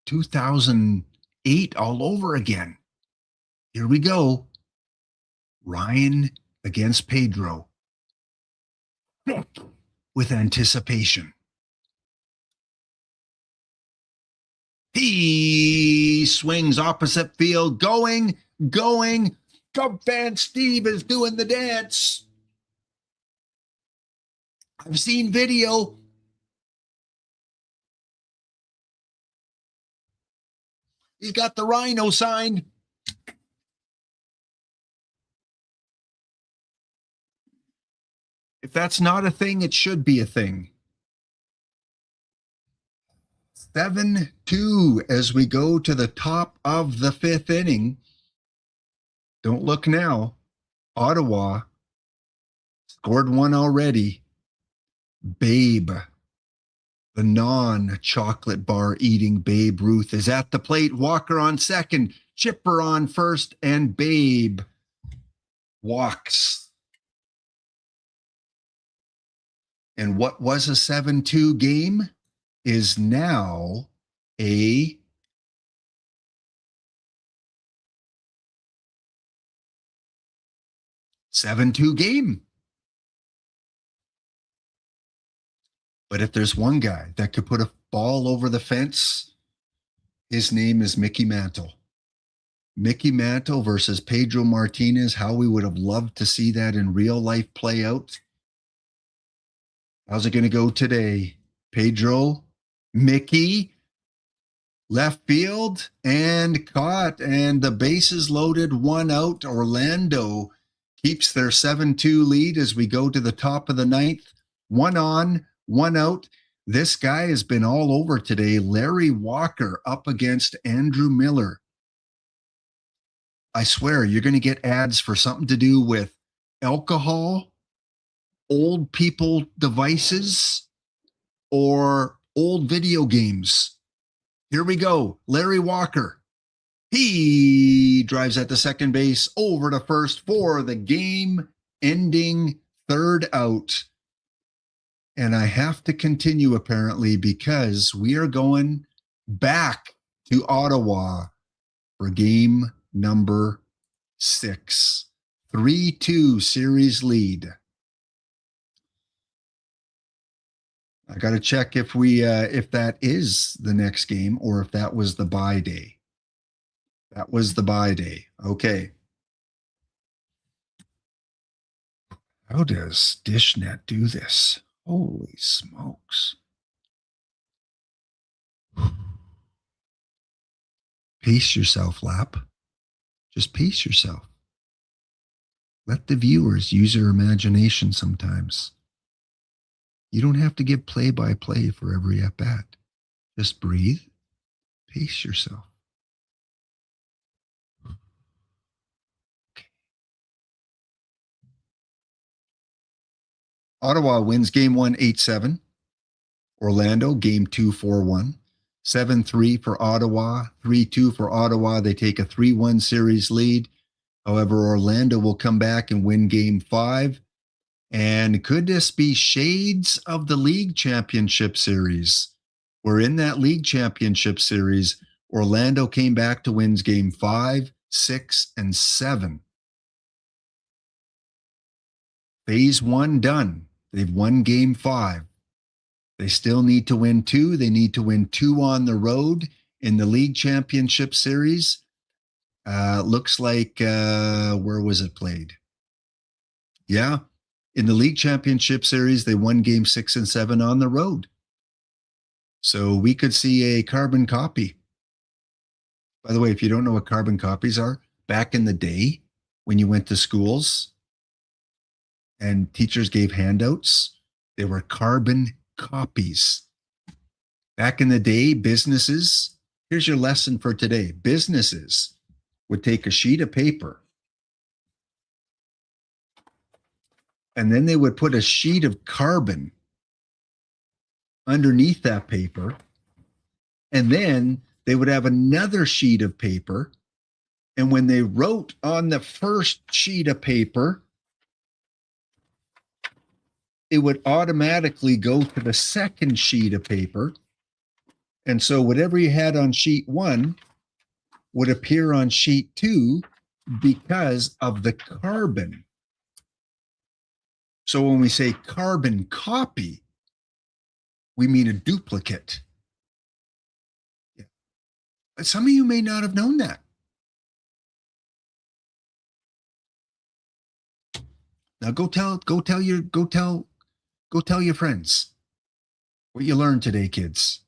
2008 all over again. Here we go. Ryan against Pedro. Thick with anticipation. He swings opposite field, going. Cub fan Steve is doing the dance. I've seen video. He's got the rhino sign. If that's not a thing, it should be a thing. 7-2 as we go to the top of the fifth inning. Don't look now. Ottawa scored one already. Babe, the non-chocolate bar eating Babe Ruth, is at the plate. Walker on second, Chipper on first, and Babe walks. And what was a 7-2 game is now a 7-2 game. But if there's one guy that could put a ball over the fence, his name is Mickey Mantle. Mickey Mantle versus Pedro Martinez. How we would have loved to see that in real life play out. How's it going to go today? Pedro, Mickey, left field, and caught. And the bases loaded, 1 out. Orlando keeps their 7-2 lead as we go to the top of the ninth. 1 on, 1 out. This guy has been all over today. Larry Walker up against Andrew Miller. I swear, you're going to get ads for something to do with alcohol, old people devices, or old video games. Here we go. Larry Walker. He drives at the second base over to first for the game-ending third out. And I have to continue, apparently, because we are going back to Ottawa for game number 6. 3-2 series lead. I got to check if that is the next game or if that was the bye day. That was the bye day. Okay. How does DishNet do this? Holy smokes. Pace yourself, Lap. Just pace yourself. Let the viewers use their imagination sometimes. You don't have to give play-by-play for every at-bat. Just breathe, pace yourself. Ottawa wins game 1 8-7. Orlando game 2 4-1. 7-3 for Ottawa, 3-2 for Ottawa. They take a 3-1 series lead. However, Orlando will come back and win game 5. And could this be shades of the league championship series? We're in that league championship series. Orlando came back to win game 5, 6, and 7. Phase 1 done. They've won game 5. They still need to win 2. They need to win 2 on the road in the league championship series. Looks like, where was it played? Yeah. In the league championship series, they won game 6 and 7 on the road. So we could see a carbon copy. By the way, if you don't know what carbon copies are, back in the day when you went to schools and teachers gave handouts, they were carbon copies. Back in the day, businesses, here's your lesson for today. Businesses would take a sheet of paper and then they would put a sheet of carbon underneath that paper. And then they would have another sheet of paper. And when they wrote on the first sheet of paper, it would automatically go to the second sheet of paper. And so whatever you had on sheet 1 would appear on sheet 2 because of the carbon. So when we say carbon copy, we mean a duplicate. Yeah. Some of you may not have known that. Now go tell your friends what you learned today, kids.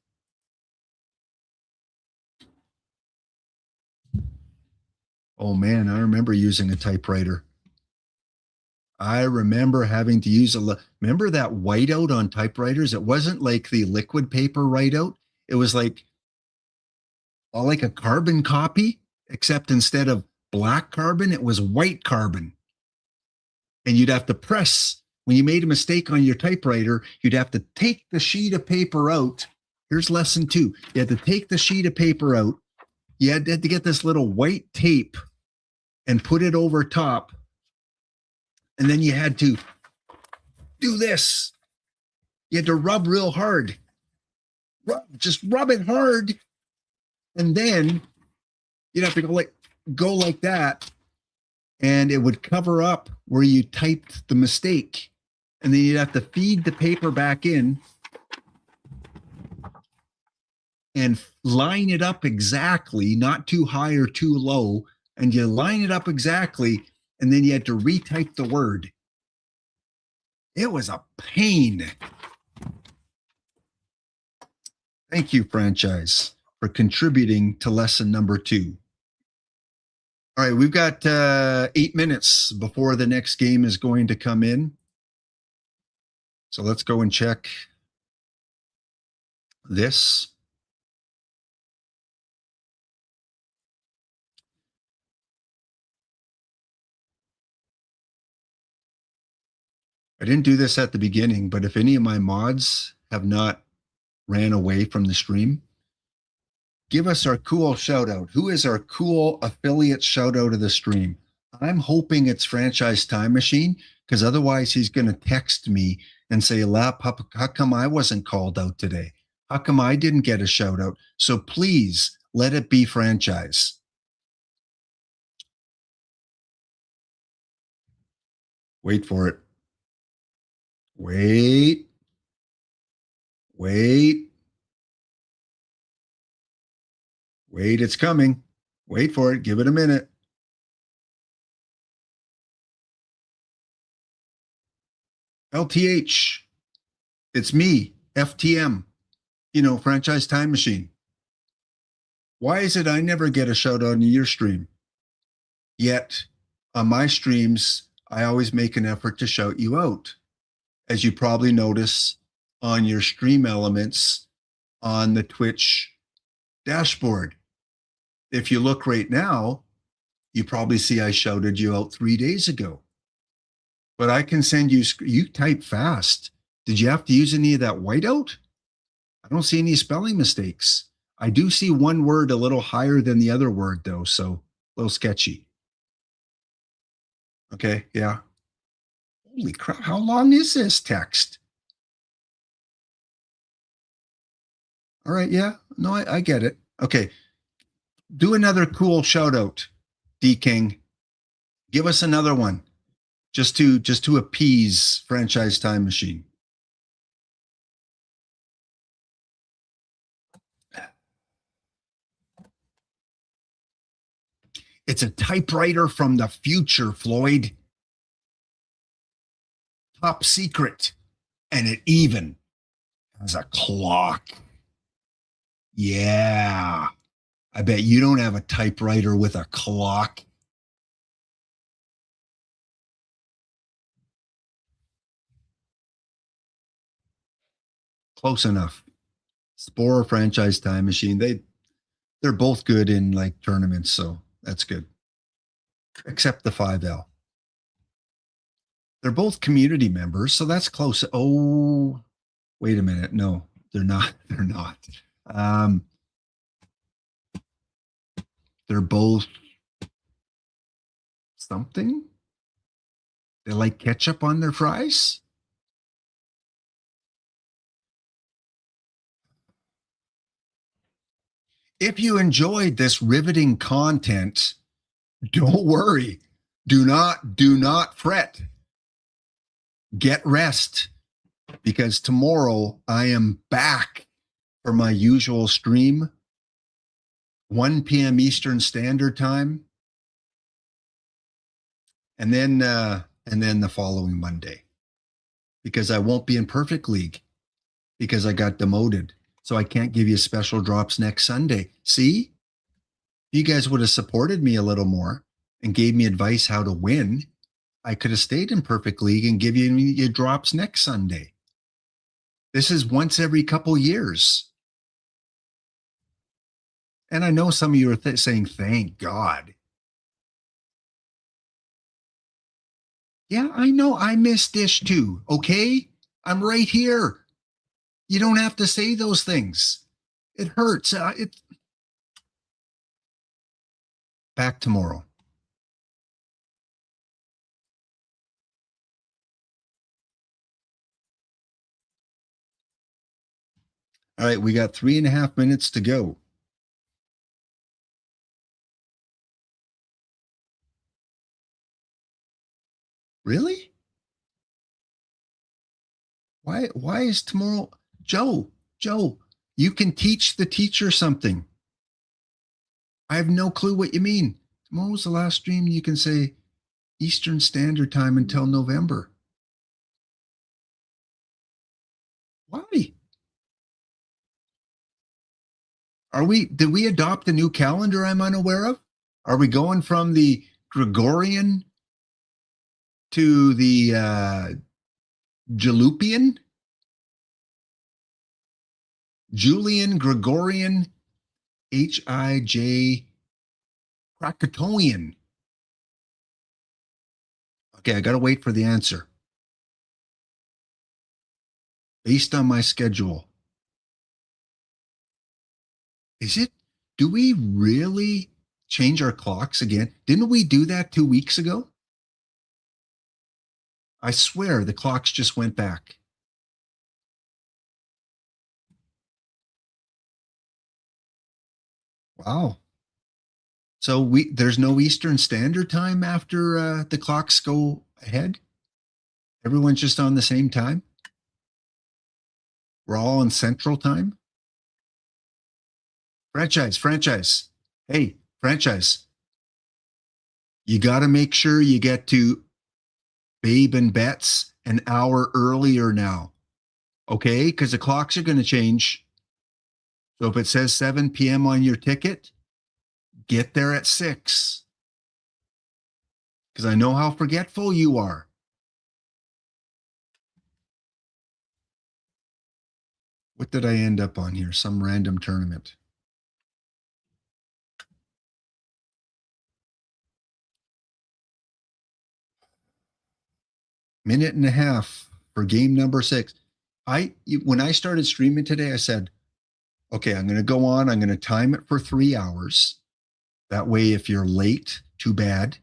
Oh man, I remember using a typewriter. I remember having to use remember that whiteout on typewriters? It wasn't like the liquid paper whiteout. It was like a carbon copy, except instead of black carbon, it was white carbon. And you'd have to press, when you made a mistake on your typewriter, you'd have to take the sheet of paper out. Here's lesson 2. You had to take the sheet of paper out. You had to get this little white tape and put it over top. And then you had to do this. You had to rub real hard. Just rub it hard. And then you'd have to go like that. And it would cover up where you typed the mistake. And then you'd have to feed the paper back in and line it up exactly, not too high or too low. And you line it up exactly, and then you had to retype the word. It was a pain. Thank you, franchise, for contributing to lesson number 2. All right, we've got 8 minutes before the next game is going to come in. So let's go and check this. I didn't do this at the beginning, but if any of my mods have not ran away from the stream, give us our cool shout out. Who is our cool affiliate shout out of the stream? I'm hoping it's Franchise Time Machine, because otherwise he's going to text me and say, Lap, how come I wasn't called out today? How come I didn't get a shout out? So please let it be Franchise. Wait for it. Wait. Wait, it's coming. Wait for it. Give it a minute. LTH. It's me, FTM, Franchise Time Machine. Why is it I never get a shout out on your stream? Yet on my streams, I always make an effort to shout you out. As you probably notice on your stream elements on the Twitch dashboard. If you look right now, you probably see I shouted you out 3 days ago. But I can send you type fast. Did you have to use any of that whiteout? I don't see any spelling mistakes. I do see one word a little higher than the other word, though, so a little sketchy. Okay, yeah. Holy crap, how long is this text? All right, yeah. No, I get it. Okay. Do another cool shout out, D King. Give us another one. Just to appease Franchise Time Machine. It's a typewriter from the future, Floyd. Top secret. And it even has a clock. Yeah. I bet you don't have a typewriter with a clock. Close enough. Spore, Franchise Time Machine. They're both good in like tournaments, so that's good. Except the 5L. They're both community members, so that's close. Oh, wait a minute. No, they're not. They're not. They're both something. They like ketchup on their fries. If you enjoyed this riveting content, don't worry. Do not fret. Get rest, because tomorrow I am back for my usual stream, 1 p.m. Eastern Standard Time, and then the following Monday, because I won't be in Perfect League because I got demoted. So I can't give you special drops next Sunday. See? If you guys would have supported me a little more and gave me advice how to win, I could have stayed in Perfect League and give you your drops next Sunday. This is once every couple years. And I know some of you are saying, thank God. Yeah, I know I miss Dish too, okay? I'm right here. You don't have to say those things. It hurts. Back tomorrow. All right, we got 3.5 minutes to go. Really? Why is tomorrow? Joe, you can teach the teacher something. I have no clue what you mean. Tomorrow's the last stream. You can say Eastern Standard Time until November. Why? Did we adopt a new calendar I'm unaware of? Are we going from the Gregorian to the Jalupian? Julian, Gregorian, Hij, Krakatoian. Okay, I got to wait for the answer. Based on my schedule. Is it? Do we really change our clocks again? Didn't we do that 2 weeks ago? I swear the clocks just went back. Wow. So there's no Eastern Standard Time after the clocks go ahead? Everyone's just on the same time? We're all on Central Time? Franchise. Hey, franchise. You got to make sure you get to Babe and Bets an hour earlier now. Okay, because the clocks are going to change. So if it says 7 p.m. on your ticket, get there at 6. Because I know how forgetful you are. What did I end up on here? Some random tournament. Minute and a half for game number 6. When I started streaming today, I said, okay, I'm going to go on. I'm going to time it for 3 hours. That way, if you're late, too bad.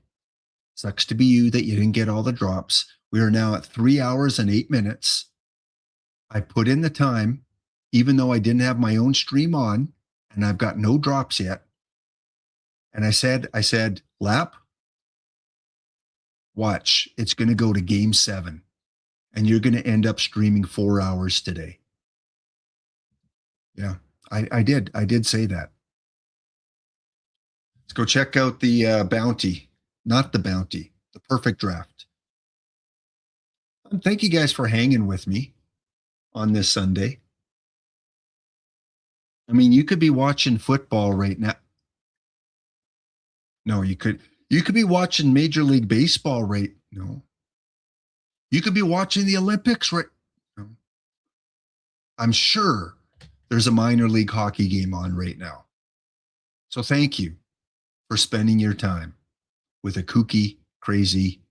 Sucks to be you that you didn't get all the drops. We are now at 3 hours and 8 minutes. I put in the time, even though I didn't have my own stream on, and I've got no drops yet. And I said, Lap, watch. It's going to go to game 7. And you're going to end up streaming 4 hours today. Yeah, I did. I did say that. Let's go check out the bounty. Not the bounty, the perfect draft. Thank you guys for hanging with me on this Sunday. I mean, you could be watching football right now. No, you could be watching Major League Baseball right. No. You could be watching the Olympics right. No. I'm sure there's a minor league hockey game on right now. So thank you for spending your time with a kooky, crazy,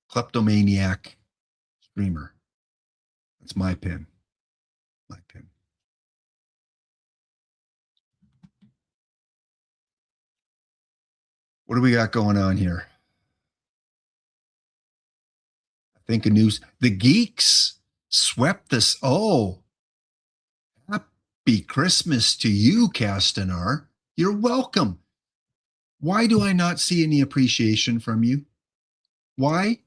kleptomaniac streamer. That's my pin. My pin. What do we got going on here? I think a news. The Geeks swept this. Oh, happy Christmas to you, Castanar. You're welcome. Why do I not see any appreciation from you? Why?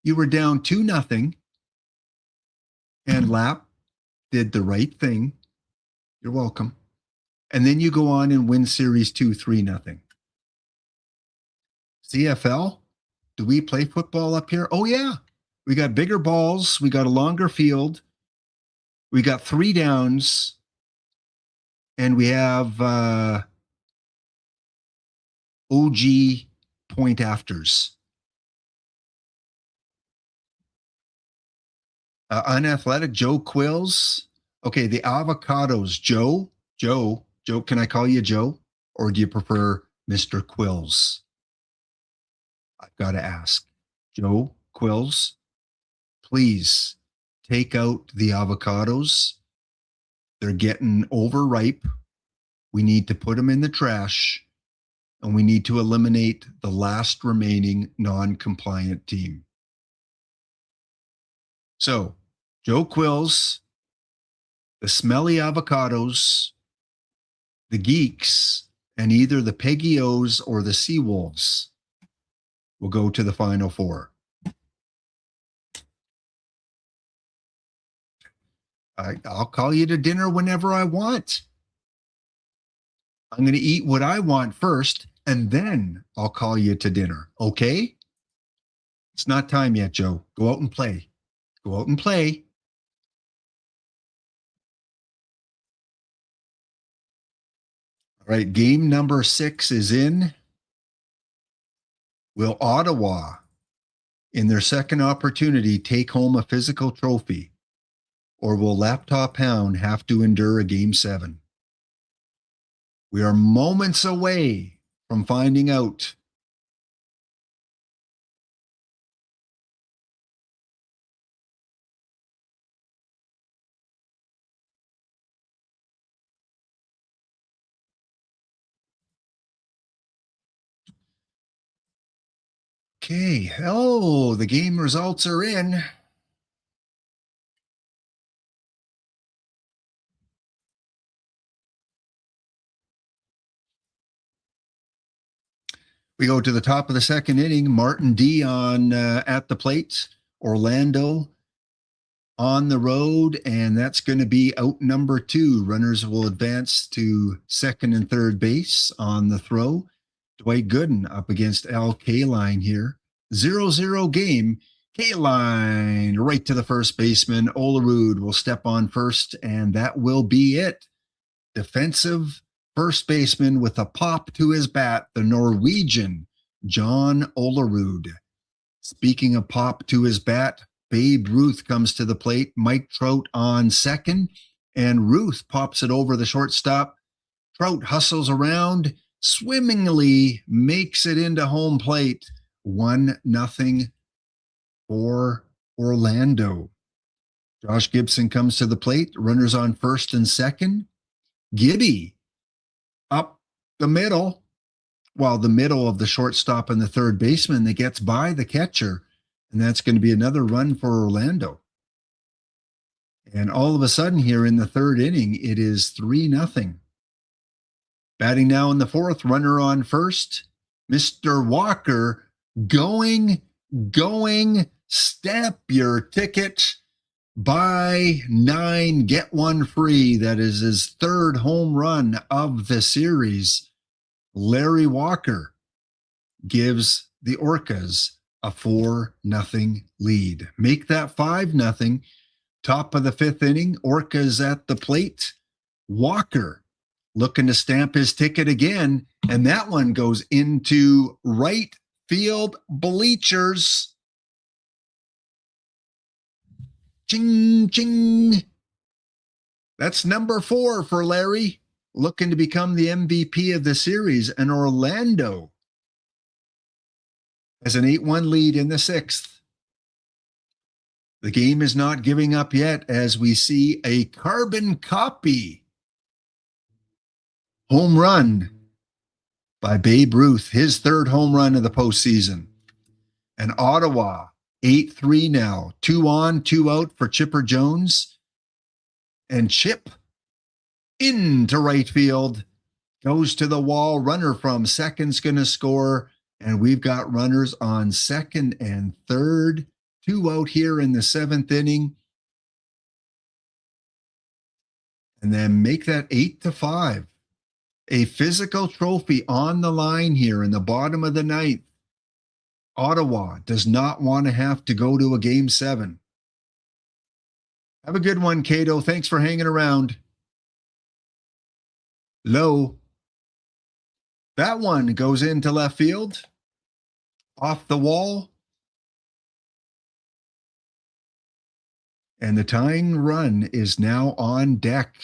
You were down 2-0, and Lap did the right thing. You're welcome. And then you go on and win Series 2, 3-0. CFL? Do we play football up here? Oh, yeah. We got bigger balls. We got a longer field. We got 3 downs. And we have OG point afters. Unathletic Joe Quills. Okay, the avocados. Joe, can I call you Joe? Or do you prefer Mr. Quills? I've got to ask. Joe Quills, please take out the avocados. They're getting overripe. We need to put them in the trash. And we need to eliminate the last remaining non-compliant team. So, Joe Quills, the smelly avocados, the Geeks, and either the Peggy O's or the Seawolves will go to the Final Four. I'll call you to dinner whenever I want. I'm going to eat what I want first, and then I'll call you to dinner. Okay? It's not time yet, Joe. Go out and play. Go out and play. All right, game number 6 is in. Will Ottawa, in their second opportunity, take home a physical trophy? Or will laptophound have to endure a game 7? We are moments away from finding out. Okay. Oh, the game results are in. We go to the top of the second inning. Martin D on at the plate. Orlando on the road, and that's going to be out number 2. Runners will advance to second and third base on the throw. Dwight Gooden up against Al Kaline here. 0-0 game K-line right to the first baseman. Olerud will step on first, and that will be it. Defensive first baseman with a pop to his bat, the Norwegian John Olerud. Speaking of pop to his bat, Babe Ruth comes to the plate. Mike Trout on second, and Ruth pops it over the shortstop. Trout hustles around, swimmingly makes it into home plate. 1-0 for Orlando. Josh Gibson comes to the plate. Runners on first and second. Gibby up the middle, while the middle of the shortstop and the third baseman that gets by the catcher, and that's going to be another run for Orlando. And all of a sudden here in the third inning, it is 3-0. Batting now in the fourth, runner on first, Mr. Walker going, stamp your ticket. Buy 9, get 1 free. That is his third home run of the series. Larry Walker gives the Orcas a 4-0 lead. Make that 5-0. Top of the fifth inning, Orcas at the plate. Walker looking to stamp his ticket again, and that one goes into right field bleachers. Ching, ching. That's number 4 for Larry, looking to become the MVP of the series. And Orlando has an 8-1 lead in the sixth. The game is not giving up yet as we see a carbon copy home run by Babe Ruth, his third home run of the postseason. And Ottawa 8-3 now. 2 on, 2 out for Chipper Jones. And Chip into right field. Goes to the wall. Runner from second's going to score. And we've got runners on second and third. 2 out here in the seventh inning. And then make that 8-5. A physical trophy on the line here in the bottom of the ninth. Ottawa does not want to have to go to a game 7. Have a good one, Cato. Thanks for hanging around. Low. That one goes into left field. Off the wall. And the tying run is now on deck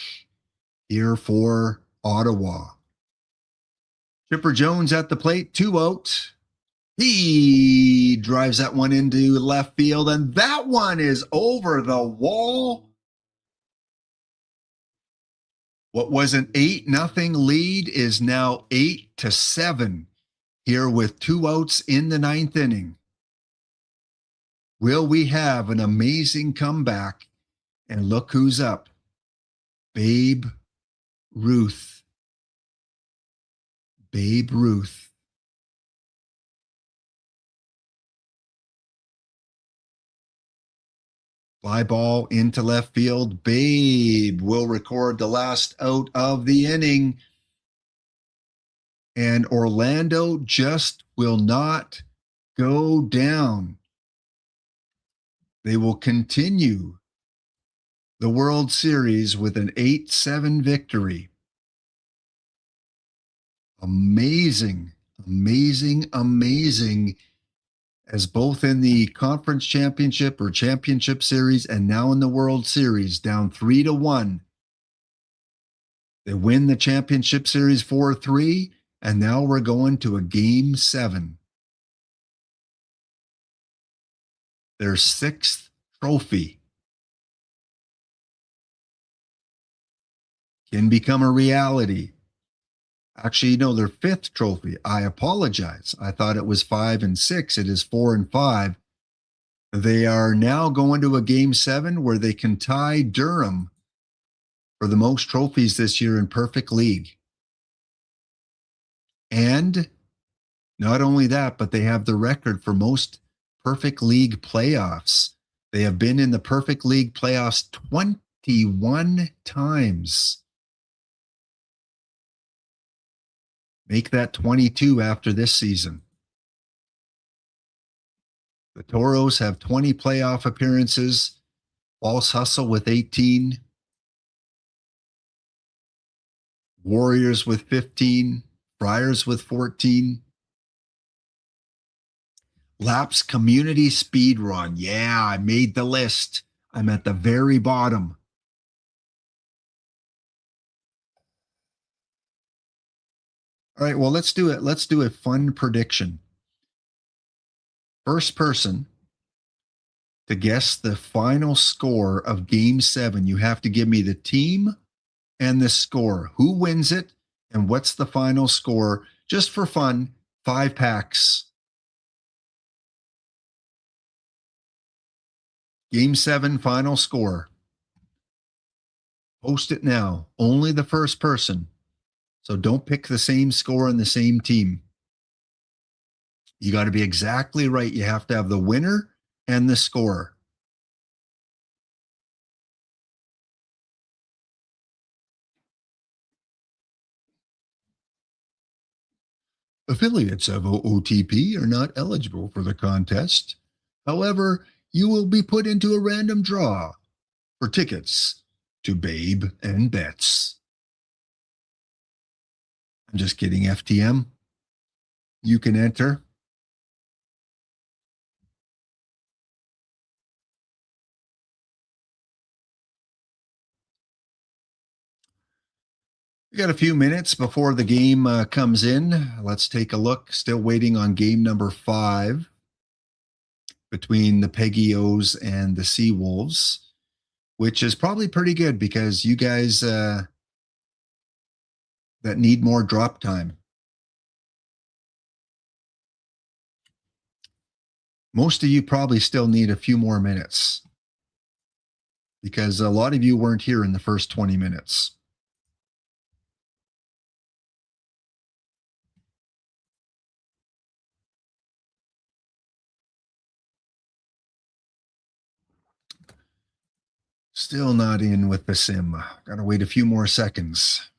here for Ottawa. Chipper Jones at the plate, 2 out. He drives that one into left field, and that one is over the wall. What was an 8-0 lead is now 8-7 here with 2 outs in the ninth inning. Will we have an amazing comeback? And look who's up. Babe Ruth. Babe Ruth. Fly ball into left field. Babe will record the last out of the inning. And Orlando just will not go down. They will continue the World Series with an 8-7 victory. Amazing, amazing, amazing. As both in the conference championship or championship series and now in the World Series, down 3-1. They win the championship series 4-3, and now we're going to a game 7. Their 6th trophy can become a reality. Actually, no, their 5th trophy. I apologize. I thought it was 5 and 6. It is 4 and 5. They are now going to a game 7 where they can tie Durham for the most trophies this year in Perfect League. And not only that, but they have the record for most Perfect League playoffs. They have been in the Perfect League playoffs 21 times. Make that 22 after this season. The Toros have 20 playoff appearances. False Hustle with 18. Warriors with 15. Friars with 14. Laps Community Speed Run. Yeah, I made the list. I'm at the very bottom. All right, well, let's do it. Let's do a fun prediction. First person to guess the final score of Game 7. You have to give me the team and the score. Who wins it and what's the final score? Just for fun, 5 packs. Game 7 final score. Post it now. Only the first person. So don't pick the same score and the same team. You got to be exactly right. You have to have the winner and the score. Affiliates of OOTP are not eligible for the contest. However, you will be put into a random draw for tickets to Babe and Bets. I'm just kidding, FTM. You can enter. We got a few minutes before the game comes in. Let's take a look. Still waiting on game number 5 between the Peggy O's and the Seawolves, which is probably pretty good because you guys that need more drop time. Most of you probably still need a few more minutes because a lot of you weren't here in the first 20 minutes. Still not in with the sim. Got to wait a few more seconds.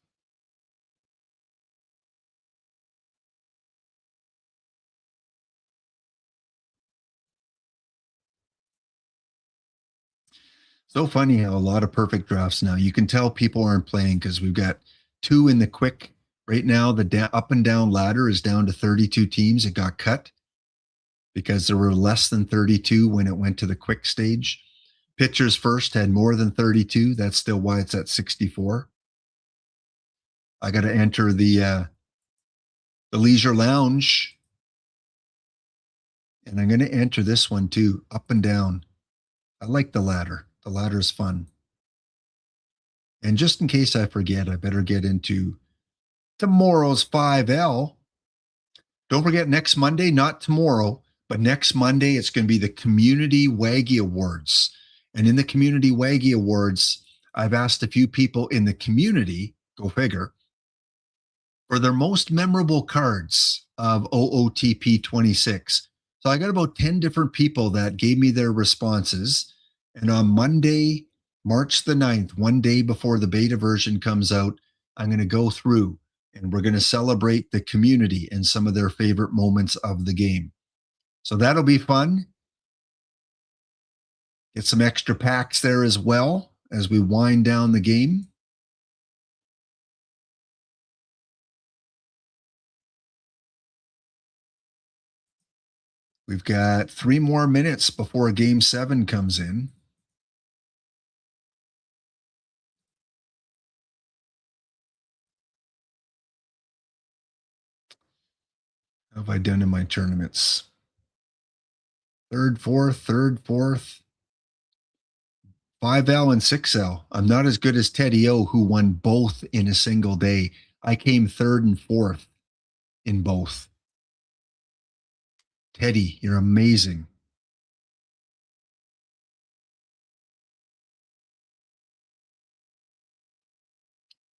So funny how a lot of perfect drafts now. You can tell people aren't playing because we've got 2 in the quick. Right now, the up and down ladder is down to 32 teams. It got cut because there were less than 32 when it went to the quick stage. Pitchers first had more than 32. That's still why it's at 64. I got to enter the leisure lounge. And I'm going to enter this one too, up and down. I like the ladder. The ladder is fun. And just in case I forget, I better get into tomorrow's 5L. Don't forget next Monday, not tomorrow, but next Monday, it's going to be the Community Waggy Awards. And in the Community Waggy Awards, I've asked a few people in the community, go figure, for their most memorable cards of OOTP 26. So I got about 10 different people that gave me their responses. And on Monday, March the 9th, one day before the beta version comes out, I'm going to go through and we're going to celebrate the community and some of their favorite moments of the game. So that'll be fun. Get some extra packs there as well as we wind down the game. We've got 3 more minutes before Game 7 comes in. How have I done in my tournaments? Third, fourth, 5L and 6L. I'm not as good as Teddy O, who won both in a single day. I came 3rd and 4th in both. Teddy, you're amazing.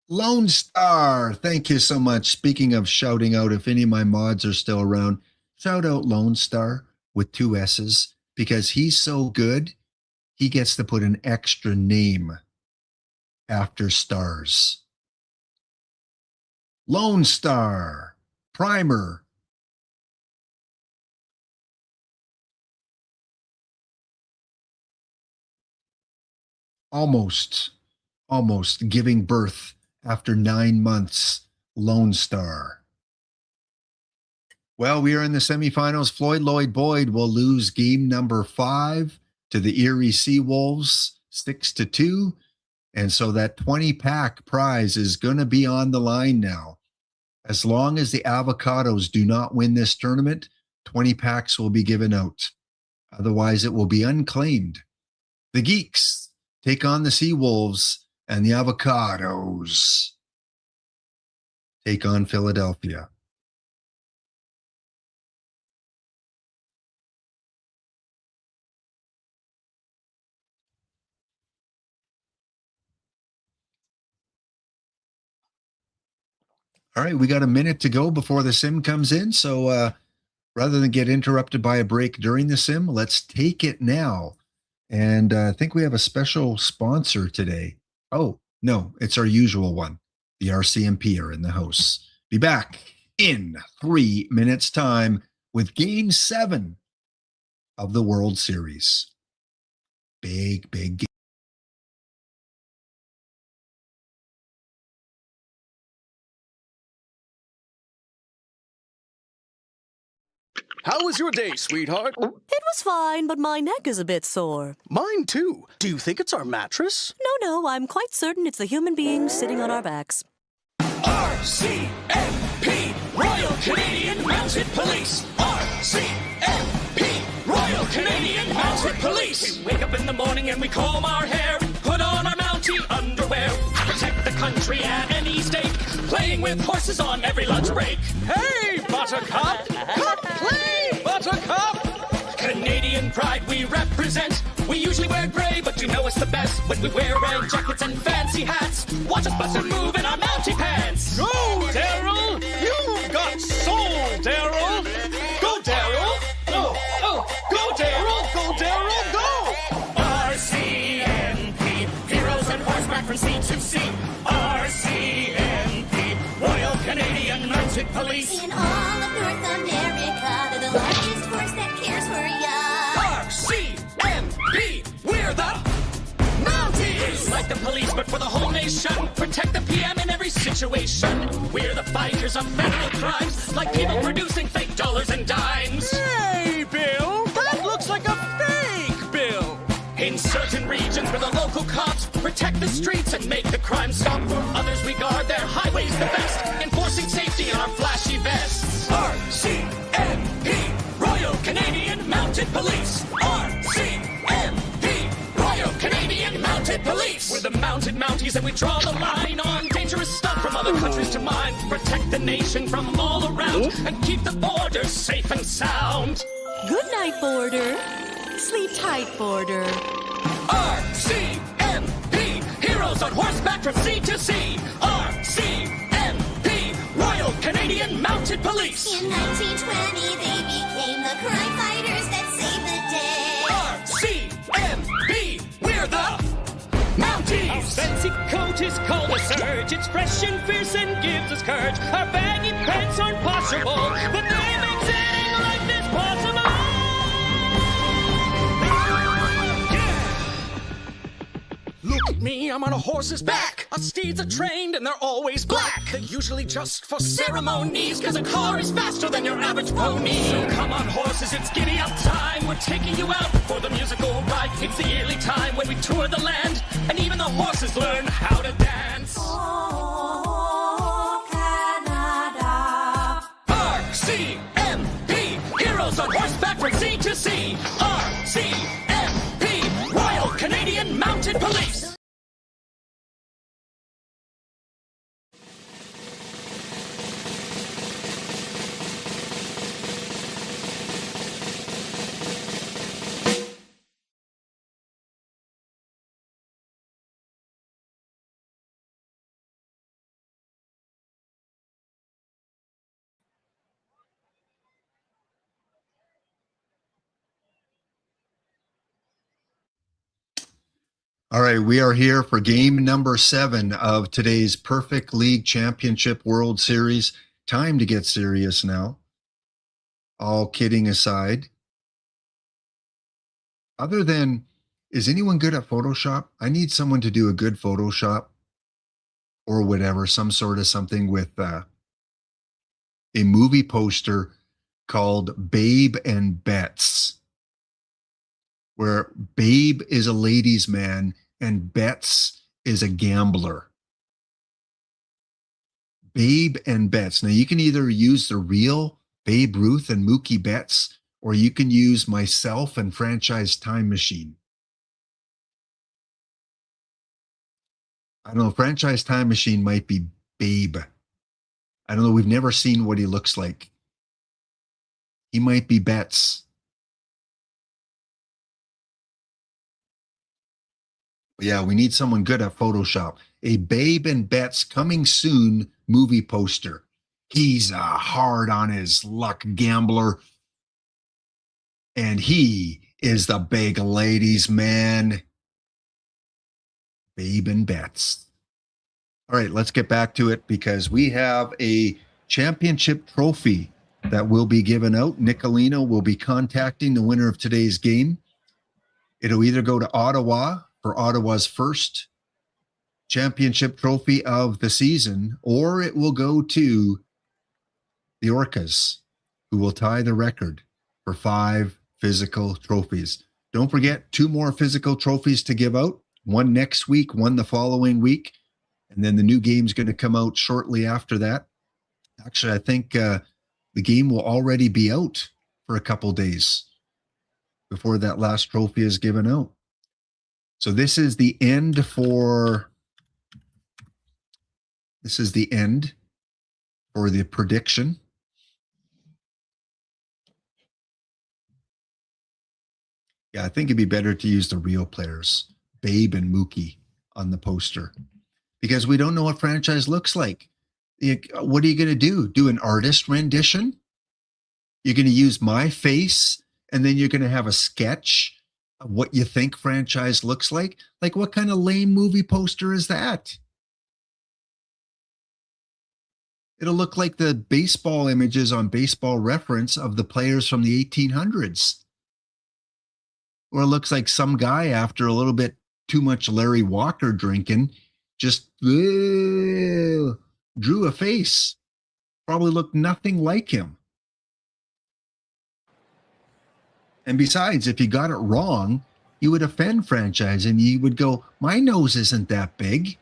Lone Star, thank you so much. Speaking of shouting out, if any of my mods are still around, shout out Lone Star with 2 S's because he's so good, he gets to put an extra name after stars. Lone Star, Primer. almost giving birth after 9 months, Lone Star. Well, we are in the semifinals. Floyd Lloyd Boyd will lose game number 5 to the Erie Seawolves, 6-2. And so that 20-pack prize is going to be on the line now. As long as the Avocados do not win this tournament, 20 packs will be given out. Otherwise, it will be unclaimed. The Geeks take on the Seawolves, and the Avocados take on Philadelphia. All right, we got a minute to go before the sim comes in. So rather than get interrupted by a break during the sim, let's take it now. And I think we have a special sponsor today. Oh, no, it's our usual one. The RCMP are in the house. Be back in 3 minutes' time with Game 7 of the World Series. Big game. How was your day, sweetheart? It was fine, but my neck is a bit sore. Mine too. Do you think it's our mattress? No, I'm quite certain it's the human beings sitting on our backs. RCMP, Royal Canadian Mounted Police. RCMP, Royal Canadian Mounted Police. We wake up in the morning and we comb our hair, put on our Mountie underwear, protect the country at any stake, playing with horses on every lunch break. Hey, Buttercup! Come play, Buttercup! Canadian pride we represent. We usually wear gray, but you know it's the best when we wear red jackets and fancy hats. Watch us bust and move in our Mountie pants. Go, Daryl! You've got soul, Daryl! Go, Daryl! Go, go, Daryl! Go, Daryl, go! RCMP, heroes on horseback from sea to sea. RCMP, Royal Canadian Mounted Police. In all of North America, they're the largest force that cares for ya. RCMP, we're the Mounties! Like the police, but for the whole nation. Protect the PM in every situation. We're the fighters of federal crimes, like people producing fake dollars and dimes. Hey, Bill, that looks like a fake bill. In certain regions where the local cops protect the streets and make the crime stop. For others, we guard their highways the best, enforcing safety in our flashy vests. RCMP, Royal Canadian Mounted Police. RCMP, Royal Canadian Mounted Police. We're the mounted Mounties and we draw the line on dangerous stuff from other countries to mine. Protect the nation from all around and keep the border safe and sound. Good night, border. Sleep tight, border. RCMP, heroes on horseback from sea to sea. RCMP, Royal Canadian Mounted Police. In 1920, they became the crime fighters that saved the day. RCMP, we're the Mounties. Our fancy coat is called a surge. It's fresh and fierce and gives us courage. Our baggy pants aren't possible, but they make sitting like this possible. Look at me, I'm on a horse's back. Our steeds are trained and they're always black. They're usually just for ceremonies, cause a car is faster than your average pony. So come on horses, it's giddy up time. We're taking you out for the musical ride. It's the yearly time when we tour the land, and even the horses learn how to dance. Oh, Canada. RCMP, heroes on horseback from sea to sea. RCMP, Royal Canadian Mounted Police. All right, we are here for game number 7 of today's Perfect League Championship World Series. Time to get serious now. All kidding aside. Other than Is anyone good at Photoshop? I need someone to do a good Photoshop or whatever, some sort of something with a movie poster called Babe and Bets, where Babe is a ladies' man and Bets is a gambler. Babe and Bets. Now, you can either use the real Babe Ruth and Mookie Betts, or you can use myself and Franchise Time Machine. I don't know. Franchise Time Machine might be Babe. I don't know. We've never seen what he looks like. He might be Betts. But yeah, we need someone good at Photoshop. A Babe and Betts coming soon movie poster. He's a hard on his luck gambler. And he is the big ladies' man. Babe and Betts. All right, let's get back to it because we have a championship trophy that will be given out. Nicolino will be contacting the winner of today's game. It'll either go to Ottawa for Ottawa's first championship trophy of the season, or it will go to the Orcas, who will tie the record for 5 physical trophies. Don't forget, 2 more physical trophies to give out. One next week, one the following week. And then the new game's going to come out shortly after that. Actually, I think the game will already be out for a couple days before that last trophy is given out. So this is the end for the prediction. Yeah, I think it'd be better to use the real players, Babe and Mookie, on the poster, because we don't know what franchise looks like. What are you going to do? Do an artist rendition? You're going to use my face, and then you're going to have a sketch of what you think franchise looks like? Like, what kind of lame movie poster is that? It'll look like the baseball images on Baseball Reference of the players from the 1800s. Or it looks like some guy, after a little bit too much Larry Walker drinking, just drew a face. Probably looked nothing like him. And besides, if you got it wrong, you would offend franchise and you would go, my nose isn't that big.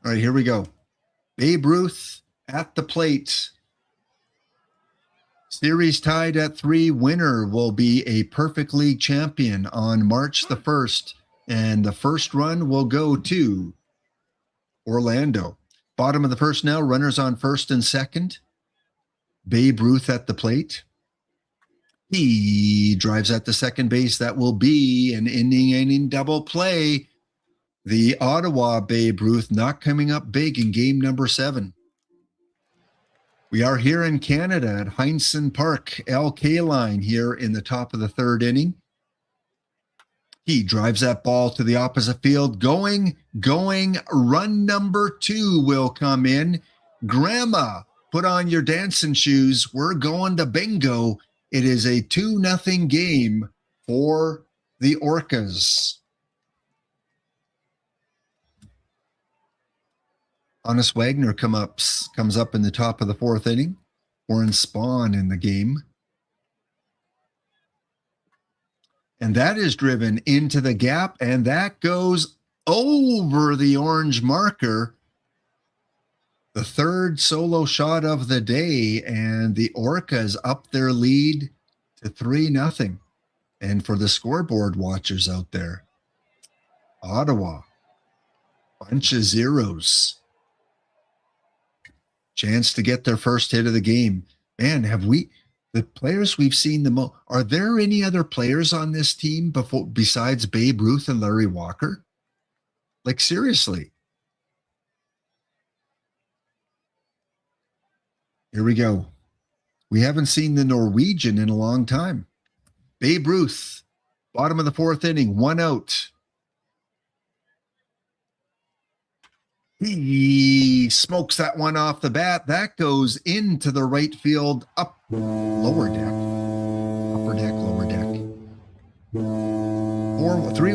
All right, here we go. Babe Ruth at the plate. Series tied at 3. Winner will be a Perfect League champion on March the 1st. And the first run will go to Orlando. Bottom of the first now, runners on first and second. Babe Ruth at the plate. He drives at the second base. That will be an inning double play. The Ottawa Babe Ruth not coming up big in game number 7. We are here in Canada at Heinsohn Park, LK line here in the top of the 3rd inning. He drives that ball to the opposite field. Going. Run number 2 will come in. Grandma, put on your dancing shoes. We're going to bingo. It is a 2-0 game for the Orcas. Honest Wagner comes up in the top of the 4th inning. Warren Spahn in the game. And that is driven into the gap, and that goes over the orange marker. The 3rd solo shot of the day, and the Orcas up their lead to 3-0. And for the scoreboard watchers out there, Ottawa, bunch of zeros. Chance to get their first hit of the game. Man, the players we've seen the most, are there any other players on this team besides Babe Ruth and Larry Walker? Like, seriously. Here we go. We haven't seen the Norwegian in a long time. Babe Ruth, bottom of the 4th inning, 1 out. He smokes that one off the bat. That goes into the right field, lower deck, upper deck, lower deck.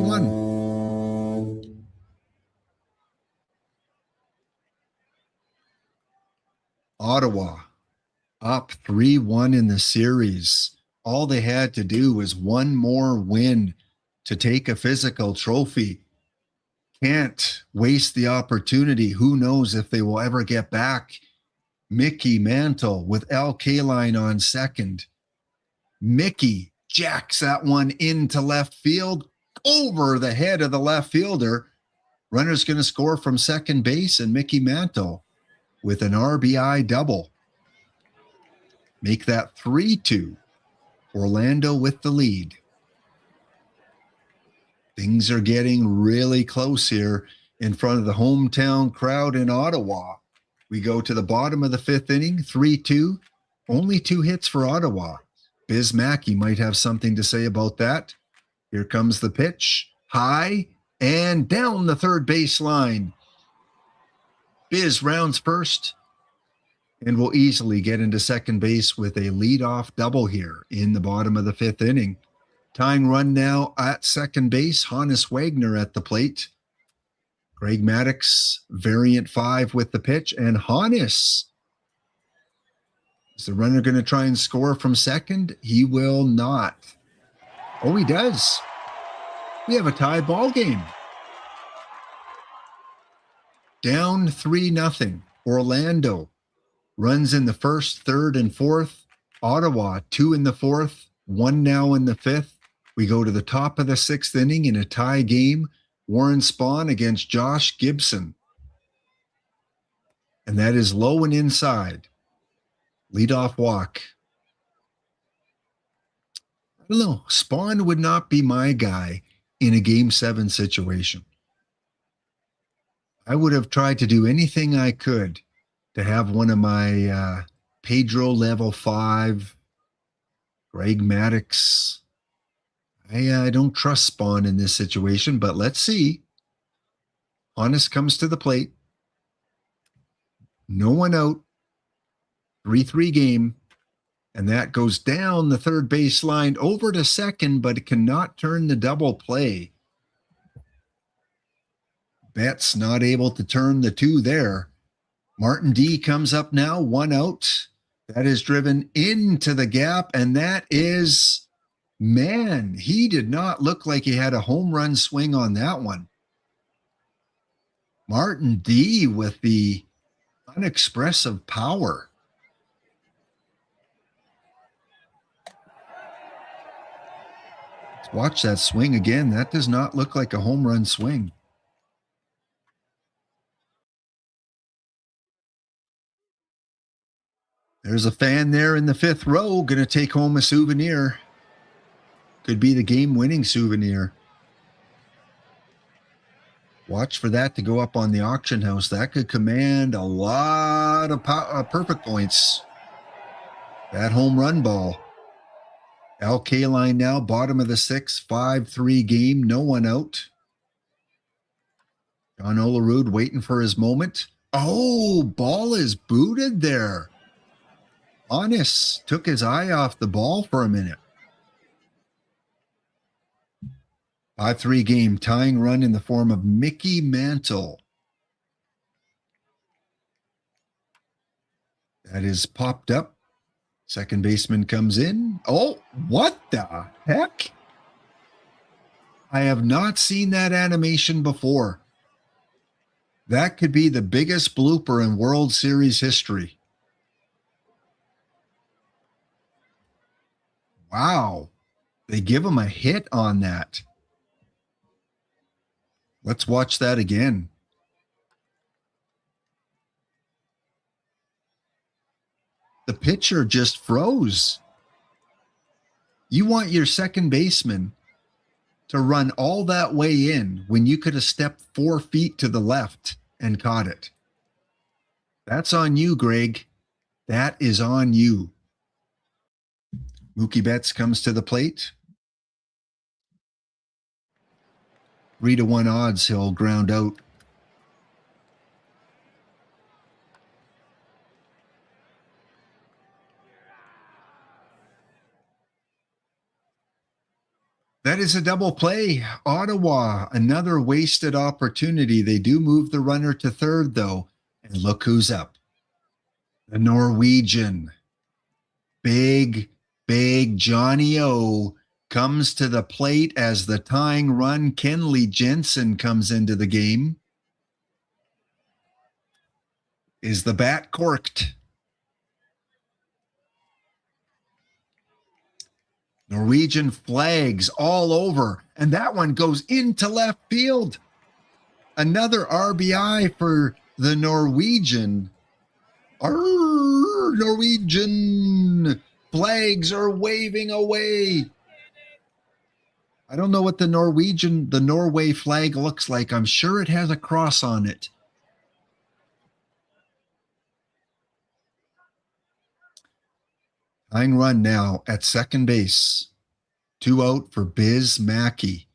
1. Ottawa up 3-1 in the series. All they had to do was one more win to take a physical trophy. Can't waste the opportunity. Who knows if they will ever get back. Mickey Mantle with Al Kaline on second. Mickey jacks that one into left field over the head of the left fielder. Runner's going to score from second base, and Mickey Mantle with an RBI double. Make that 3-2. Orlando with the lead. Things are getting really close here in front of the hometown crowd in Ottawa. We go to the bottom of the 5th inning, 3-2. Only 2 hits for Ottawa. Biz Mackey might have something to say about that. Here comes the pitch. High and down the third base line. Biz rounds first and will easily get into second base with a leadoff double here in the bottom of the 5th inning. Tying run now at second base, Hannes Wagner at the plate. Greg Maddux, variant 5 with the pitch, and Hannes. Is the runner going to try and score from second? He will not. Oh, he does. We have a tie ball game. Down 3-0. Orlando runs in the 1st, 3rd, and 4th. Ottawa, 2 in the 4th, 1 now in the 5th. We go to the top of the 6th inning in a tie game. Warren Spahn against Josh Gibson. And that is low and inside. Leadoff walk. I don't know. Spahn would not be my guy in a Game 7 situation. I would have tried to do anything I could to have one of my Pedro level 5, Greg Maddux. I don't trust Spahn in this situation, but let's see. Hannes comes to the plate. No one out. 3-3 game. And that goes down the third base line over to second, but it cannot turn the double play. Betts not able to turn the 2 there. Martin D comes up now, 1 out. That is driven into the gap, and that is, man, he did not look like he had a home run swing on that one. Martin D with the unexpressive power. Let's watch that swing again. That does not look like a home run swing. There's a fan there in the 5th row going to take home a souvenir. Could be the game-winning souvenir. Watch for that to go up on the auction house. That could command a lot of perfect points. That home run ball. Al Kaline now, bottom of the 6th, 5-3 game, no one out. John Olerud waiting for his moment. Oh, ball is booted there. Hannes took his eye off the ball for a minute. 5-3 game, tying run in the form of Mickey Mantle. That is popped up. Second baseman comes in. Oh, what the heck? I have not seen that animation before. That could be the biggest blooper in World Series history. Wow. They give him a hit on that. Let's watch that again. The pitcher just froze. You want your second baseman to run all that way in when you could have stepped 4 feet to the left and caught it. That's on you, Greg. That is on you. Mookie Betts comes to the plate. 3-1 odds he'll ground out. That is a double play. Ottawa, another wasted opportunity. They do move the runner to third, though. And look who's up. The Norwegian. Big Johnny O comes to the plate as the tying run. Kenley Jensen comes into the game. Is the bat corked? Norwegian flags all over, and that one goes into left field. Another RBI for the Norwegian. Norwegian flags are waving away. I don't know what the Norway flag looks like. I'm sure it has a cross on it. Tying run now at second base. 2 out for Biz Mackey.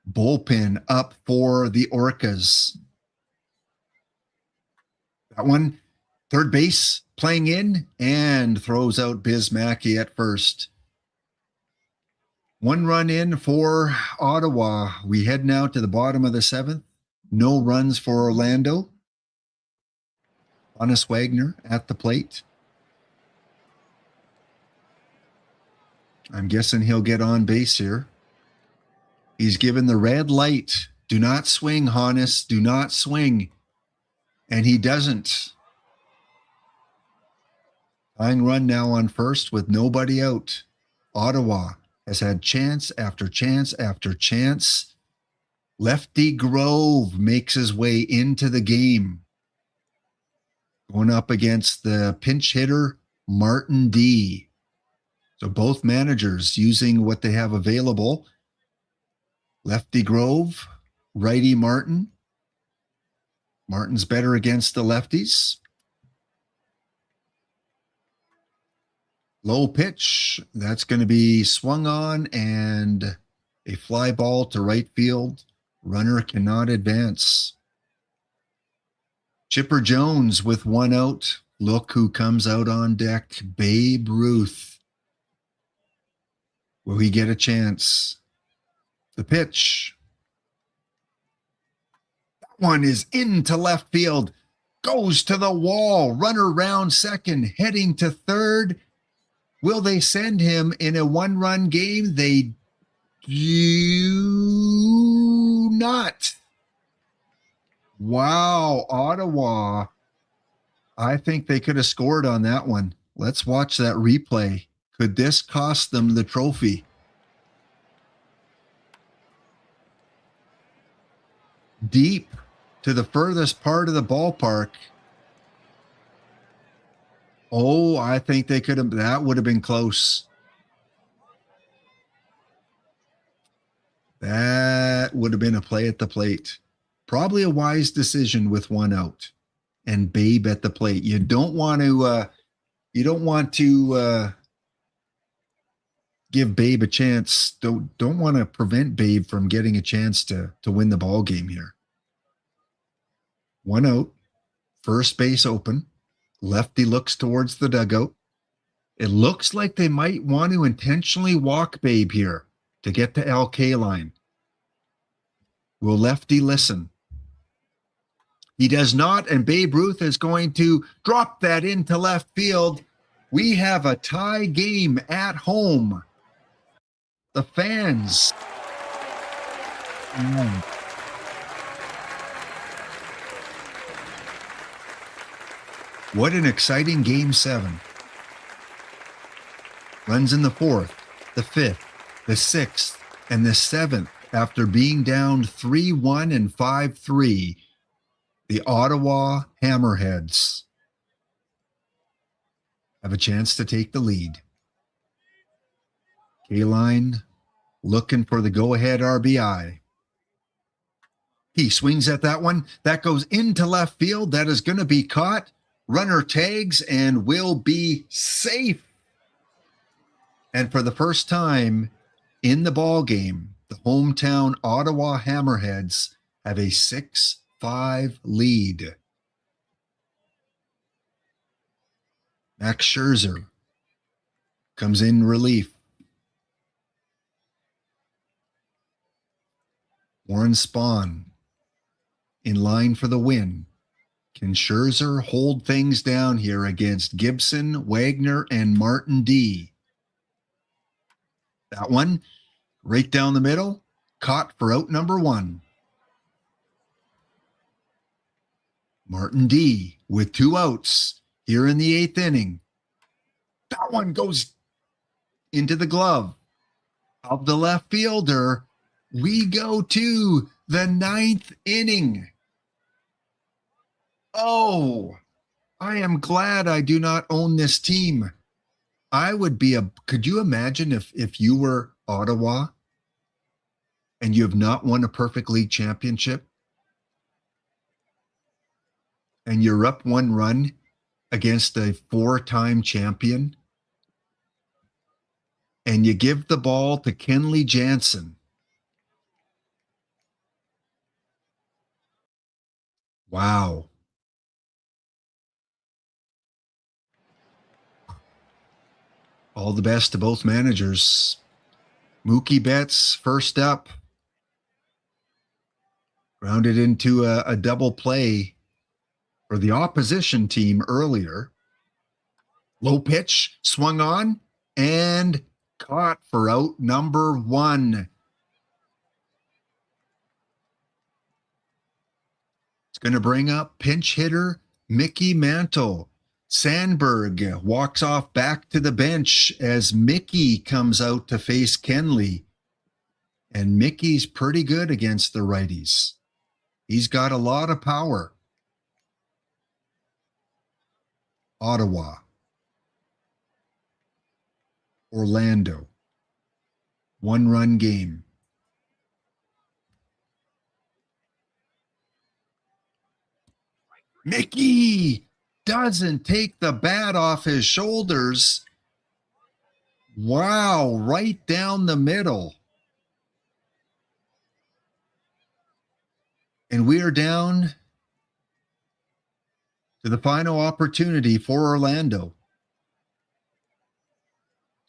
Bullpen up for the Orcas. That one, third base playing in and throws out Biz Mackey at first. 1 run in for Ottawa. We head now to the bottom of the 7th. No runs for Orlando. Honest Wagner at the plate. I'm guessing he'll get on base here. He's given the red light. Do not swing, Honest. Do not swing. And he doesn't. Tying run now on first with nobody out. Ottawa has had chance after chance after chance. Lefty Grove makes his way into the game. Going up against the pinch hitter, Martin D. So both managers using what they have available. Lefty Grove, righty Martin. Martin's better against the lefties. Low pitch, that's going to be swung on and a fly ball to right field. Runner cannot advance. Chipper Jones with 1 out. Look who comes out on deck. Babe Ruth. Will he get a chance? The pitch. That one is into left field. Goes to the wall. Runner round second. Heading to third. Will they send him in a 1-run game? They do not. Wow, Ottawa. I think they could have scored on that one. Let's watch that replay. Could this cost them the trophy? Deep to the furthest part of the ballpark. Oh, I think they could have. That would have been close. That would have been a play at the plate. Probably a wise decision with 1 out and Babe at the plate. You don't want to. Give Babe a chance. Don't want to prevent Babe from getting a chance to win the ball game here. 1 out. First base open. Lefty looks towards the dugout. It looks like they might want to intentionally walk Babe here to get to LK line. Will Lefty listen? He does not, and Babe Ruth is going to drop that into left field. We have a tie game at home. The fans. What an exciting Game 7. Runs in the 4th, the 5th, the 6th, and the 7th after being down 3-1 and 5-3. The Ottawa Hammerheads have a chance to take the lead. K-line looking for the go-ahead RBI. He swings at that one. That goes into left field. That is going to be caught. Runner tags and will be safe. And for the first time in the ball game, the hometown Ottawa Hammerheads have a 6-5 lead. Max Scherzer comes in relief. Warren Spahn in line for the win. Can Scherzer hold things down here against Gibson, Wagner, and Martin D? That one, right down the middle, caught for out number 1. Martin D with 2 outs here in the 8th inning. That one goes into the glove of the left fielder. We go to the 9th inning. Oh, I am glad I do not own this team. I would be could you imagine if you were Ottawa and you have not won a Perfect League championship and you're up 1 run against a 4-time champion and you give the ball to Kenley Jansen. Wow. All the best to both managers. Mookie Betts first up. Grounded into a double play for the opposition team earlier. Low pitch, swung on, and caught for out number 1. It's going to bring up pinch hitter Mickey Mantle. Sandberg walks off back to the bench as Mickey comes out to face Kenley. And Mickey's pretty good against the righties. He's got a lot of power. Ottawa. Orlando. 1-run game. Mickey doesn't take the bat off his shoulders. Wow, right down the middle. And we are down to the final opportunity for Orlando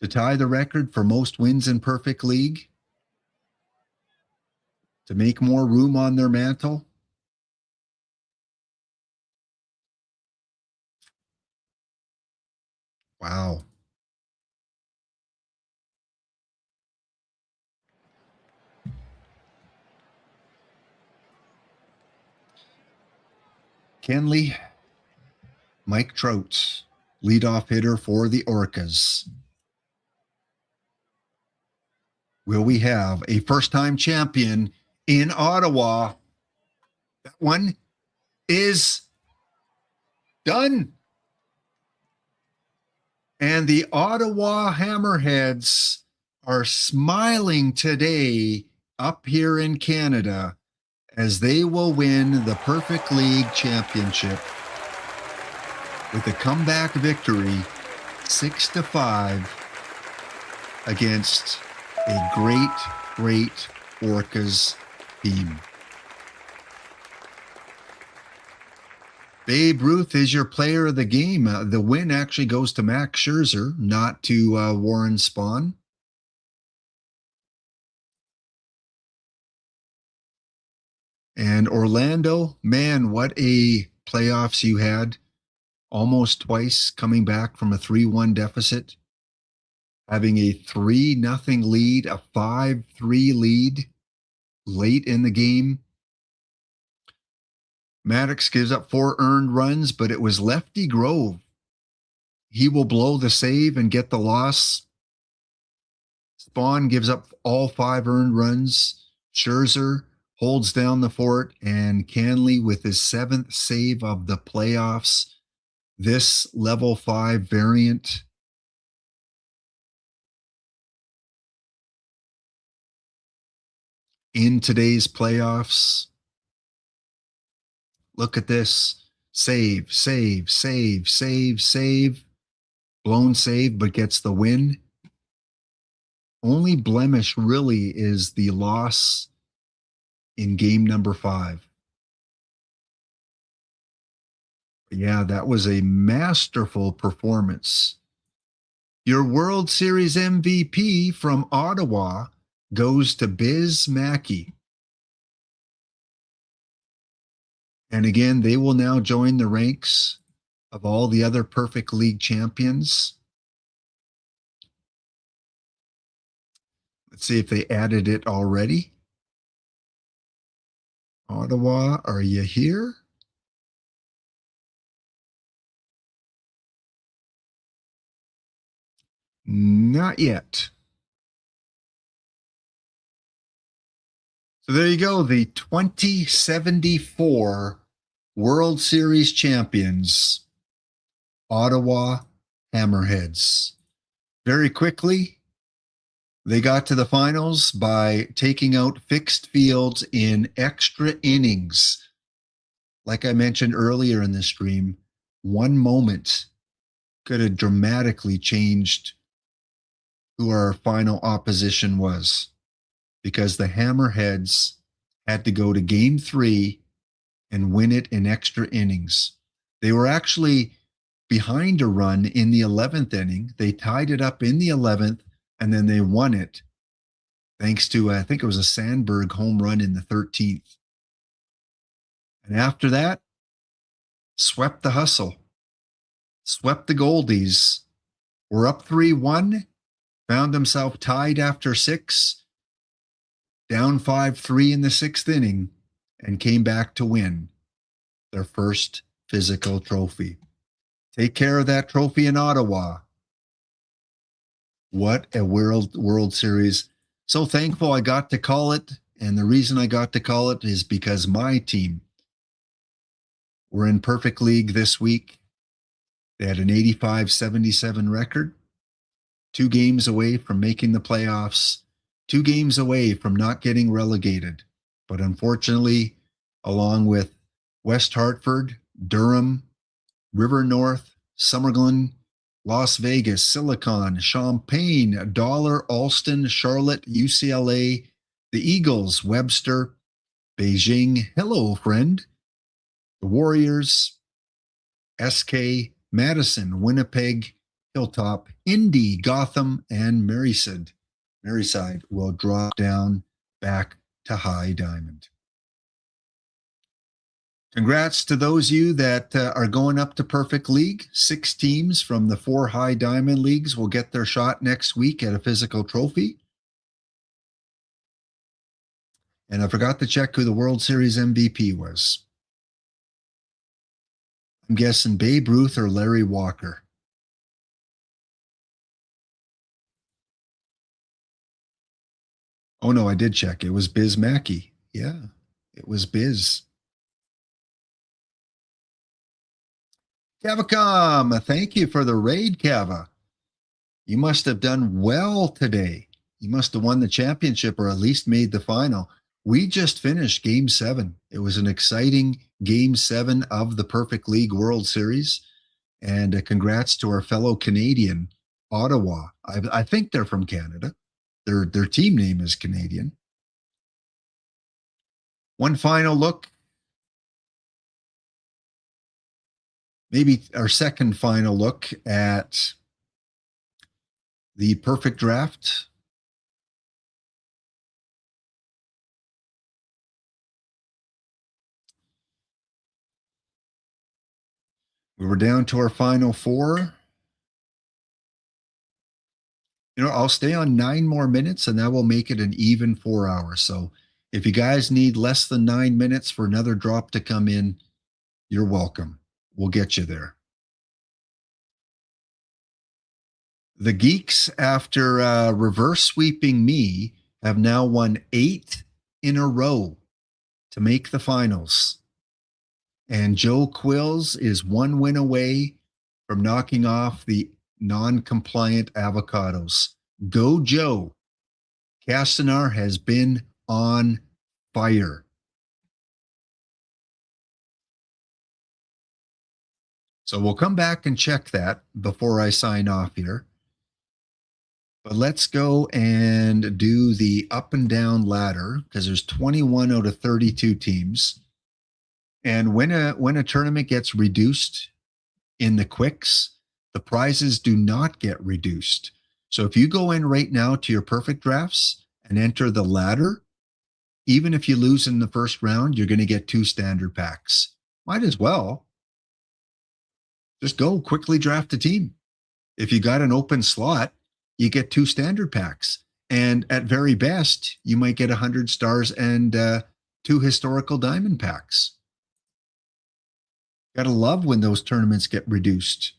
to tie the record for most wins in Perfect League, to make more room on their mantle. Wow. Kenley, Mike Trout, leadoff hitter for the Orcas. Will we have a first-time champion in Ottawa? That one is done. And the Ottawa Hammerheads are smiling today up here in Canada as they will win the Perfect League Championship with a comeback victory 6-5 against a great Orcas team. Babe Ruth is your player of the game. The win actually goes to Max Scherzer, not to Warren Spahn. And Orlando, man, what a playoffs you had. Almost twice coming back from a 3-1 deficit. Having a 3-0 lead, a 5-3 lead late in the game. Maddox gives up 4 earned runs, but it was Lefty Grove. He will blow the save and get the loss. Spahn gives up all 5 earned runs. Scherzer holds down the fort, and Kenley with his 7th save of the playoffs. This level 5 variant in today's playoffs. Look at this. Save. Blown save, but gets the win. Only blemish really is the loss in game number 5. Yeah, that was a masterful performance. Your World Series MVP from Ottawa goes to Biz Mackey. And again, they will now join the ranks of all the other Perfect League champions. Let's see if they added it already. Ottawa, are you here? Not yet. So there you go, the 2074 World Series champions, Ottawa Hammerheads. Very quickly, they got to the finals by taking out fixed fields in extra innings. Like I mentioned earlier in the stream, one moment could have dramatically changed who our final opposition was, because the Hammerheads had to go to game 3 and win it in extra innings. They were actually behind a run in the 11th inning. They tied it up in the 11th, and then they won it thanks to, I think it was a Sandberg home run in the 13th. And after that, swept the hustle, swept the Goldies. Were up 3-1, found themselves tied after 6, down 5-3 in the 6th inning, and came back to win their first physical trophy. Take care of that trophy in Ottawa. What a World Series. So thankful I got to call it. And the reason I got to call it is because my team were in Perfect League this week. They had an 85-77 record, 2 games away from making the playoffs, 2 games away from not getting relegated. But unfortunately, along with West Hartford, Durham, River North, Summerlin, Las Vegas, Silicon, Champaign, Dollar, Alston, Charlotte, UCLA, the Eagles, Webster, Beijing, hello friend, the Warriors, SK, Madison, Winnipeg, Hilltop, Indy, Gotham, and Maryside will drop down back to High Diamond. Congrats to those of you that are going up to Perfect League. 6 teams from the 4 High Diamond leagues will get their shot next week at a physical trophy. And I forgot to check who the World Series MVP was. I'm guessing Babe Ruth or Larry Walker. Oh no, I did check. It was Biz Mackey. Yeah, it was Biz. Cavacom, thank you for the raid, Cava. You must have done well today. You must have won the championship or at least made the final. We just finished Game 7. It was an exciting Game 7 of the Perfect League World Series. And congrats to our fellow Canadian, Ottawa. I think they're from Canada. Their team name is Canadian. One final look. Maybe our second final look at the perfect draft. We were down to our final 4. You know, I'll stay on 9 more minutes and that will make it an even 4 hours. So if you guys need less than 9 minutes for another drop to come in, you're welcome. We'll get you there. The Geeks, after reverse sweeping me, have now won 8 in a row to make the finals. And Joe Quills is 1 win away from knocking off the non-compliant avocados. Go Joe. Castanar has been on fire. So we'll come back and check that before I sign off here. But let's go and do the up and down ladder because there's 21 out of 32 teams. And when a tournament gets reduced in the quicks, the prizes do not get reduced. So if you go in right now to your perfect drafts and enter the ladder, even if you lose in the first round, you're going to get 2 standard packs. Might as well. Just go quickly draft a team. If you got an open slot, you get 2 standard packs. And at very best, you might get 100 stars and 2 historical diamond packs. Gotta love when those tournaments get reduced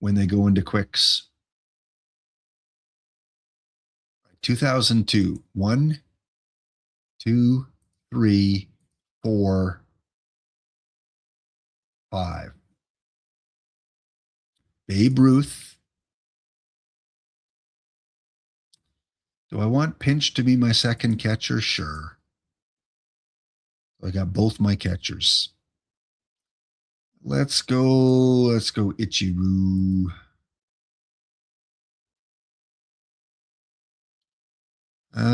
when they go into quicks. 2002. 1, 2, 3, 4, 5. Babe Ruth. Do I want Pinch to be my second catcher? Sure. I got both my catchers. Let's go Ichiroo.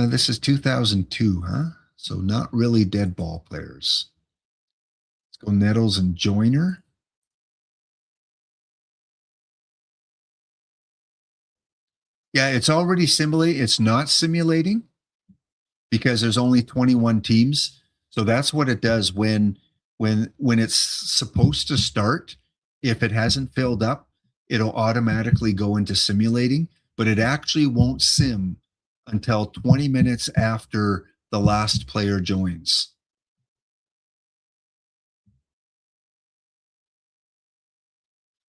This is 2002, huh? So not really dead ball players. Let's go Nettles and Joyner. Yeah, it's already simulating. It's not simulating because there's only 21 teams. So that's what it does when it's supposed to start. If it hasn't filled up, it'll automatically go into simulating, but it actually won't sim until 20 minutes after the last player joins.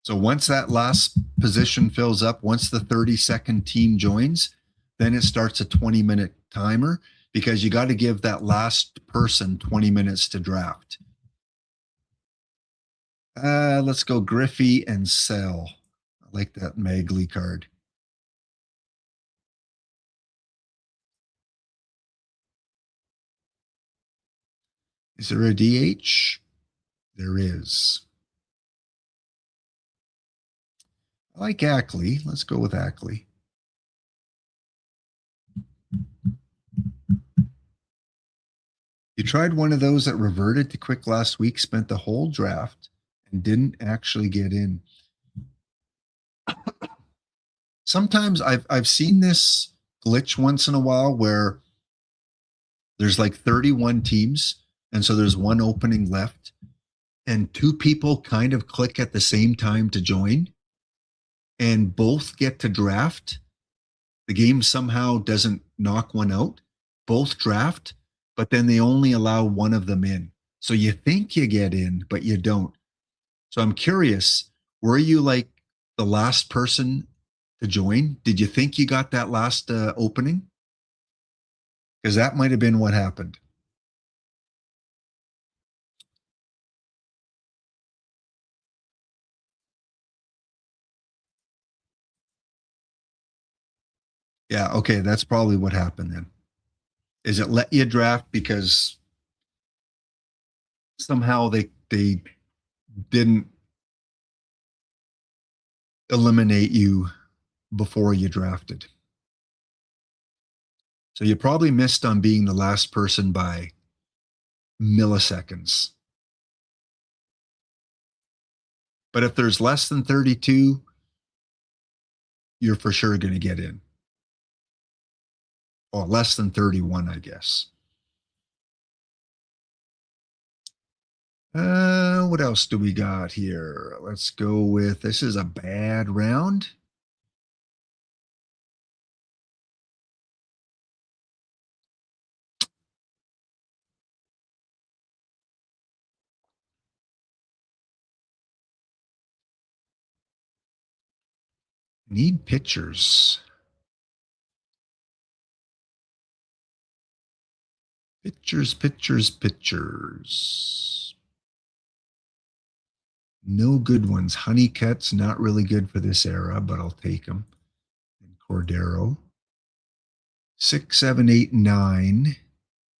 So once that last position fills up, once the 30-second team joins, then it starts a 20-minute timer because you got to give that last person 20 minutes to draft. Let's go Griffey and Sell. I like that Magley card. Is there a DH? There is. I like Ackley. Let's go with Ackley. You tried one of those that reverted to quick last week, spent the whole draft, and didn't actually get in. Sometimes I've seen this glitch once in a while where there's like 31 teams, and so there's one opening left, and 2 people kind of click at the same time to join, and both get to draft. The game somehow doesn't knock one out. Both draft, but then they only allow one of them in. So you think you get in, but you don't. So I'm curious, were you like the last person to join? Did you think you got that last opening? Because that might have been what happened. Yeah, okay, that's probably what happened then. Is it let you draft because somehow they didn't eliminate you before you drafted. So you probably missed on being the last person by milliseconds. But if there's less than 32, you're for sure going to get in. Or less than 31, I guess. What else do we got here? Let's go with, this is a bad round. Need pitchers. Pitchers. No good ones. Honeycutt's not really good for this era, but I'll take them. And Cordero. 6, 7, 8, 9.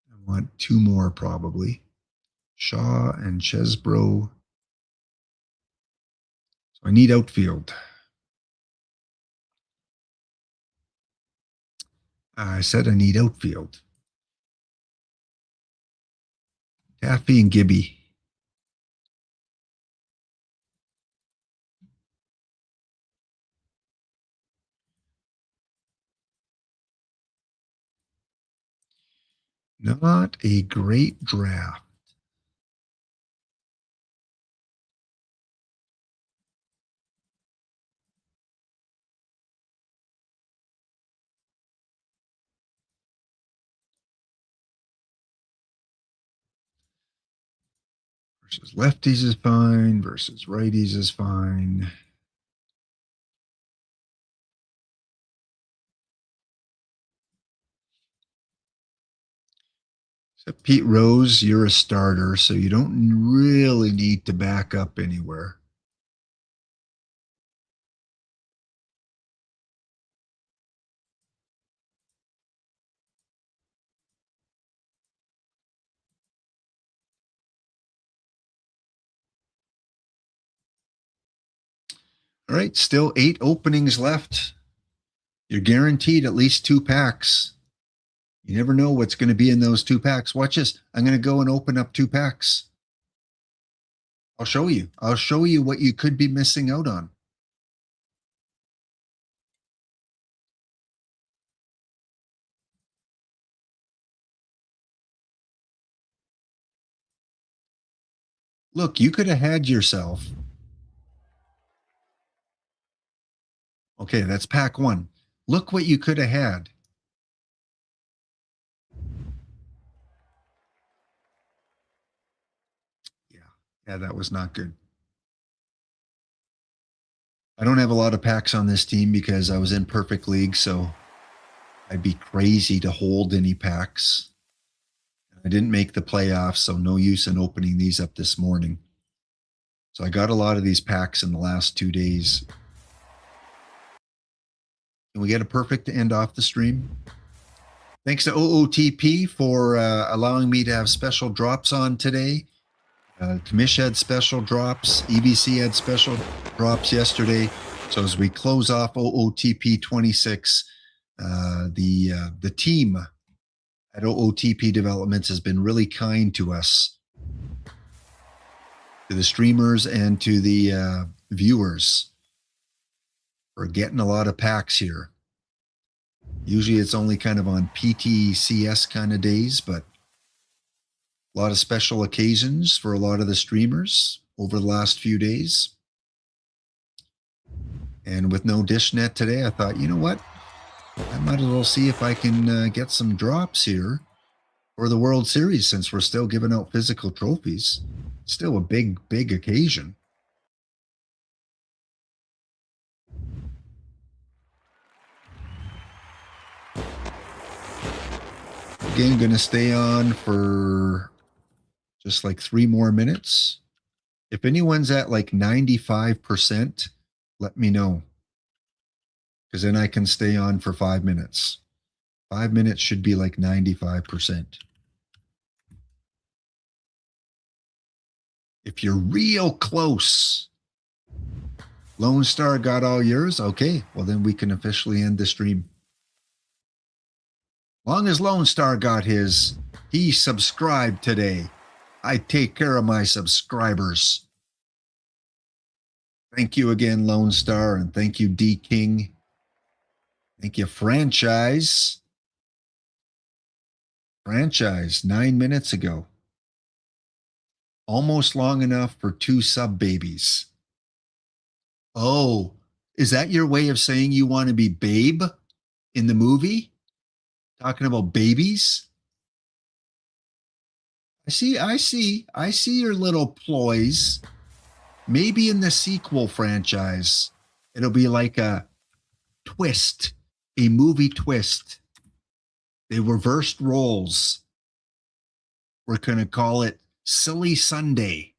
I want 2 more probably. Shaw and Chesbro. So I need outfield. I said I need outfield. Taffy and Gibby. Not a great draft. Versus lefties is fine. Versus righties is fine. So Pete Rose, you're a starter, so you don't really need to back up anywhere. All right, still 8 openings left. You're guaranteed at least 2 packs. You never know what's going to be in those 2 packs. Watch this. I'm going to go and open up 2 packs. I'll show you. I'll show you what you could be missing out on. Look, you could have had yourself. Okay, that's pack 1. Look what you could have had. Yeah, that was not good. I don't have a lot of packs on this team because I was in perfect league, so I'd be crazy to hold any packs. I didn't make the playoffs, so no use in opening these up this morning. So I got a lot of these packs in the last 2 days. Can we get a perfect to end off the stream? Thanks to OOTP for allowing me to have special drops on today. Kamish had special drops. EBC had special drops yesterday. So as we close off OOTP 26, the team at OOTP Developments has been really kind to us, to the streamers and to the viewers. We're getting a lot of packs here. Usually it's only kind of on PTCS kind of days, but a lot of special occasions for a lot of the streamers over the last few days. And with no DishNet today, I thought, you know what? I might as well see if I can get some drops here for the World Series, since we're still giving out physical trophies. Still a big, big occasion. Again, going to stay on for just like 3 more minutes. If anyone's at like 95%, let me know, because then I can stay on for 5 minutes. 5 minutes should be like 95%. If you're real close, Lone Star got all yours. Okay, well then we can officially end the stream. Long as Lone Star got his, he subscribed today. I take care of my subscribers. Thank you again, Lone Star, and thank you, D King. Thank you, Franchise. Franchise, 9 minutes ago. Almost long enough for 2 sub babies. Oh, is that your way of saying you want to be Babe in the movie? Talking about babies? I see your little ploys. Maybe in the sequel franchise, it'll be like a twist, a movie twist. They reversed roles. We're going to call it Silly Sunday.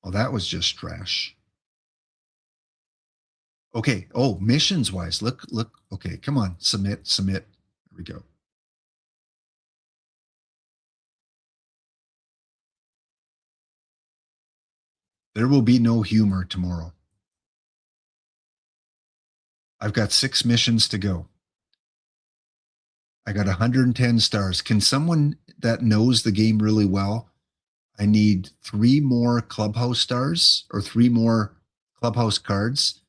Oh, that was just trash. Okay. Oh, missions wise. Look. Okay, come on. Submit. There we go. There will be no humor tomorrow. I've got 6 missions to go. I got 110 stars. Can someone that knows the game really well, I need 3 more clubhouse stars or 3 more clubhouse cards.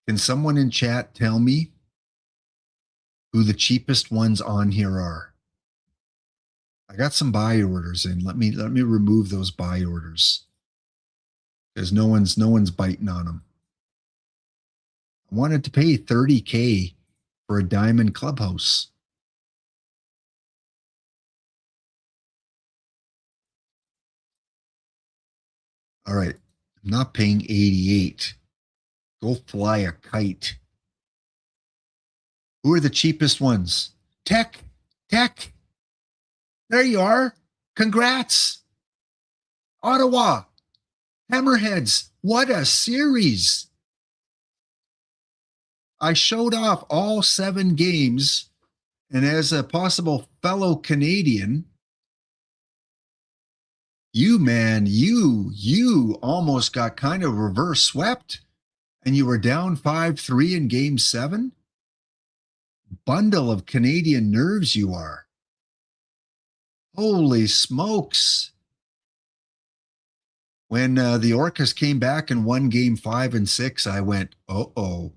Can someone in chat tell me who the cheapest ones on here are? I got some buy orders in. Let me remove those buy orders, because no one's biting on them. I wanted to pay $30K for a diamond clubhouse. All right. I'm not paying 88. Go fly a kite. Who are the cheapest ones? Tech. There you are. Congrats. Ottawa. Hammerheads. What a series. I showed off all 7 games. And as a possible fellow Canadian, you almost got kind of reverse swept and you were down 5-3 in game 7. Bundle of Canadian nerves you are. Holy smokes. When the Orcas came back and won game 5 and 6, I went, uh-oh,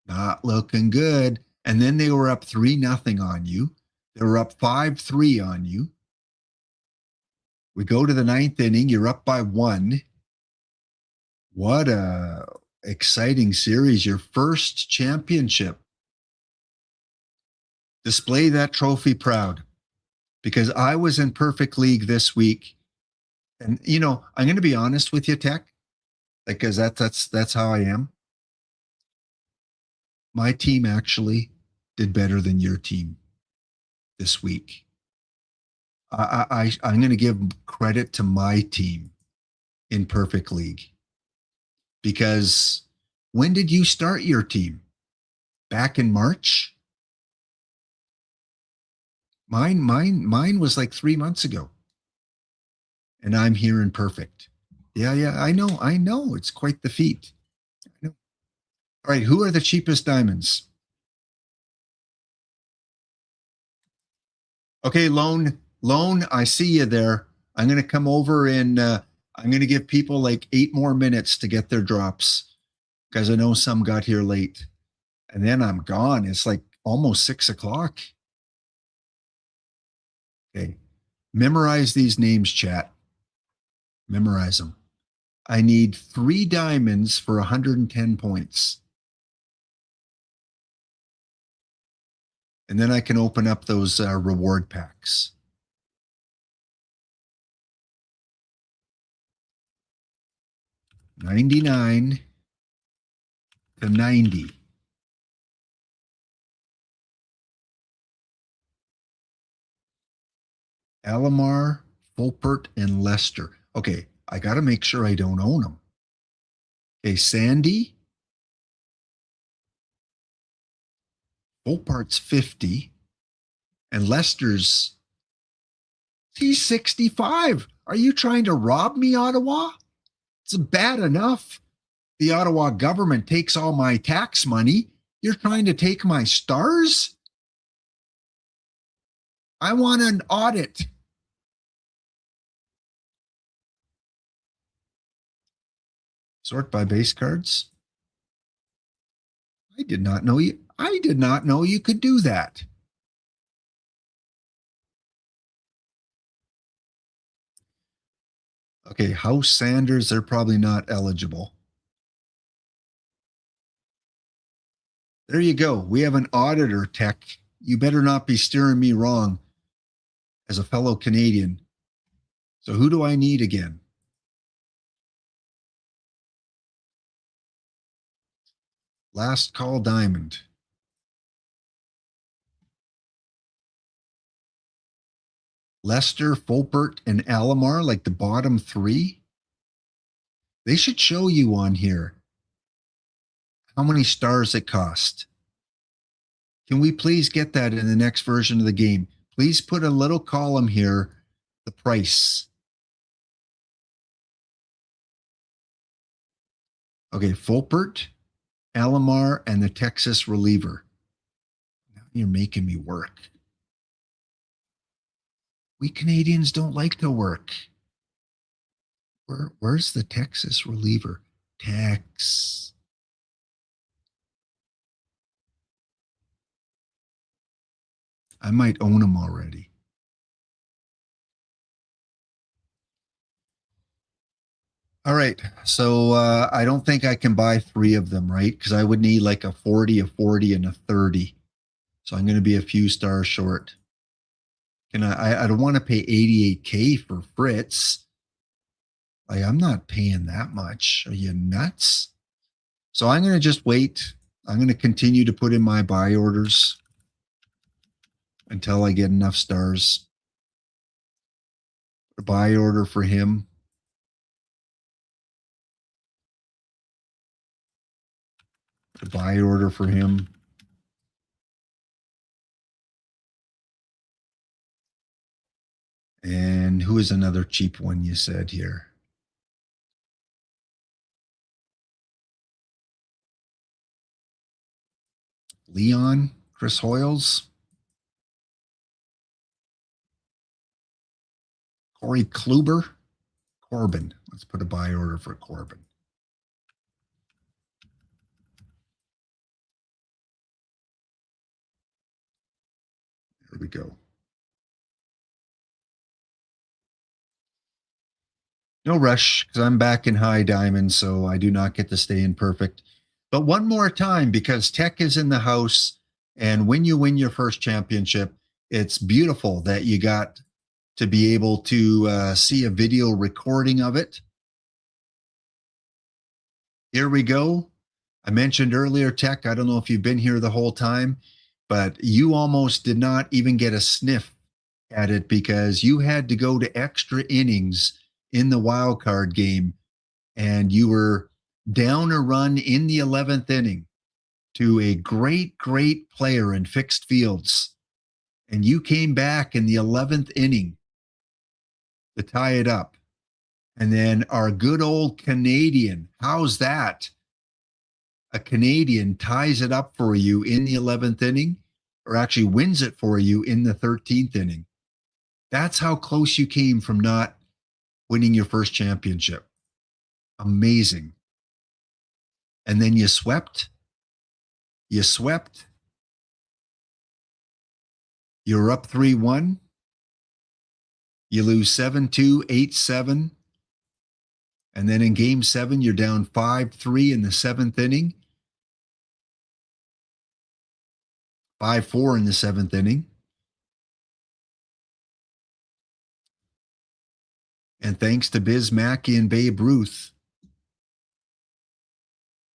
not looking good. And then they were up 3-0 on you. They were up 5-3 on you. We go to the 9th inning. You're up by 1. What a exciting series. Your first championship. Display that trophy proud. Because I was in Perfect League this week. And, you know, I'm going to be honest with you, Tech. Because that's how I am. My team actually did better than your team this week. I'm going to give credit to my team in Perfect League. Because when did you start your team? Back in March? Mine was like 3 months ago. And I'm here in Perfect. Yeah, I know. It's quite the feat. I know. All right, who are the cheapest diamonds? Okay, Lone, I see you there. I'm going to come over and I'm going to give people like 8 more minutes to get their drops because I know some got here late. And then I'm gone. It's like almost 6 o'clock. Okay. Memorize these names, chat. Memorize them. I need 3 diamonds for 110 points. And then I can open up those reward packs. $99 to $90. Alomar, Fulpert, and Lester. Okay, I got to make sure I don't own them. Okay, Sandy. Fulpert's 50. And Lester's, he's 65. Are you trying to rob me, Ottawa? It's bad enough. The Ottawa government takes all my tax money. You're trying to take my stars? I want an audit. Sort by base cards. I did not know you could do that. Okay, House Sanders, they're probably not eligible. There you go. We have an auditor, Tech. You better not be steering me wrong as a fellow Canadian. So who do I need again? Last call diamond. Lester, Fulpert, and Alomar, like the bottom 3. They should show you on here how many stars it cost. Can we please get that in the next version of the game? Please put a little column here, the price. Okay, Fulpert, Alomar, and the Texas reliever. Now you're making me work. We Canadians don't like to work. Where's the Texas reliever? Tex. I might own them already. All right. So I don't think I can buy 3 of them, right? Because I would need like a 40, a 40, and a 30. So I'm going to be a few stars short. And I don't want to pay $88K for Fritz. Like, I'm not paying that much. Are you nuts? So I'm going to just wait. I'm going to continue to put in my buy orders until I get enough stars. A buy order for him. A buy order for him. And who is another cheap one you said here? Leon, Chris Hoyles, Corey Kluber, Corbin. Let's put a buy order for Corbin. There we go. No rush because I'm back in high diamond, so I do not get to stay in perfect. But one more time, because Tech is in the house, and when you win your first championship, it's beautiful that you got to be able to see a video recording of it. Here we go. I mentioned earlier, Tech, I don't know if you've been here the whole time, but you almost did not even get a sniff at it because you had to go to extra innings in the wild card game, and you were down a run in the 11th inning to a great, great player in fixed fields. And you came back in the 11th inning to tie it up. And then our good old Canadian, how's that? A Canadian ties it up for you in the 11th inning, or actually wins it for you in the 13th inning. That's how close you came from not winning your first championship. Amazing. And then you swept. You swept. You're up 3-1. You lose 7-2, 8-7. And then in game 7, you're down 5-3 in the 7th inning. 5-4 in the 7th inning. And thanks to Biz Mackey and Babe Ruth,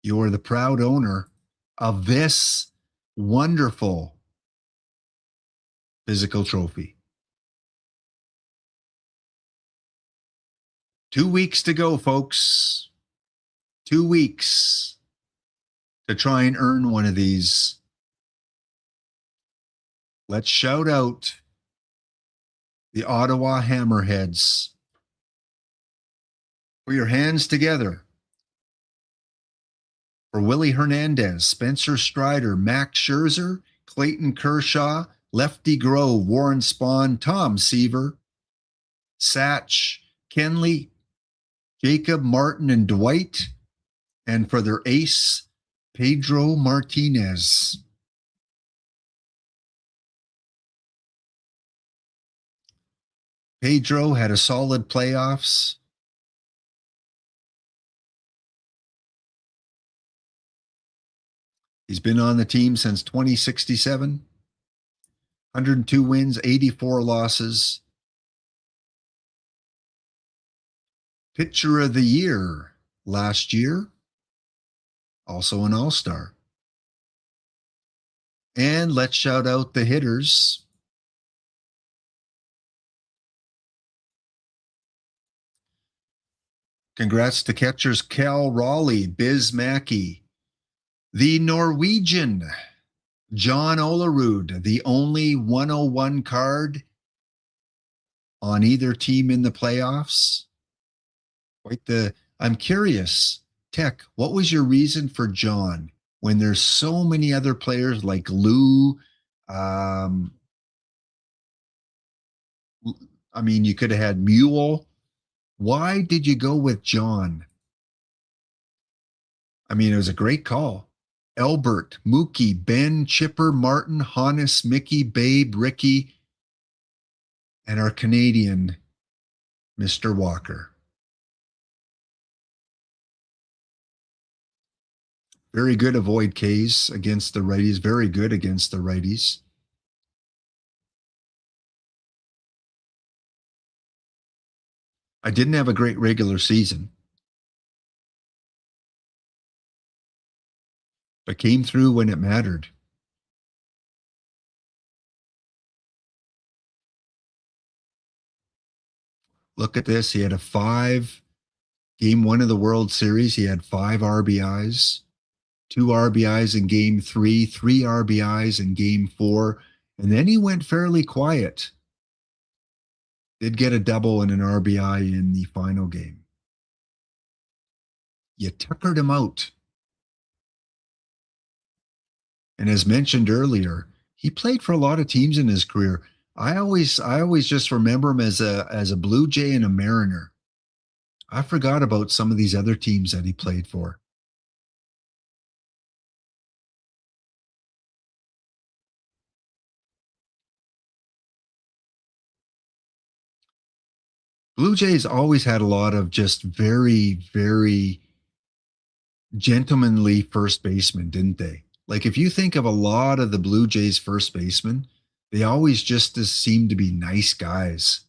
you're the proud owner of this wonderful physical trophy. 2 weeks to go, folks. 2 weeks to try and earn one of these. Let's shout out the Ottawa Hammerheads. Put your hands together for Willie Hernandez, Spencer Strider, Max Scherzer, Clayton Kershaw, Lefty Grove, Warren Spahn, Tom Seaver, Satch, Kenley, Jacob, Martin, and Dwight, and for their ace, Pedro Martinez. Pedro had a solid playoffs. He's been on the team since 2067. 102 wins, 84 losses. Pitcher of the Year last year. Also an All-Star. And let's shout out the hitters. Congrats to catchers Cal Raleigh, Biz Mackey, the Norwegian John Olerud, the only 101 card on either team in the playoffs. I'm curious, Tech, what was your reason for John when there's so many other players like Lou? I mean, you could have had Mule. Why did you go with John? I mean, it was a great call. Albert, Mookie, Ben, Chipper, Martin, Hannes, Mickey, Babe, Ricky, and our Canadian, Mr. Walker. Very good avoid Ks against the righties. Very good against the righties. I didn't have a great regular season, but came through when it mattered. Look at this. He had a game 1 of the World Series. He had 5 RBIs, 2 RBIs in game 3, 3 RBIs in game 4. And then he went fairly quiet. Did get a double and an RBI in the final game. You tuckered him out. And as mentioned earlier, he played for a lot of teams in his career. I always just remember him as a Blue Jay and a Mariner. I forgot about some of these other teams that he played for. Blue Jays always had a lot of just very, very gentlemanly first basemen, didn't they? Like if you think of a lot of the Blue Jays first basemen, they always just seem to be nice guys.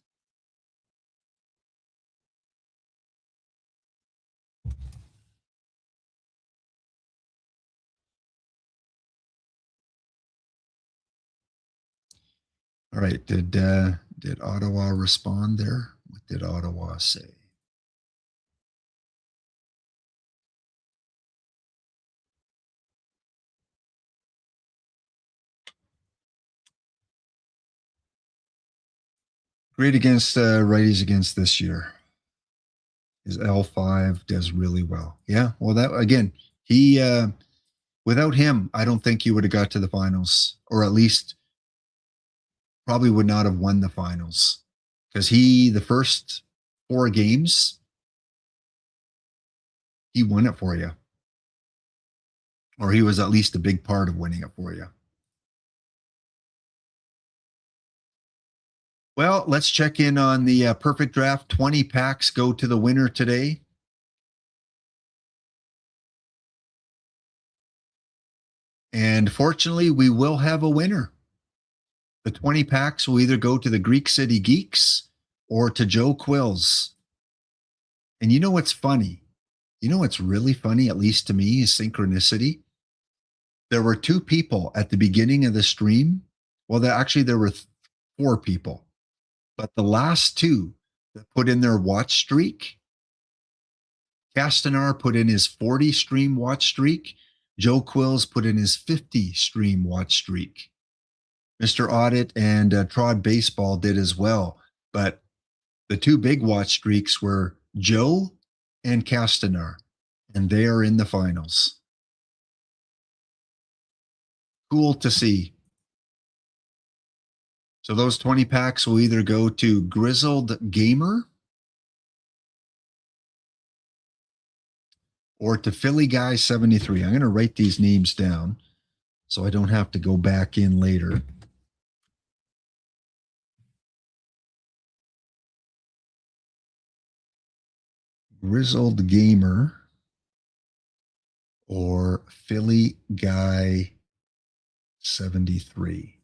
All right, did Ottawa respond there? What did Ottawa say? Great against righties against this year. His L5 does really well. Yeah, well, that again, he without him, I don't think you would have got to the finals, or at least probably would not have won the finals, because the first 4 games, he won it for you, or he was at least a big part of winning it for you. Well, let's check in on the perfect draft. 20 packs go to the winner today. And fortunately, we will have a winner. The 20 packs will either go to the Greek City Geeks or to Joe Quills. And you know what's funny? You know what's really funny, at least to me, is synchronicity. There were 2 people at the beginning of the stream. Well, there were 4 people. But the last 2 that put in their watch streak, Castanar put in his 40 stream watch streak. Joe Quills put in his 50 stream watch streak. Mr. Audit and Trod Baseball did as well. But the 2 big watch streaks were Joe and Castanar, and they are in the finals. Cool to see. So those 20 packs will either go to Grizzled Gamer or to Philly Guy 73. I'm going to write these names down so I don't have to go back in later. Grizzled Gamer or Philly Guy 73.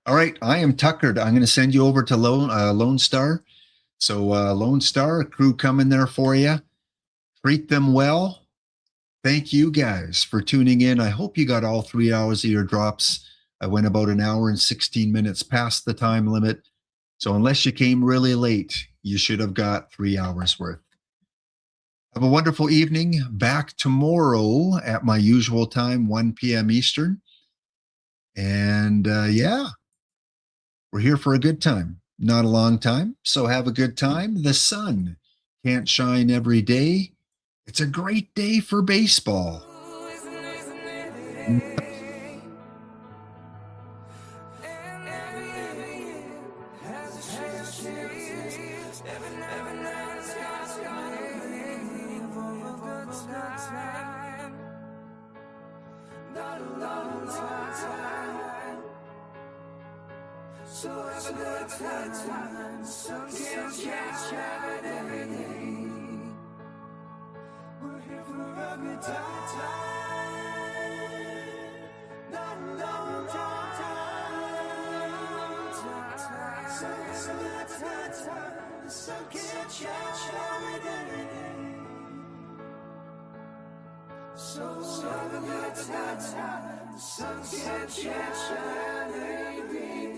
All right, I am tuckered. I'm going to send you over to Lone Star. So Lone Star, crew coming there for you. Treat them well. Thank you guys for tuning in. I hope you got all 3 hours of your drops. I went about an hour and 16 minutes past the time limit. So unless you came really late, you should have got 3 hours worth. Have a wonderful evening. Back tomorrow at my usual time, 1 p.m. Eastern. And yeah, we're here for a good time. Not a long time. So have a good time. The sun can't shine every day. It's a great day for baseball. So have a good time. Sun can't shine every day. We're here for a good time. sun can't shine every day. So have a good time. The sun can't shine every day.